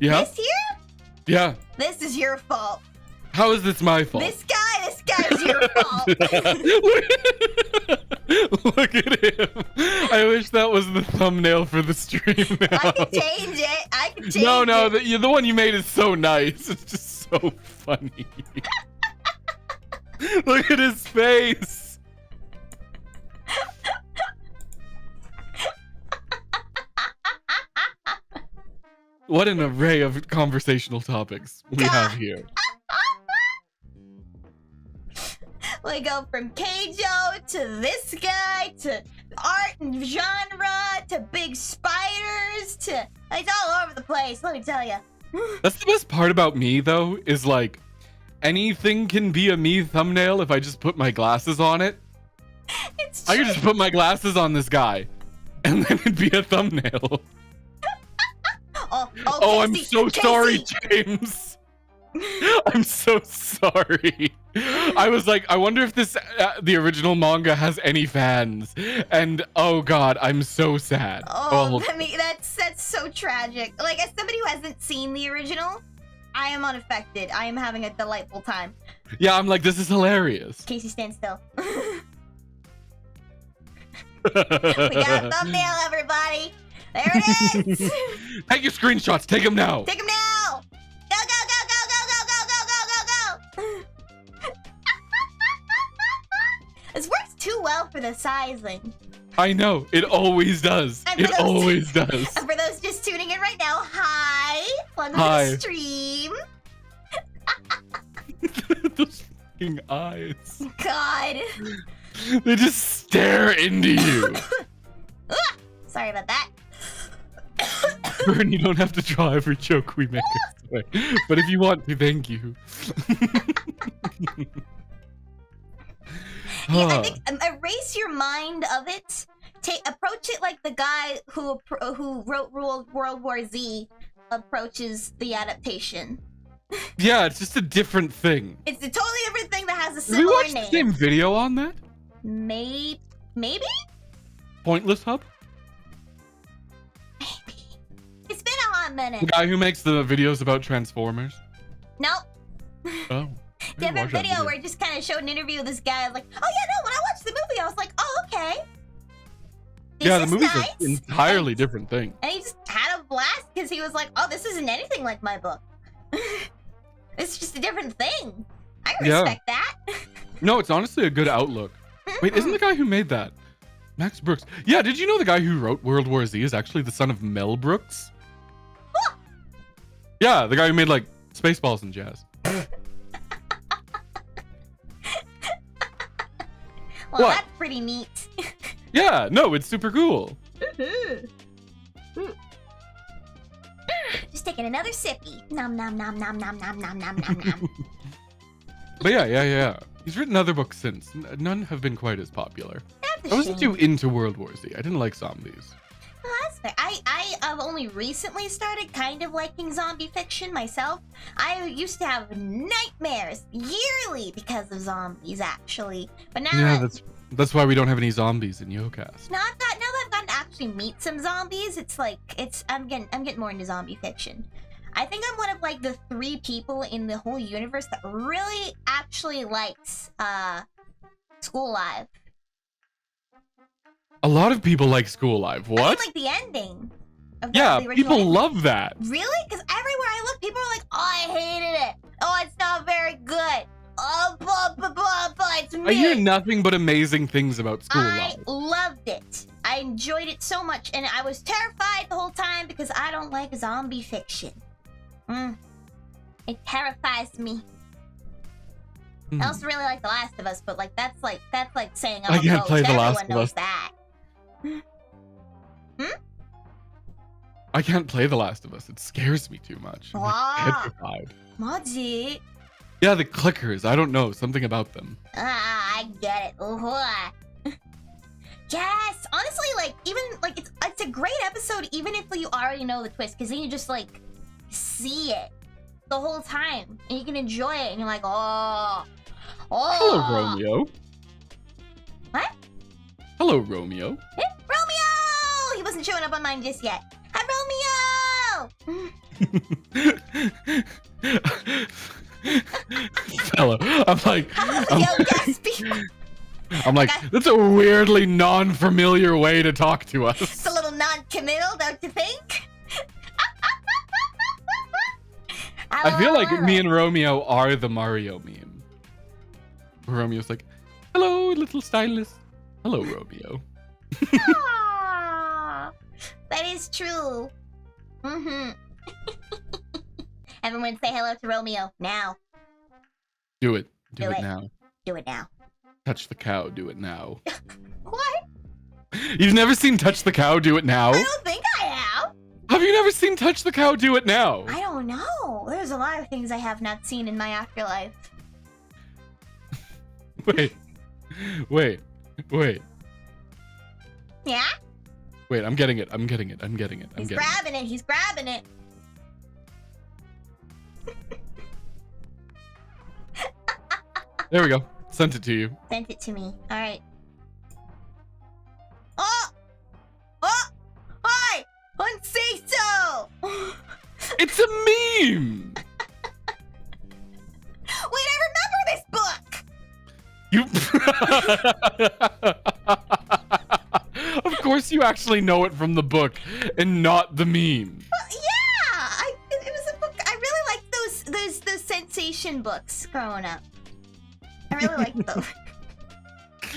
[SPEAKER 2] Yeah?
[SPEAKER 1] This here?
[SPEAKER 2] Yeah.
[SPEAKER 1] This is your fault.
[SPEAKER 2] How is this my fault?
[SPEAKER 1] This guy's your fault.
[SPEAKER 2] Look at him. I wish that was the thumbnail for the stream now.
[SPEAKER 1] I can change it.
[SPEAKER 2] No, the one you made is so nice. It's just so funny. Look at his face. What an array of conversational topics we have here.
[SPEAKER 1] We go from Keijo to this guy to art and genre to big spiders to it's all over the place. Let me tell you.
[SPEAKER 2] That's the best part about me, though, is like anything can be a me thumbnail if I just put my glasses on it.
[SPEAKER 1] It's
[SPEAKER 2] I
[SPEAKER 1] true.
[SPEAKER 2] could just put my glasses on this guy, and then it'd be a thumbnail.
[SPEAKER 1] Oh,
[SPEAKER 2] Oh, I'm
[SPEAKER 1] Casey,
[SPEAKER 2] so
[SPEAKER 1] Casey.
[SPEAKER 2] sorry, James. I'm so sorry. I was like, I wonder if this the original manga has any fans. And oh god, I'm so sad.
[SPEAKER 1] Oh, I mean, that's so tragic. Like, as somebody who hasn't seen the original, I am unaffected. I am having a delightful time.
[SPEAKER 2] Yeah, I'm like, this is hilarious.
[SPEAKER 1] Casey, stand still. We got a thumbnail, everybody. There it is.
[SPEAKER 2] Take your screenshots. Take them now.
[SPEAKER 1] Take them now. Go, go, go, go, go, go, go, go, go, go, go. This works too well for the sizing.
[SPEAKER 2] I know. It always does. It always does.
[SPEAKER 1] And for those just tuning in right now, hi. Welcome to the stream.
[SPEAKER 2] Those fucking eyes.
[SPEAKER 1] God.
[SPEAKER 2] They just stare into you.
[SPEAKER 1] Sorry about that.
[SPEAKER 2] Vern, you don't have to draw every joke we make. But if you want to, thank you.
[SPEAKER 1] Yeah, I think erase your mind of it. Approach it like the guy who wrote World War Z approaches the adaptation.
[SPEAKER 2] Yeah, it's just a different thing.
[SPEAKER 1] It's a totally different thing that has a
[SPEAKER 2] Did we
[SPEAKER 1] similar
[SPEAKER 2] watch
[SPEAKER 1] name.
[SPEAKER 2] the same video on that?
[SPEAKER 1] Maybe?
[SPEAKER 2] Pointless Hub?
[SPEAKER 1] Maybe. It's been a hot minute.
[SPEAKER 2] The guy who makes the videos about Transformers?
[SPEAKER 1] Nope.
[SPEAKER 2] Oh.
[SPEAKER 1] Different video where it just kind of showed an interview with this guy. I was like, oh yeah, no, when I watched the movie, I was like, oh, okay.
[SPEAKER 2] Yeah, the movie's
[SPEAKER 1] nice.
[SPEAKER 2] an entirely different thing.
[SPEAKER 1] And he just had a blast because he was like, oh, this isn't anything like my book. It's just a different thing. I can respect that.
[SPEAKER 2] No, it's honestly a good outlook. Wait, isn't the guy who made that Max Brooks? Yeah, did you know the guy who wrote World War Z is actually the son of Mel Brooks? Yeah, the guy who made like Spaceballs and jazz.
[SPEAKER 1] Well,
[SPEAKER 2] what?
[SPEAKER 1] That's pretty neat.
[SPEAKER 2] Yeah, no, it's super cool.
[SPEAKER 1] Just taking another sippy. Nom nom nom nom nom nom nom nom nom nom.
[SPEAKER 2] But yeah. He's written other books since. None have been quite as popular.
[SPEAKER 1] That's
[SPEAKER 2] I
[SPEAKER 1] a
[SPEAKER 2] wasn't
[SPEAKER 1] shame.
[SPEAKER 2] too into World War Z. I didn't like zombies.
[SPEAKER 1] Oh, that's fair. I have only recently started kind of liking zombie fiction myself. I used to have nightmares yearly because of zombies, actually. But now,
[SPEAKER 2] Yeah, that's why we don't have any zombies in YOKAST.
[SPEAKER 1] now that I've gotten to actually meet some zombies, it's like I'm getting more into zombie fiction. I think I'm one of like the 3 people in the whole universe that really actually likes School Live.
[SPEAKER 2] A lot of people like School Live.
[SPEAKER 1] I
[SPEAKER 2] What?
[SPEAKER 1] mean, like the ending. Of
[SPEAKER 2] Yeah,
[SPEAKER 1] the original
[SPEAKER 2] people
[SPEAKER 1] ending.
[SPEAKER 2] love that.
[SPEAKER 1] Really? Because everywhere I look, people are like, oh, I hated it. Oh, it's not very good. Oh, blah, blah, blah, blah, it's
[SPEAKER 2] I hear
[SPEAKER 1] me.
[SPEAKER 2] nothing but amazing things about School
[SPEAKER 1] I
[SPEAKER 2] Live.
[SPEAKER 1] loved it. I enjoyed it so much, and I was terrified the whole time because I don't like zombie fiction. It terrifies me. I also really like The Last of Us, but like that's like saying I'm
[SPEAKER 2] I
[SPEAKER 1] a
[SPEAKER 2] can't
[SPEAKER 1] ghost.
[SPEAKER 2] play The
[SPEAKER 1] Everyone
[SPEAKER 2] Last of
[SPEAKER 1] knows
[SPEAKER 2] Us.
[SPEAKER 1] that.
[SPEAKER 2] I can't play The Last of Us. It scares me too much. I'm like,
[SPEAKER 1] Wow.
[SPEAKER 2] petrified.
[SPEAKER 1] Maji.
[SPEAKER 2] Yeah, the clickers. I don't know. Something about them.
[SPEAKER 1] I get it. Yes, honestly, like even like it's a great episode, even if you already know the twist, because then you just like see it the whole time, and you can enjoy it, and you're like, oh.
[SPEAKER 2] Hello, Romeo.
[SPEAKER 1] What?
[SPEAKER 2] Hello, Romeo.
[SPEAKER 1] Hey, Romeo! He wasn't showing up on mine just yet. Hi, Romeo!
[SPEAKER 2] Fellow. I'm like,
[SPEAKER 1] YOKAST people.
[SPEAKER 2] I'm like, that's a weirdly non-familiar way to talk to us.
[SPEAKER 1] It's a little non-committal, don't you think?
[SPEAKER 2] I feel like me and Romeo are the Mario meme. Romeo's like, hello, little stylist. Hello, Romeo.
[SPEAKER 1] Aww, that is true. Everyone say hello to Romeo now.
[SPEAKER 2] Do it. Do
[SPEAKER 1] Do
[SPEAKER 2] it
[SPEAKER 1] it.
[SPEAKER 2] now.
[SPEAKER 1] Do it now.
[SPEAKER 2] Touch the cow. Do it now.
[SPEAKER 1] What?
[SPEAKER 2] You've never seen Touch the Cow. Do it now.
[SPEAKER 1] I don't think I have.
[SPEAKER 2] Have you never seen Touch the Cow? Do it now.
[SPEAKER 1] I don't know. There's a lot of things I have not seen in my afterlife.
[SPEAKER 2] Wait.
[SPEAKER 1] Yeah?
[SPEAKER 2] Wait, I'm getting it. I'm getting it. I'm getting it. I'm
[SPEAKER 1] He's
[SPEAKER 2] getting it.
[SPEAKER 1] grabbing it. He's grabbing it.
[SPEAKER 2] There we go. Sent it to you.
[SPEAKER 1] Sent it to me. All right. Oh! Oh! Hi! Don't say so!
[SPEAKER 2] It's a meme!
[SPEAKER 1] Wait, I remember this book!
[SPEAKER 2] You. Of course, you actually know it from the book and not the meme.
[SPEAKER 1] Well, yeah! It was a book. I really liked those sensation books growing up. I really liked them.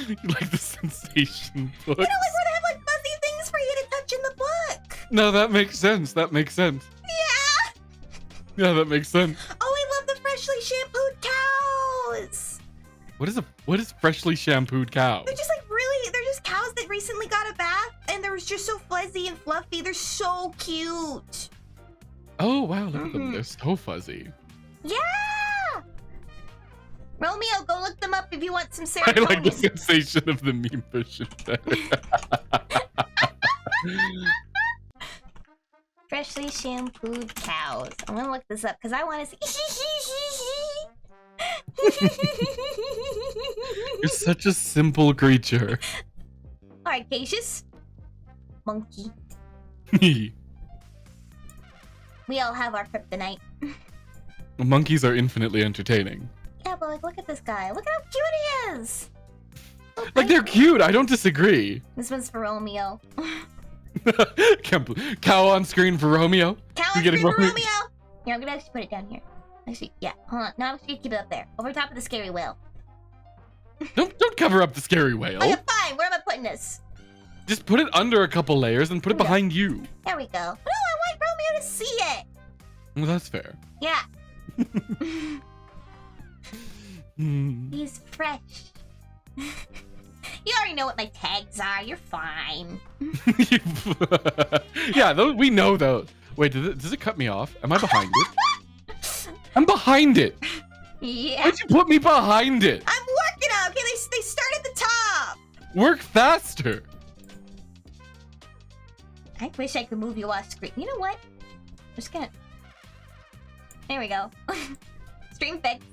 [SPEAKER 2] You like the sensation books?
[SPEAKER 1] You know, like where they have like fuzzy things for you to touch in the book.
[SPEAKER 2] No, that makes sense. That makes sense.
[SPEAKER 1] Yeah!
[SPEAKER 2] Yeah, that makes sense.
[SPEAKER 1] Oh, I love the freshly shampooed cows!
[SPEAKER 2] What is freshly shampooed cow?
[SPEAKER 1] They're just like they're just cows that recently got a bath and they're just so fuzzy and fluffy. They're so cute.
[SPEAKER 2] Oh wow, look at them. They're so fuzzy.
[SPEAKER 1] Yeah! Romeo, go look them up if you want some
[SPEAKER 2] I
[SPEAKER 1] serotonin.
[SPEAKER 2] like the sensation of the meme version better.
[SPEAKER 1] Freshly shampooed cows. I'm gonna look this up because I want to see.
[SPEAKER 2] You're such a simple creature.
[SPEAKER 1] Alright, Caecus. Monkey. We all have our kryptonite.
[SPEAKER 2] Monkeys are infinitely entertaining.
[SPEAKER 1] Yeah, but like, look at this guy. Look at how cute he is. So
[SPEAKER 2] Like, they're cute. I don't disagree.
[SPEAKER 1] This one's for Romeo.
[SPEAKER 2] Cow on screen for Romeo.
[SPEAKER 1] Cow
[SPEAKER 2] You
[SPEAKER 1] on
[SPEAKER 2] getting
[SPEAKER 1] screen for
[SPEAKER 2] Romeo?
[SPEAKER 1] Romeo. Here, I'm gonna actually put it down here. Actually, yeah. Hold on. No, I'm just gonna keep it up there, over top of the scary whale.
[SPEAKER 2] Don't cover up the scary whale.
[SPEAKER 1] Oh yeah, fine. Where am I putting this?
[SPEAKER 2] Just put it under a couple layers and put it
[SPEAKER 1] Yeah.
[SPEAKER 2] behind you.
[SPEAKER 1] There we go. No, I want Romeo to see it.
[SPEAKER 2] Well, that's fair.
[SPEAKER 1] Yeah.
[SPEAKER 2] Hmm.
[SPEAKER 1] He's fresh. You already know what my tags are. You're fine.
[SPEAKER 2] Yeah, those, we know those. Wait, does it cut me off? Am I behind it? I'm behind it.
[SPEAKER 1] Yeah.
[SPEAKER 2] Why'd you put me behind it?
[SPEAKER 1] I'm working on. Okay, they start at the top.
[SPEAKER 2] Work faster.
[SPEAKER 1] I wish I could move you off screen. You know what? I'm just gonna. There we go. Stream fix.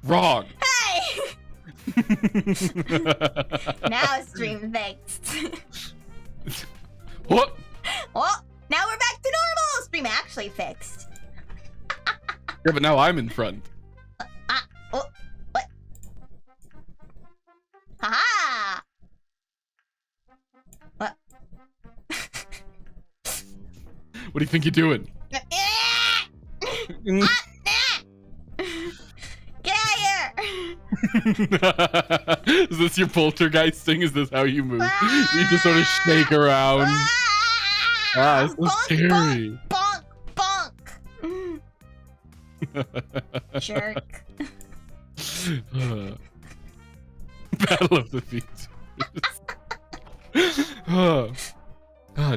[SPEAKER 2] Wrong.
[SPEAKER 1] Hey! Now stream fixed.
[SPEAKER 2] What?
[SPEAKER 1] Oh, now we're back to normal. Stream actually fixed.
[SPEAKER 2] Yeah, but now I'm in front.
[SPEAKER 1] Oh, what? Haha! What?
[SPEAKER 2] What do you think you're doing?
[SPEAKER 1] Get out of here!
[SPEAKER 2] Is this your poltergeist thing? Is this how you move? You just sort of shake around. Ah, it's so scary.
[SPEAKER 1] Bonk, bonk. Jerk.
[SPEAKER 2] Battle of the Features.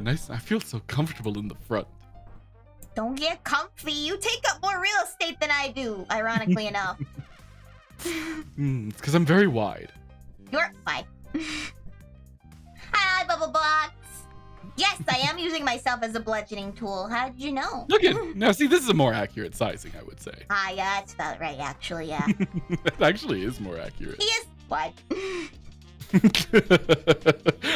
[SPEAKER 2] Nice. I feel so comfortable in the front.
[SPEAKER 1] Don't get comfy. You take up more real estate than I do, ironically enough.
[SPEAKER 2] It's because I'm very wide.
[SPEAKER 1] You're fine. Hi, Bubble Blocks. Yes, I am using myself as a bludgeoning tool. How did you know?
[SPEAKER 2] Look at now. See, this is a more accurate sizing, I would say.
[SPEAKER 1] Ah, yeah, that's about right, actually, yeah.
[SPEAKER 2] It actually is more accurate.
[SPEAKER 1] He is what?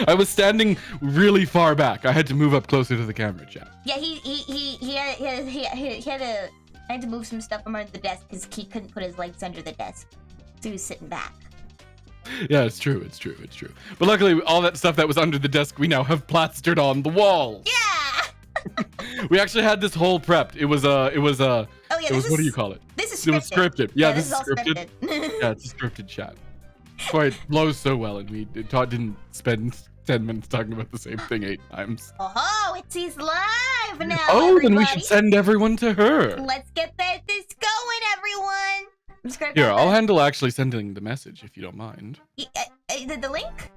[SPEAKER 2] I was standing really far back. I had to move up closer to the camera, chat.
[SPEAKER 1] Yeah, he had to. I had to move some stuff from under the desk because he couldn't put his legs under the desk, so he was sitting back.
[SPEAKER 2] Yeah, it's true. It's true. It's true. But luckily, all that stuff that was under the desk, we now have plastered on the walls.
[SPEAKER 1] Yeah.
[SPEAKER 2] We actually had this whole prepped. It was
[SPEAKER 1] Oh yeah.
[SPEAKER 2] what do you call it?
[SPEAKER 1] This is scripted.
[SPEAKER 2] It was scripted. Yeah, this is
[SPEAKER 1] all
[SPEAKER 2] scripted. Yeah, it's a scripted chat. That's why it flows so well, and we didn't spend 10 minutes talking about the same thing 8 times.
[SPEAKER 1] Oh, Itzi's live now.
[SPEAKER 2] Oh, then we
[SPEAKER 1] everybody.
[SPEAKER 2] should send everyone to her.
[SPEAKER 1] Let's get this going, everyone. I'm just gonna
[SPEAKER 2] Here,
[SPEAKER 1] grab
[SPEAKER 2] I'll
[SPEAKER 1] the-
[SPEAKER 2] handle actually sending the message if you don't mind.
[SPEAKER 1] the link.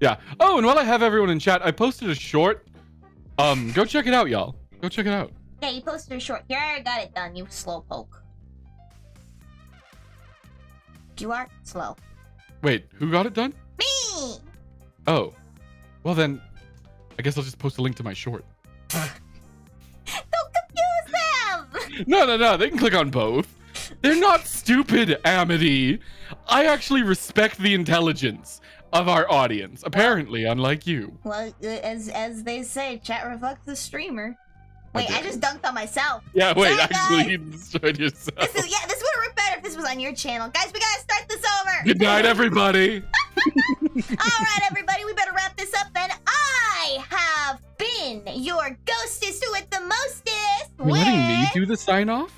[SPEAKER 2] Yeah. Oh, and while I have everyone in chat, I posted a short. Go check it out, y'all. Go check it out.
[SPEAKER 1] Yeah, you posted a short. Here, I got it done. You slowpoke. You are slow.
[SPEAKER 2] Wait, who got it done?
[SPEAKER 1] Me.
[SPEAKER 2] Oh. Well then, I guess I'll just post a link to my short.
[SPEAKER 1] Don't confuse them.
[SPEAKER 2] No. They can click on both. They're not stupid, Amity. I actually respect the intelligence of our audience. Apparently, unlike you.
[SPEAKER 1] Well, as they say, chat reflects the streamer. Wait, I
[SPEAKER 2] Okay.
[SPEAKER 1] just dunked on myself.
[SPEAKER 2] Yeah, wait,
[SPEAKER 1] Sorry,
[SPEAKER 2] actually,
[SPEAKER 1] guys.
[SPEAKER 2] you destroyed yourself.
[SPEAKER 1] This would have worked better if this was on your channel. Guys, we gotta start this over.
[SPEAKER 2] Good night, everybody.
[SPEAKER 1] Alright, everybody, we better wrap this up then. I have been your ghostess with the mostest.
[SPEAKER 2] You're letting me do the sign off?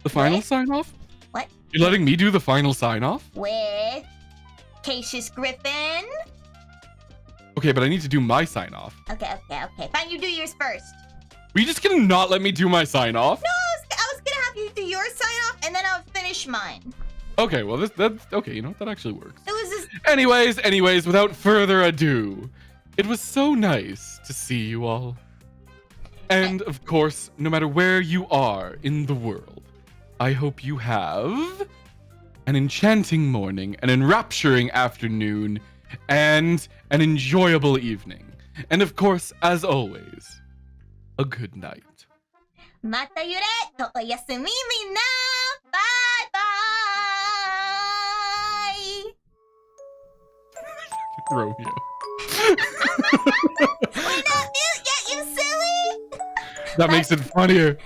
[SPEAKER 2] The final
[SPEAKER 1] What?
[SPEAKER 2] sign off?
[SPEAKER 1] What?
[SPEAKER 2] You're letting me do the final sign off?
[SPEAKER 1] With Caecus Griffin.
[SPEAKER 2] Okay, but I need to do my sign off.
[SPEAKER 1] Okay. Fine, you do yours first.
[SPEAKER 2] Were you just gonna not let me do my sign off?
[SPEAKER 1] No, I was gonna have you do your sign off and then I'll finish mine.
[SPEAKER 2] Okay, well that's okay, you know, that actually works.
[SPEAKER 1] It was just
[SPEAKER 2] Anyways, without further ado, it was so nice to see you all. And of course, no matter where you are in the world, I hope you have an enchanting morning, an enrapturing afternoon, and an enjoyable evening. And of course, as always, a good night.
[SPEAKER 1] Mata yure to oyasumi na. Bye bye.
[SPEAKER 2] Romeo.
[SPEAKER 1] We're not mute yet, you silly.
[SPEAKER 2] That makes it funnier.